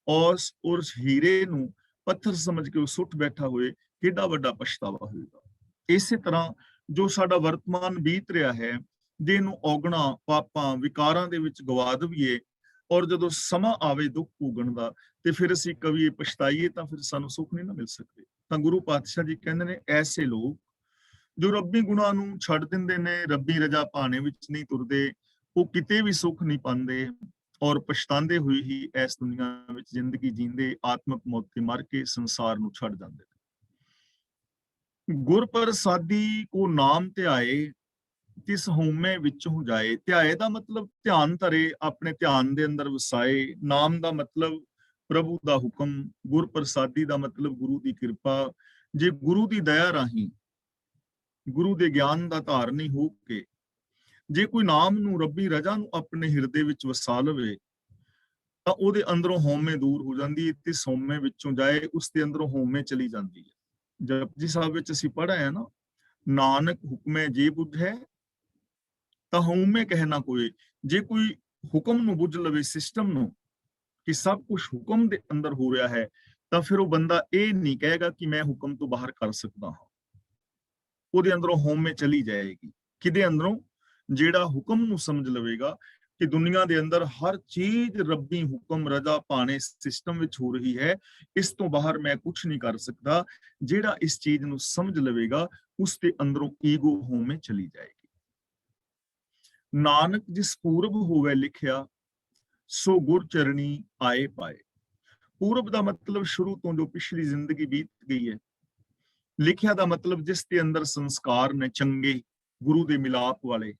ਔਰ ਉਸ ਹੀਰੇ ਨੂੰ ਪੱਥਰ ਸਮਝ ਕੇ ਉਹ ਸੁੱਟ ਬੈਠਾ ਹੋਏ। ਕਿੰਨਾ ਵੱਡਾ ਪਛਤਾਵਾ ਹੋਏਗਾ। ਇਸੇ ਤਰ੍ਹਾਂ ਜੋ ਸਾਡਾ ਵਰਤਮਾਨ ਬੀਤ ਰਿਹਾ ਹੈ, ਜਿਹਨੂੰ ਔਗਣਾ ਪਾਪਾਂ ਵਿਕਾਰਾਂ ਦੇ ਵਿੱਚ ਗਵਾ ਦਈਏ, ਔਰ ਜਦੋਂ ਸਮਾਂ ਆਵੇ ਦੁੱਖ ਭੋਗਣ ਦਾ ਤੇ ਫਿਰ ਅਸੀਂ ਕਵੀਏ ਪਛਤਾਈਏ, ਤਾਂ ਫਿਰ ਸਾਨੂੰ ਸੁੱਖ ਨਹੀਂ ਨਾ ਮਿਲ ਸਕਦੇ। ਤਾਂ ਗੁਰੂ ਪਾਤਸ਼ਾਹ ਜੀ ਕਹਿੰਦੇ ਨੇ ਐਸੇ ਲੋਕ ਜੋ ਰੱਬੀ ਗੁਣਾਂ ਨੂੰ ਛੱਡ ਦਿੰਦੇ ਨੇ, ਰੱਬੀ ਰਜਾ ਪਾਣੇ ਵਿੱਚ ਨਹੀਂ ਤੁਰਦੇ, ਉਹ ਕਿਤੇ ਵੀ ਸੁੱਖ ਨਹੀਂ ਪਾਉਂਦੇ ਔਰ ਪਛਤਾਉਂਦੇ ਹੋਏ ਹੀ ਇਸ ਦੁਨੀਆ ਵਿੱਚ ਜ਼ਿੰਦਗੀ ਜੀਂਦੇ ਆਤਮਕ ਮੌਤ ਤੇ ਮਰ ਕੇ ਸੰਸਾਰ ਨੂੰ ਛੱਡ ਜਾਂਦੇ ਨੇ। ਗੁਰ ਪ੍ਰਸਾਦੀ ਕੋ ਨਾਮ ਧਿਆਏ, ਤਿਸ ਹਉਮੈ ਵਿੱਚੋਂ ਜਾਏ। ਧਿਆਏ ਦਾ ਮਤਲਬ ਧਿਆਨ ਧਰੇ, ਆਪਣੇ ਧਿਆਨ ਦੇ ਅੰਦਰ ਵਸਾਏ। ਨਾਮ ਦਾ ਮਤਲਬ ਪ੍ਰਭੂ ਦਾ ਹੁਕਮ। ਗੁਰ ਪ੍ਰਸਾਦੀ ਦਾ ਮਤਲਬ ਗੁਰੂ ਦੀ ਕਿਰਪਾ। ਜੇ ਗੁਰੂ ਦੀ ਦਇਆ ਰਾਹੀਂ, ਗੁਰੂ ਦੇ ਗਿਆਨ ਦਾ ਧਾਰਨੀ ਹੋ ਕੇ ਜੇ ਕੋਈ ਨਾਮ ਨੂੰ, ਰੱਬੀ ਰਜਾ ਨੂੰ ਆਪਣੇ ਹਿਰਦੇ ਵਿੱਚ ਵਸਾ ਲਵੇ, ਤਾਂ ਉਹਦੇ ਅੰਦਰੋਂ ਹਉਮੈ ਦੂਰ ਹੋ ਜਾਂਦੀ ਹੈ ਤੇ ਹਉਮੈ ਵਿੱਚੋਂ ਜਾਏ, ਉਸ ਦੇ ਅੰਦਰੋਂ ਹਉਮੈ ਚਲੀ ਜਾਂਦੀ ਹੈ। ਜਪਜੀ ਸਾਹਿਬ ਵਿੱਚ ਅਸੀਂ ਪੜ੍ਹਿਆ ਹੈ ਨਾ, ਨਾਨਕ ਹੁਕਮੈ ਜੇ ਬੁਝੈ ਤਾਂ ਹਉਮੈ ਕਹਿ ਨਾ ਕੋਏ। ਜੇ ਕੋਈ ਹੁਕਮ ਨੂੰ ਬੁੱਝ ਲਵੇ, ਸਿਸਟਮ ਨੂੰ, ਕਿ ਸਭ ਕੁਝ ਹੁਕਮ ਦੇ ਅੰਦਰ ਹੋ ਰਿਹਾ ਹੈ, ਤਾਂ ਫਿਰ ਉਹ ਬੰਦਾ ਇਹ ਨਹੀਂ ਕਹੇਗਾ ਕਿ ਮੈਂ ਹੁਕਮ ਤੋਂ ਬਾਹਰ ਕਰ ਸਕਦਾ ਹਾਂ। ਉਹਦੇ ਅੰਦਰੋਂ ਹਉਮੈ ਚਲੀ ਜਾਏਗੀ। ਕਿਹਦੇ ਅੰਦਰੋਂ? ਜਿਹੜਾ ਹੁਕਮ ਨੂੰ ਸਮਝ ਲਵੇਗਾ ਕਿ ਦੁਨੀਆ ਦੇ ਅੰਦਰ ਹਰ ਚੀਜ਼ ਰੱਬੀ ਹੁਕਮ ਰਜ਼ਾ ਪਾਣੇ ਸਿਸਟਮ ਵਿੱਚ ਹੋ ਰਹੀ ਹੈ, ਇਸ ਤੋਂ ਬਾਹਰ ਮੈਂ ਕੁਝ ਨਹੀਂ ਕਰ ਸਕਦਾ। ਜਿਹੜਾ ਇਸ ਚੀਜ਼ ਨੂੰ ਸਮਝ ਲਵੇਗਾ, ਉਸ ਦੇ ਅੰਦਰੋਂ ਈਗੋ ਹਉਮੈ ਚਲੀ ਜਾਏਗੀ। ਨਾਨਕ ਜਿਸ ਪੂਰਬ ਹੋਵੇ ਲਿਖਿਆ, ਸੋ ਗੁਰ ਚਰਣੀ ਆਏ ਪਾਏ। ਪੂਰਬ ਦਾ ਮਤਲਬ ਸ਼ੁਰੂ ਤੋਂ ਜੋ ਪਿਛਲੀ ਜ਼ਿੰਦਗੀ ਬੀਤ ਗਈ ਹੈ। ਲਿਖਿਆ ਦਾ ਮਤਲਬ ਜਿਸ ਦੇ ਅੰਦਰ ਸੰਸਕਾਰ ਨੇ ਚੰਗੇ, ਗੁਰੂ ਦੇ ਮਿਲਾਪ ਵਾਲੇ,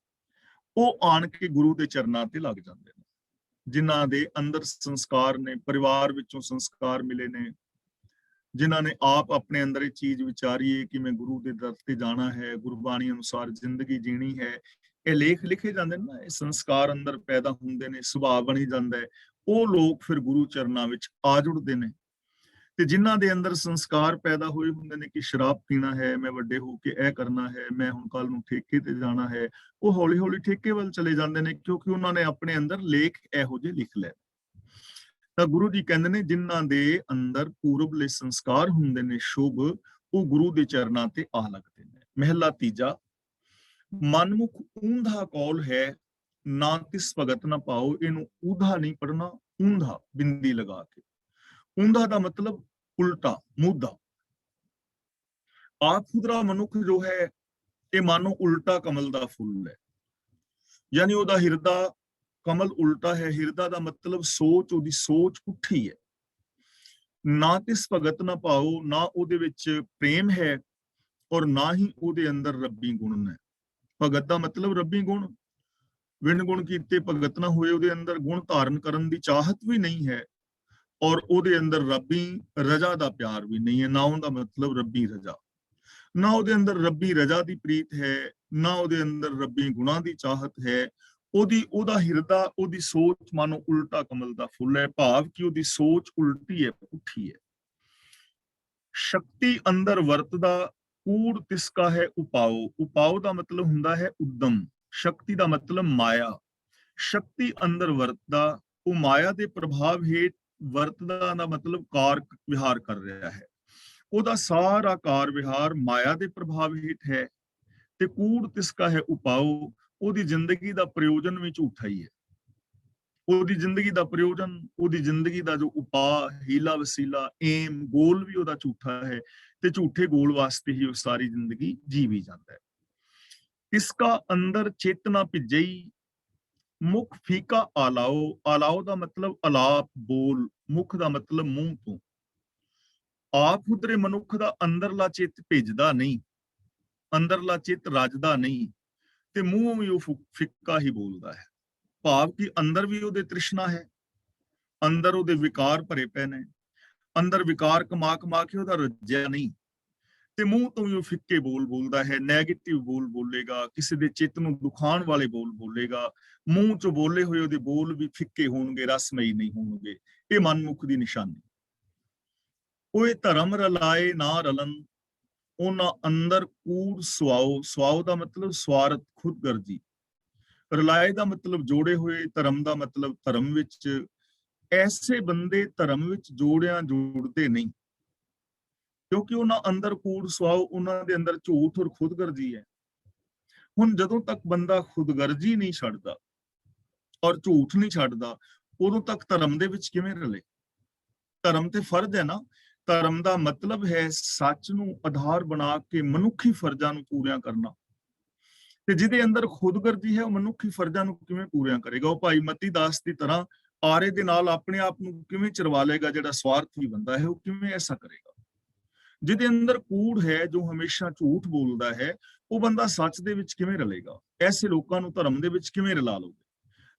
ਉਹ ਆਣ ਕੇ ਗੁਰੂ ਦੇ ਚਰਨਾਂ ਤੇ ਲੱਗ ਜਾਂਦੇ ਨੇ। ਜਿਨ੍ਹਾਂ ਦੇ ਅੰਦਰ ਸੰਸਕਾਰ ਨੇ, ਪਰਿਵਾਰ ਵਿੱਚੋਂ ਸੰਸਕਾਰ ਮਿਲੇ ਨੇ, ਜਿਨ੍ਹਾਂ ਨੇ ਆਪ ਆਪਣੇ ਅੰਦਰ ਇਹ ਚੀਜ਼ ਵਿਚਾਰੀ ਹੈ ਕਿ ਮੈਂ ਗੁਰੂ ਦੇ ਦਰ ਤੇ ਜਾਣਾ ਹੈ, ਗੁਰਬਾਣੀ ਅਨੁਸਾਰ ਜ਼ਿੰਦਗੀ ਜੀਣੀ ਹੈ, ਇਹ ਲੇਖ ਲਿਖੇ ਜਾਂਦੇ ਨੇ ਨਾ, ਇਹ ਸੰਸਕਾਰ ਅੰਦਰ ਪੈਦਾ ਹੁੰਦੇ ਨੇ, ਸੁਭਾਅ ਬਣੀ ਜਾਂਦਾ ਹੈ। ਉਹ ਲੋਕ ਫਿਰ ਗੁਰੂ ਚਰਨਾਂ ਵਿੱਚ ਆ ਜੁੜਦੇ ਨੇ। ਤੇ ਜਿਨ੍ਹਾਂ ਦੇ ਅੰਦਰ ਸੰਸਕਾਰ ਪੈਦਾ ਹੋਏ ਹੁੰਦੇ ਨੇ ਕਿ ਸ਼ਰਾਬ ਪੀਣਾ ਹੈ, ਮੈਂ ਵੱਡੇ ਹੋ ਕੇ ਇਹ ਕਰਨਾ ਹੈ, ਮੈਂ ਹੁਣ ਕੱਲ ਨੂੰ ਠੇਕੇ ਤੇ ਜਾਣਾ ਹੈ, ਉਹ ਹੌਲੀ ਹੌਲੀ ਠੇਕੇ ਵੱਲ ਚਲੇ ਜਾਂਦੇ ਨੇ, ਕਿਉਂਕਿ ਉਹਨਾਂ ਨੇ ਆਪਣੇ ਅੰਦਰ ਲੇਖ ਇਹੋ ਜਿਹੇ ਲਿਖ ਲਏ। ਤਾਂ ਗੁਰੂ ਜੀ ਕਹਿੰਦੇ ਨੇ ਜਿਨ੍ਹਾਂ ਦੇ ਅੰਦਰ ਪੂਰਬਲੇ ਸੰਸਕਾਰ ਹੁੰਦੇ ਨੇ ਸ਼ੁਭ, ਉਹ ਗੁਰੂ ਦੇ ਚਰਨਾਂ ਤੇ ਆ ਲੱਗਦੇ ਨੇ। ਮਹਿਲਾ ਤੀਜਾ, ਮਨਮੁਖ ਊਂਧਾ ਕੌਲ ਹੈ, ਨਾ ਤਿਸ ਭਗਤ ਨਾ ਪਾਓ। ਇਹਨੂੰ ਊਧਾ ਨਹੀਂ ਪੜਨਾ, ਊਂਧਾ ਬਿੰਦੀ ਲਗਾ ਕੇ। ਊਂਧਾ ਦਾ ਮਤਲਬ ਉਲਟਾ, ਮੂਧਾ। ਆਪ ਖੁਦਰਾ ਮਨੁੱਖ ਜੋ ਹੈ ਇਹ ਮਾਨੋ ਉਲਟਾ ਕਮਲ ਦਾ ਫੁੱਲ ਹੈ, ਯਾਨੀ ਉਹਦਾ ਹਿਰਦਾ ਕਮਲ ਉਲਟਾ ਹੈ। ਹਿਰਦਾ ਦਾ ਮਤਲਬ ਸੋਚ, ਉਹਦੀ ਸੋਚ ਪੁੱਠੀ ਹੈ। ਨਾ ਤਿਸ ਭਗਤ ਨਾ ਪਾਓ, ਨਾ ਉਹਦੇ ਵਿੱਚ ਪ੍ਰੇਮ ਹੈ ਔਰ ਨਾ ਹੀ ਉਹਦੇ ਅੰਦਰ ਰੱਬੀ ਗੁਣ ਹੈ। ਭਗਤ ਦਾ ਮਤਲਬ ਰੱਬੀ ਗੁਣ, ਵਿਣ ਗੁਣ ਕੀਤੇ ਭਗਤ ਨਾ ਹੋਏ, ਉਹਦੇ ਅੰਦਰ ਗੁਣ ਧਾਰਨ ਕਰਨ ਦੀ ਚਾਹਤ ਵੀ ਨਹੀਂ ਹੈ ਔਰ ਉਹਦੇ ਅੰਦਰ ਰੱਬੀ ਰਜਾ ਦਾ ਪਿਆਰ ਵੀ ਨਹੀਂ ਹੈ। ਨਾ ਉਹਦਾ ਮਤਲਬ ਰੱਬੀ ਰਜਾ, ਨਾ ਉਹਦੇ ਅੰਦਰ ਰੱਬੀ ਰਜਾ ਦੀ ਪ੍ਰੀਤ ਹੈ, ਨਾ ਉਹਦੇ ਅੰਦਰ ਰੱਬੀ ਗੁਣਾਂ ਦੀ ਚਾਹਤ ਹੈ। ਉਹਦਾ ਹਿਰਦਾ, ਉਹਦੀ ਸੋਚ ਮਾਨੋ ਉਲਟਾ ਕਮਲ ਦਾ ਫੁੱਲ ਹੈ, ਭਾਵ ਕਿ ਉਹਦੀ ਸੋਚ ਉਲਟੀ ਹੈ, ਪੁੱਠੀ ਹੈ। ਸ਼ਕਤੀ ਅੰਦਰ ਵਰਤਦਾ, ਕੂੜ ਤਿਸਕਾ ਹੈ ਉਪਾਉ। ਉਪਾਉ ਦਾ ਮਤਲਬ ਹੁੰਦਾ ਹੈ ਉਦਮ, ਸ਼ਕਤੀ ਦਾ ਮਤਲਬ ਮਾਇਆ। ਸ਼ਕਤੀ ਅੰਦਰ ਵਰਤਦਾ, ਉਹ ਮਾਇਆ ਦੇ ਪ੍ਰਭਾਵ ਹੇਠ ਵਰਤਦਾ ਦਾ ਮਤਲਬ ਕਾਰ ਵਿਹਾਰ ਕਰ ਰਿਹਾ ਹੈ। ਉਹਦਾ ਸਾਰਾ ਕਾਰ ਵਿਹਾਰ ਮਾਇਆ ਦੇ ਪ੍ਰਭਾਵ ਹੇਠ ਹੈ। ਤੇ ਕੂੜ ਤਿਸਕਾ ਹੈ ਉਪਾਉ, ਉਹਦੀ ਜ਼ਿੰਦਗੀ ਦਾ ਪ੍ਰਯੋਜਨ ਵੀ ਝੂਠਾ ਹੀ ਹੈ। ਉਹਦੀ ਜ਼ਿੰਦਗੀ ਦਾ ਪ੍ਰਯੋਜਨ, ਉਹਦੀ ਜ਼ਿੰਦਗੀ ਦਾ ਜੋ ਉਪਾਅ, ਹੀਲਾ ਵਸੀਲਾ, ਏਮ, ਗੋਲ ਵੀ ਉਹਦਾ ਝੂਠਾ ਹੈ ਤੇ ਝੂਠੇ ਗੋਲ ਵਾਸਤੇ ਹੀ ਉਹ ਸਾਰੀ ਜ਼ਿੰਦਗੀ ਜੀ ਵੀ ਜਾਂਦਾ ਹੈ। ਇਸਕਾ ਅੰਦਰ ਚੇਤਨਾ ਭਿੱਜਈ, ਮੁਖ ਫੀਕਾ ਆਲਾਓ। ਆਲਾਓ ਦਾ ਮਤਲਬ ਅਲਾਪ, ਬੋਲ। ਮੁਖ ਦਾ ਮਤਲਬ ਮੂੰਹ ਤੋਂ। ਆਪ ਹੁਦਰੇ ਮਨੁੱਖ ਦਾ ਅੰਦਰਲਾ ਚਿੱਤ ਭਿੱਜਦਾ ਨਹੀਂ, ਅੰਦਰਲਾ ਚਿੱਤ ਰੱਜਦਾ ਨਹੀਂ ਤੇ ਮੂੰਹੋਂ ਵੀ ਉਹ ਫਿੱਕਾ ਹੀ ਬੋਲਦਾ ਹੈ। ਭਾਵ ਕਿ ਅੰਦਰ ਵੀ ਉਹਦੇ ਤ੍ਰਿਸ਼ਨਾ ਹੈ, ਅੰਦਰ ਉਹਦੇ ਵਿਕਾਰ ਭਰੇ ਪਏ ਨੇ, ਅੰਦਰ ਵਿਕਾਰ ਕਮਾ ਕਮਾ ਕੇ ਉਹਦਾ ਰੱਜਿਆ ਨਹੀਂ ਤੇ ਮੂੰਹ ਤੋਂ ਵੀ ਉਹ ਫਿੱਕੇ ਬੋਲ ਬੋਲਦਾ ਹੈ। ਨੈਗੇਟਿਵ ਬੋਲ ਬੋਲੇਗਾ, ਕਿਸੇ ਦੇ ਚਿੱਤ ਨੂੰ ਦੁਖਾਉਣ ਵਾਲੇ ਬੋਲ ਬੋਲੇਗਾ। ਮੂੰਹ ਚੋਂ ਬੋਲੇ ਹੋਏ ਉਹਦੇ ਬੋਲ ਵੀ ਫਿੱਕੇ ਹੋਣਗੇ, ਰਸਮਈ ਨਹੀਂ ਹੋਣਗੇ। ਇਹ ਮਨਮੁਖ ਦੀ ਨਿਸ਼ਾਨੀ। ਉਹ ਧਰਮ ਰਲਾਏ ਨਾ ਰਲਨ, ਉਹਨਾਂ ਅੰਦਰ ਕੂੜ ਸੁਆਓ। ਸੁਆਓ ਦਾ ਮਤਲਬ ਸਵਾਰਥ, ਖੁਦਗਰਜੀ। ਰਲਾਏ ਦਾ ਮਤਲਬ ਜੋੜੇ ਹੋਏ, ਧਰਮ ਦਾ ਮਤਲਬ ਧਰਮ ਵਿੱਚ। ਐਸੇ ਬੰਦੇ ਧਰਮ ਵਿੱਚ ਜੋੜਿਆਂ ਜੋੜਦੇ ਨਹੀਂ, ਕਿਉਂਕਿ ਉਹਨਾਂ ਅੰਦਰ ਕੂੜ ਸੁਆਓ, ਉਹਨਾਂ ਦੇ ਅੰਦਰ ਝੂਠ ਔਰ ਖੁਦਗਰਜੀ ਹੈ। ਹੁਣ ਜਦੋਂ ਤੱਕ ਬੰਦਾ ਖੁਦਗਰਜੀ ਨਹੀਂ ਛੱਡਦਾ ਔਰ ਝੂਠ ਨਹੀਂ ਛੱਡਦਾ, ਉਦੋਂ ਤੱਕ ਧਰਮ ਦੇ ਵਿੱਚ ਕਿਵੇਂ ਰਲੇ? ਧਰਮ ਤੇ ਫਰਜ਼ ਹੈ ਨਾ। ਧਰਮ ਦਾ ਮਤਲਬ ਹੈ ਸੱਚ ਨੂੰ ਆਧਾਰ ਬਣਾ ਕੇ ਮਨੁੱਖੀ ਫਰਜ਼ਾਂ ਨੂੰ ਪੂਰੀਆਂ ਕਰਨਾ। ਤੇ ਜਿਹਦੇ ਅੰਦਰ ਖੁਦਗਰਜੀ ਹੈ, ਉਹ ਮਨੁੱਖੀ ਫਰਜ਼ਾਂ ਨੂੰ ਕਿਵੇਂ ਪੂਰੀਆਂ ਕਰੇਗਾ? ਉਹ ਭਾਈ ਮਤੀ ਦਾਸ ਦੀ ਤਰ੍ਹਾਂ ਆਰੇ ਦੇ ਨਾਲ ਆਪਣੇ ਆਪ ਨੂੰ ਕਿਵੇਂ ਚਰਵਾ ਲੇਗਾ? ਜਿਹੜਾ ਸਵਾਰਥੀ ਬੰਦਾ ਹੈ, ਉਹ ਕਿਵੇਂ ਐਸਾ ਕਰੇਗਾ? ਜਿਹਦੇ ਅੰਦਰ ਕੂੜ ਹੈ, ਜੋ ਹਮੇਸ਼ਾ ਝੂਠ ਬੋਲਦਾ ਹੈ, ਉਹ ਬੰਦਾ ਸੱਚ ਦੇ ਵਿੱਚ ਕਿਵੇਂ ਰਲੇਗਾ? ਐਸੇ ਲੋਕਾਂ ਨੂੰ ਧਰਮ ਦੇ ਵਿੱਚ ਕਿਵੇਂ ਰਲਾ ਲਓਗੇ?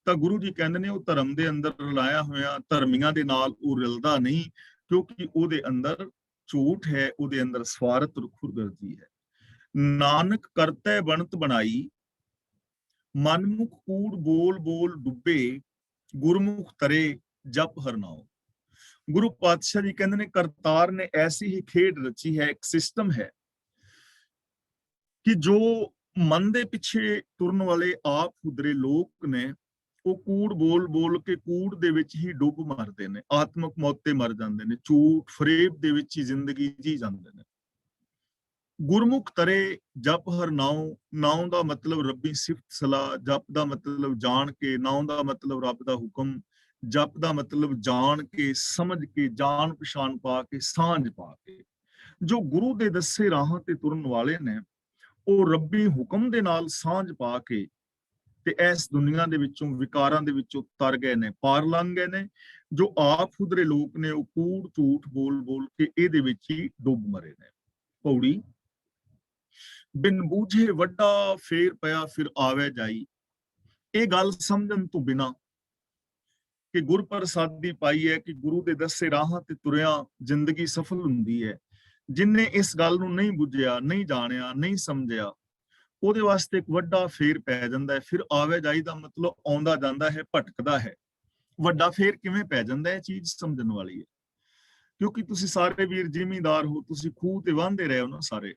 ਤਾਂ ਗੁਰੂ ਜੀ ਕਹਿੰਦੇ ਨੇ, ਉਹ ਧਰਮ ਦੇ ਅੰਦਰ ਰਲਾਇਆ ਹੋਇਆ ਧਰਮੀਆਂ ਦੇ ਨਾਲ ਉਹ ਰਲਦਾ ਨਹੀਂ, ਕਿਉਂਕਿ ਉਹਦੇ ਅੰਦਰ ਝੂਠ ਹੈ, ਉਹਦੇ ਅੰਦਰ ਸਵਾਰਥ ਔਰ ਖੁਦਗਰਜੀ ਹੈ। ਨਾਨਕ ਕਰਤੈ ਬਣਤ ਬਣਾਈ, ਮਨਮੁਖ ਕੂੜ ਬੋਲ ਬੋਲ ਡੁੱਬੇ, ਗੁਰਮੁਖ ਤਰੇ ਜਪ ਹਰਨਾਓ। ਗੁਰੂ ਪਾਤਸ਼ਾਹ ਜੀ ਕਹਿੰਦੇ ਨੇ, ਕਰਤਾਰ ਨੇ ਐਸੀ ਹੀ ਖੇਡ ਰਚੀ ਹੈ, ਇੱਕ ਸਿਸਟਮ ਹੈ ਕਿ ਜੋ ਮਨ ਦੇ ਪਿੱਛੇ ਤੁਰਨ ਵਾਲੇ ਆਪ ਹੁਦਰੇ ਲੋਕ ਨੇ, ਉਹ ਕੂੜ ਬੋਲ ਬੋਲ ਕੇ ਕੂੜ ਦੇ ਵਿੱਚ ਹੀ ਡੁੱਬ ਮਰਦੇ ਨੇ, ਆਤਮਕ ਮੌਤ ਤੇ ਮਰ ਜਾਂਦੇ ਨੇ, ਝੂਠ ਫਰੇਬ ਦੇ ਵਿੱਚ ਹੀ ਜ਼ਿੰਦਗੀ ਜੀ ਜਾਂਦੇ ਨੇ। ਗੁਰਮੁਖ ਤਰੇ ਜਪ ਹਰਨਾਉ। ਨਾਉ ਦਾ ਮਤਲਬ ਰੱਬੀ ਸਿਫਤ ਸਲਾਹ, ਜਪ ਦਾ ਮਤਲਬ ਜਾਣ ਕੇ, ਨਾਉ ਦਾ ਮਤਲਬ ਰੱਬ ਦਾ ਹੁਕਮ, ਜਪ ਦਾ ਮਤਲਬ ਜਾਣ ਕੇ, ਸਮਝ ਕੇ, ਜਾਣ ਪਛਾਣ ਪਾ ਕੇ, ਸਾਂਝ ਪਾ ਕੇ। ਜੋ ਗੁਰੂ ਦੇ ਦੱਸੇ ਰਾਹਾਂ ਤੇ ਤੁਰਨ ਵਾਲੇ ਨੇ, ਉਹ ਰੱਬੀ ਹੁਕਮ ਦੇ ਨਾਲ ਸਾਂਝ ਪਾ ਕੇ ਤੇ ਇਸ ਦੁਨੀਆ ਦੇ ਵਿੱਚੋਂ, ਵਿਕਾਰਾਂ ਦੇ ਵਿੱਚੋਂ ਤਰ ਗਏ ਨੇ, ਪਾਰ ਲੰਘ ਗਏ ਨੇ। ਜੋ ਆਪ ਹੁਦਰੇ ਲੋਕ ਨੇ, ਉਹ ਕੂੜ ਝੂਠ ਬੋਲ ਬੋਲ ਕੇ ਇਹਦੇ ਵਿੱਚ ਹੀ ਡੁੱਬ ਮਰੇ ਨੇ। ਪੌੜੀ। ਬਿਨ ਬੂਝੇ ਵੱਡਾ ਫੇਰ ਪਿਆ ਫਿਰ ਆਵੇ ਜਾਈ। ਇਹ ਗੱਲ ਸਮਝਣ ਤੋਂ ਬਿਨਾ ਕਿ ਗੁਰ ਪ੍ਰਸਾਦੀ ਪਾਈ ਹੈ ਕਿ ਗੁਰੂ ਦੇ ਦੱਸੇ ਰਾਹਾਂ ਤੇ ਤੁਰਿਆ ਜ਼ਿੰਦਗੀ ਸਫਲ ਹੁੰਦੀ ਹੈ। ਜਿਨਨੇ ਇਸ ਗੱਲ ਨੂੰ ਨਹੀਂ ਬੁੱਝਿਆ, ਨਹੀਂ ਜਾਣਿਆ, ਨਹੀਂ ਸਮਝਿਆ, ਉਹਦੇ ਵਾਸਤੇ ਇੱਕ ਵੱਡਾ ਫੇਰ ਪੈ ਜਾਂਦਾ ਹੈ। ਫਿਰ ਆਵੇ ਜਾਈ ਦਾ ਮਤਲਬ ਆਉਂਦਾ ਜਾਂਦਾ ਹੈ, ਭਟਕਦਾ ਹੈ। ਵੱਡਾ ਫੇਰ ਕਿਵੇਂ ਪੈ ਜਾਂਦਾ ਹੈ, ਇਹ ਚੀਜ਼ ਸਮਝਣ ਵਾਲੀ ਹੈ। ਕਿਉਂਕਿ ਤੁਸੀਂ ਸਾਰੇ ਵੀਰ ਜ਼ਿਮੀਂਦਾਰ ਹੋ, ਤੁਸੀਂ ਖੂਹ ਤੇ ਵਾਹੁੰਦੇ ਰਹੇ ਹੋ ਨਾ ਸਾਰੇ।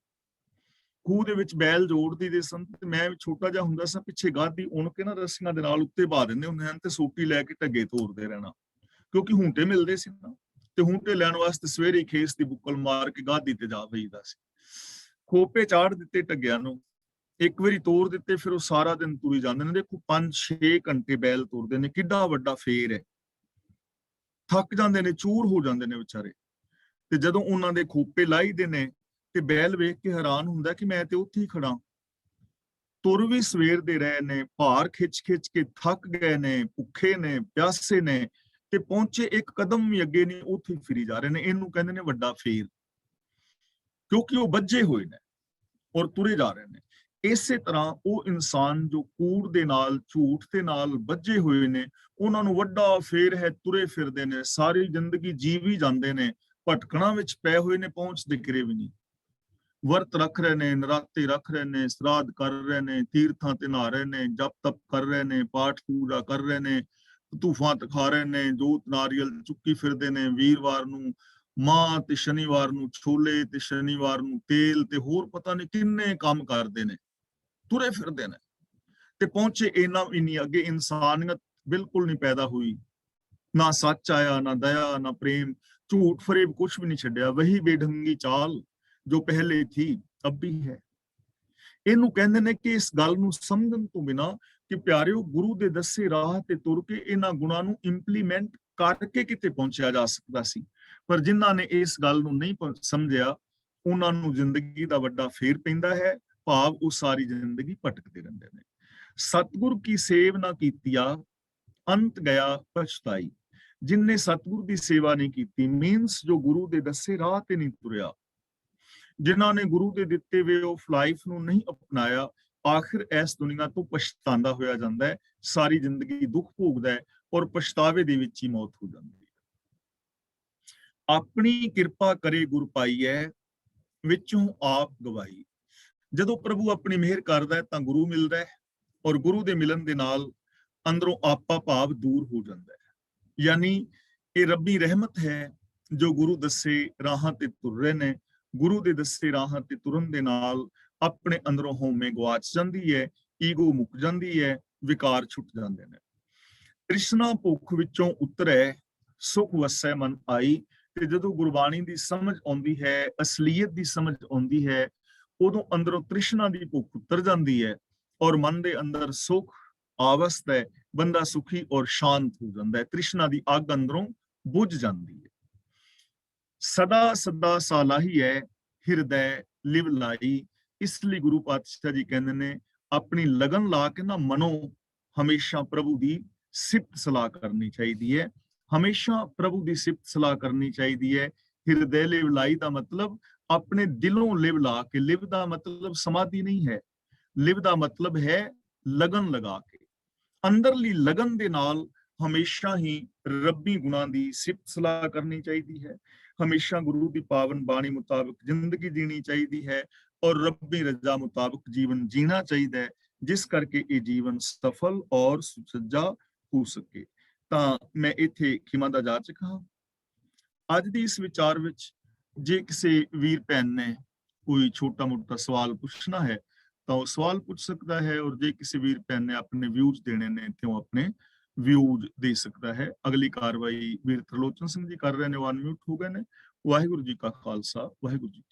ਖੂਹ ਦੇ ਵਿੱਚ ਬੈਲ ਜੋੜਦੀ ਦੇ ਸਨ ਤੇ ਮੈਂ ਛੋਟਾ ਜਿਹਾ ਹੁੰਦਾ ਸਾਂ, ਪਿੱਛੇ ਗਾਦੀ ਉਣ ਕੇ ਨਾ ਰੱਸੀਆਂ ਦੇ ਨਾਲ ਉੱਤੇ ਪਾ ਦਿੰਦੇ ਹੁੰਦੇ ਹਨ ਤੇ ਸੋਟੀ ਲੈ ਕੇ ਢੱਗੇ ਤੋਰਦੇ ਰਹਿਣਾ, ਕਿਉਂਕਿ ਹੁੰਟੇ ਮਿਲਦੇ ਸੀ ਨਾ। ਤੇ ਹੁੰਟੇ ਲੈਣ ਵਾਸਤੇ ਸਵੇਰੇ ਖੇਸ ਦੀ ਬੁੱਕਲ ਮਾਰ ਕੇ ਗਾਦੀ ਤੇ ਜਾ ਵਈਦਾ ਸੀ। ਖੋਪੇ ਚਾੜ ਦਿੱਤੇ ਢੱਗਿਆਂ ਨੂੰ, ਇੱਕ ਵਾਰੀ ਤੋੜ ਦਿੱਤੇ, ਫਿਰ ਉਹ ਸਾਰਾ ਦਿਨ ਤੁਰੀ ਜਾਂਦੇ ਨੇ। ਦੇਖੋ 5-6 ਘੰਟੇ ਬੈਲ ਤੋਰਦੇ ਨੇ, ਕਿੱਡਾ ਵੱਡਾ ਫੇਰ ਹੈ। ਥੱਕ ਜਾਂਦੇ ਨੇ, ਚੂਰ ਹੋ ਜਾਂਦੇ ਨੇ ਵਿਚਾਰੇ। ਤੇ ਜਦੋਂ ਉਹਨਾਂ ਦੇ ਖੋਪੇ ਲਾਈਦੇ ਨੇ ਤੇ ਬੈਲ ਵੇਖ ਕੇ ਹੈਰਾਨ ਹੁੰਦਾ ਕਿ ਮੈਂ ਤੇ ਉੱਥੇ ਹੀ ਖੜਾ, ਤੁਰ ਵੀ ਸਵੇਰ ਦੇ ਰਹੇ ਨੇ, ਭਾਰ ਖਿੱਚ ਕੇ ਥੱਕ ਗਏ ਨੇ, ਭੁੱਖੇ ਨੇ, ਪਿਆਸੇ ਨੇ, ਤੇ ਪਹੁੰਚੇ ਇੱਕ ਕਦਮ ਵੀ ਅੱਗੇ ਨਹੀਂ, ਉੱਥੇ ਫਿਰੀ ਜਾ ਰਹੇ ਨੇ। ਇਹਨੂੰ ਕਹਿੰਦੇ ਨੇ ਵੱਡਾ ਫੇਰ, ਕਿਉਂਕਿ ਉਹ ਬੱਝੇ ਹੋਏ ਨੇ ਔਰ ਤੁਰੇ ਜਾ ਰਹੇ ਨੇ। ਇਸੇ ਤਰ੍ਹਾਂ ਉਹ ਇਨਸਾਨ ਜੋ ਕੂੜ ਦੇ ਨਾਲ, ਝੂਠ ਦੇ ਨਾਲ ਬੱਝੇ ਹੋਏ ਨੇ, ਉਹਨਾਂ ਨੂੰ ਵੱਡਾ ਫੇਰ ਹੈ, ਤੁਰੇ ਫਿਰਦੇ ਨੇ, ਸਾਰੀ ਜ਼ਿੰਦਗੀ ਜੀ ਵੀ ਜਾਂਦੇ ਨੇ, ਭਟਕਣਾ ਵਿੱਚ ਪਏ ਹੋਏ ਨੇ, ਪਹੁੰਚਦੇ ਕਿਰੇ ਵੀ ਨਹੀਂ। ਵਰਤ ਰੱਖ ਰਹੇ ਨੇ, ਨਰਾਤੇ ਰੱਖ ਰਹੇ ਨੇ, ਸਰਾਧ ਕਰ ਰਹੇ ਨੇ, ਤੀਰਥਾਂ ਤੇ ਨਹਾ ਰਹੇ ਨੇ, ਜਪ ਤਪ ਕਰ ਰਹੇ ਨੇ, ਪਾਠ ਪੂਜਾ ਕਰ ਰਹੇ ਨੇ, ਧੂਫਾਂ ਦਿਖਾ ਰਹੇ ਨੇ, ਜੋਤ ਨਾਰੀਅਲ ਚੁੱਕੀ ਫਿਰਦੇ ਨੇ, ਵੀਰਵਾਰ ਨੂੰ ਮਾਂ ਤੇ ਸ਼ਨੀਵਾਰ ਨੂੰ ਛੋਲੇ ਤੇ ਸ਼ਨੀਵਾਰ ਨੂੰ ਤੇਲ ਤੇ ਹੋਰ ਪਤਾ ਨਹੀਂ ਕਿੰਨੇ ਕੰਮ ਕਰਦੇ ਨੇ, ਤੁਰੇ ਫਿਰਦੇ ਨੇ, ਤੇ ਪਹੁੰਚੇ ਇਹਨਾਂ ਵੀ ਨਹੀਂ ਅੱਗੇ। ਇਨਸਾਨੀਅਤ ਬਿਲਕੁਲ ਨਹੀਂ ਪੈਦਾ ਹੋਈ, ਨਾ ਸੱਚ ਆਇਆ, ਨਾ ਦਇਆ, ਨਾ ਪ੍ਰੇਮ, ਝੂਠ ਫਰੇਬ ਕੁਛ ਵੀ ਨਹੀਂ ਛੱਡਿਆ। ਵਹੀ ਬੇਢੰਗੀ ਚਾਲ ਜੋ ਪਹਿਲੇ ਥੀ ਅਬ ਵੀ ਹੈ। ਇਹਨੂੰ ਕਹਿੰਦੇ ਨੇ ਕਿ ਇਸ ਗੱਲ ਨੂੰ ਸਮਝਣ ਤੋਂ ਬਿਨਾ ਕਿ ਪਿਆਰਿਓ, ਗੁਰੂ ਦੇ ਦੱਸੇ ਰਾਹ ਤੇ ਤੁਰ ਕੇ ਇਹਨਾਂ ਗੁਣਾਂ ਨੂੰ ਇੰਪਲੀਮੈਂਟ ਕਰਕੇ ਕਿਤੇ ਪਹੁੰਚਿਆ ਜਾ ਸਕਦਾ ਸੀ, ਪਰ ਜਿਨ੍ਹਾਂ ਨੇ ਇਸ ਗੱਲ ਨੂੰ ਨਹੀਂ ਸਮਝਿਆ, ਉਹਨਾਂ ਨੂੰ ਜ਼ਿੰਦਗੀ ਦਾ ਵੱਡਾ ਫੇਰ ਪੈਂਦਾ ਹੈ, ਭਾਵ ਉਹ ਸਾਰੀ ਜ਼ਿੰਦਗੀ ਭਟਕਦੇ ਰਹਿੰਦੇ ਨੇ। ਸਤਿਗੁਰ ਕੀ ਸੇਵ ਨਾ ਕੀਤੀਆ, ਅੰਤ ਗਿਆ ਪਛਤਾਈ। ਜਿਨਨੇ ਸਤਿਗੁਰ ਦੀ ਸੇਵਾ ਨਹੀਂ ਕੀਤੀ, ਮੀਨਸ ਜੋ ਗੁਰੂ ਦੇ ਦੱਸੇ ਰਾਹ ਤੇ ਨਹੀਂ ਤੁਰਿਆ, ਜਿਨ੍ਹਾਂ ਨੇ ਗੁਰੂ ਦੇ ਦਿੱਤੇ ਵੇ ਆਫ ਲਾਈਫ ਨੂੰ ਨਹੀਂ ਅਪਣਾਇਆ, ਆਖਿਰ ਇਸ ਦੁਨੀਆ ਤੋਂ ਪਛਤਾਉਂਦਾ ਹੋਇਆ ਜਾਂਦਾ ਹੈ, ਸਾਰੀ ਜ਼ਿੰਦਗੀ ਦੁੱਖ ਭੋਗਦਾ ਹੈ ਔਰ ਪਛਤਾਵੇ ਦੇ ਵਿੱਚ ਹੀ ਮੌਤ ਹੋ ਜਾਂਦੀ ਹੈ। ਆਪਣੀ ਕਿਰਪਾ ਕਰੇ ਗੁਰ ਪਾਈਐ, ਵਿੱਚੋਂ ਆਪ ਗਵਾਈ। ਜਦੋਂ ਪ੍ਰਭੂ ਆਪਣੀ ਮਿਹਰ ਕਰਦਾ ਹੈ ਤਾਂ ਗੁਰੂ ਮਿਲਦਾ ਹੈ, ਔਰ ਗੁਰੂ ਦੇ ਮਿਲਣ ਦੇ ਨਾਲ ਅੰਦਰੋਂ ਆਪਾ ਭਾਵ ਦੂਰ ਹੋ ਜਾਂਦਾ ਹੈ। ਯਾਨੀ ਇਹ ਰੱਬੀ ਰਹਿਮਤ ਹੈ ਜੋ ਗੁਰੂ ਦੱਸੇ ਰਾਹਾਂ ਤੇ ਤੁਰ ਰਹੇ ਨੇ। ਗੁਰੂ ਦੇ ਦੱਸੇ ਰਾਹਾਂ ਤੇ ਤੁਰਨ ਦੇ ਨਾਲ ਆਪਣੇ ਅੰਦਰੋਂ ਹਉਮੈ ਗਵਾਚ ਜਾਂਦੀ ਹੈ, ਈਗੋ ਮੁੱਕ ਜਾਂਦੀ ਹੈ, ਵਿਕਾਰ ਛੁੱਟ ਜਾਂਦੇ ਨੇ। ਤ੍ਰਿਸ਼ਨਾ ਭੁੱਖ ਵਿੱਚੋਂ ਉਤਰੈ, ਸੁਖ ਵਸੈ ਮਨ ਆਈ। ਤੇ ਜਦੋਂ ਗੁਰਬਾਣੀ ਦੀ ਸਮਝ ਆਉਂਦੀ ਹੈ, ਅਸਲੀਅਤ ਦੀ ਸਮਝ ਆਉਂਦੀ ਹੈ, ਉਦੋਂ ਅੰਦਰੋਂ ਤ੍ਰਿਸ਼ਨਾ ਦੀ ਭੁੱਖ ਉਤਰ ਜਾਂਦੀ ਹੈ ਔਰ ਮਨ ਦੇ ਅੰਦਰ ਸੁਖ ਆਵਸਥਾ ਹੈ, ਬੰਦਾ ਸੁਖੀ ਔਰ ਸ਼ਾਂਤ ਹੋ ਜਾਂਦਾ ਹੈ, ਤ੍ਰਿਸ਼ਨਾ ਦੀ ਅੱਗ ਅੰਦਰੋਂ ਬੁਝ ਜਾਂਦੀ ਹੈ। ਸਦਾ ਸਦਾ ਸਾਲਾਹੀ ਹੈ, ਹਿਰਦੈ ਲਿਵ ਲਾਈ। ਇਸ ਲਈ ਗੁਰੂ ਪਾਤਸ਼ਾਹ ਜੀ ਕਹਿੰਦੇ ਨੇ, ਆਪਣੀ ਲਗਨ ਲਾ ਕੇ ਨਾ ਮਨੋਂ ਹਮੇਸ਼ਾ ਪ੍ਰਭੂ ਦੀ ਸਿਫਤ ਸਲਾਹ ਕਰਨੀ ਚਾਹੀਦੀ ਹੈ, ਹਮੇਸ਼ਾ ਪ੍ਰਭੂ ਦੀ ਸਿਫਤ ਸਲਾਹ ਕਰਨੀ ਚਾਹੀਦੀ ਹੈ। ਹਿਰਦੈ ਲਿਵ ਲਾਈ ਦਾ ਮਤਲਬ ਆਪਣੇ ਦਿਲੋਂ ਲਿਵ ਲਾ ਕੇ। ਲਿਵ ਦਾ ਮਤਲਬ ਸਮਾਧੀ ਨਹੀਂ ਹੈ, ਲਿਵ ਦਾ ਮਤਲਬ ਹੈ ਲਗਨ ਲਗਾ ਕੇ, ਅੰਦਰਲੀ ਲਗਨ ਦੇ ਨਾਲ ਹਮੇਸ਼ਾ ਹੀ ਰੱਬੀ ਗੁਣਾਂ ਦੀ ਸਿਫਤ ਸਲਾਹ ਕਰਨੀ ਚਾਹੀਦੀ ਹੈ, ਹਮੇਸ਼ਾ ਗੁਰੂ ਦੀ ਪਾਵਨ ਬਾਣੀ ਮੁਤਾਬਕ ਜ਼ਿੰਦਗੀ ਜੀਣੀ ਚਾਹੀਦੀ ਹੈ ਔਰ ਰੱਬੀ ਰਜ਼ਾ ਮੁਤਾਬਕ ਜੀਵਨ ਜੀਣਾ ਚਾਹੀਦਾ ਹੈ, ਜਿਸ ਕਰਕੇ ਇਹ ਜੀਵਨ ਸਫਲ ਔਰ ਸੁਚੱਜਾ ਹੋ ਸਕੇ। ਤਾਂ ਮੈਂ ਇੱਥੇ ਖਿਮਾ ਦਾ ਜਾਚਕ ਹਾਂ। ਅੱਜ ਦੀ ਇਸ ਵਿਚਾਰ ਵਿੱਚ ਜੇ ਕਿਸੇ ਵੀਰ ਭੈਣ ਨੇ ਕੋਈ ਛੋਟਾ ਮੋਟਾ ਸਵਾਲ ਪੁੱਛਣਾ ਹੈ ਤਾਂ ਉਹ ਸਵਾਲ ਪੁੱਛ ਸਕਦਾ ਹੈ, ਔਰ ਜੇ ਕਿਸੇ ਵੀਰ ਭੈਣ ਨੇ ਆਪਣੇ ਵਿਊਜ਼ ਦੇਣੇ ਨੇ ਤੇ ਉਹ ਆਪਣੇ ਵਿਊਜ਼ ਦੇ ਸਕਦਾ ਹੈ। ਅਗਲੀ ਕਾਰਵਾਈ ਵੀਰ ਤਰਲੋਚਨ ਸਿੰਘ ਜੀ ਕਰ ਰਹੇ ਨੇ, ਉਹ ਅਨਮਿਊਟ ਹੋ ਗਏ ਨੇ। ਵਾਹਿਗੁਰੂ ਜੀ ਕਾ ਖਾਲਸਾ, ਵਾਹਿਗੁਰੂ ਜੀ।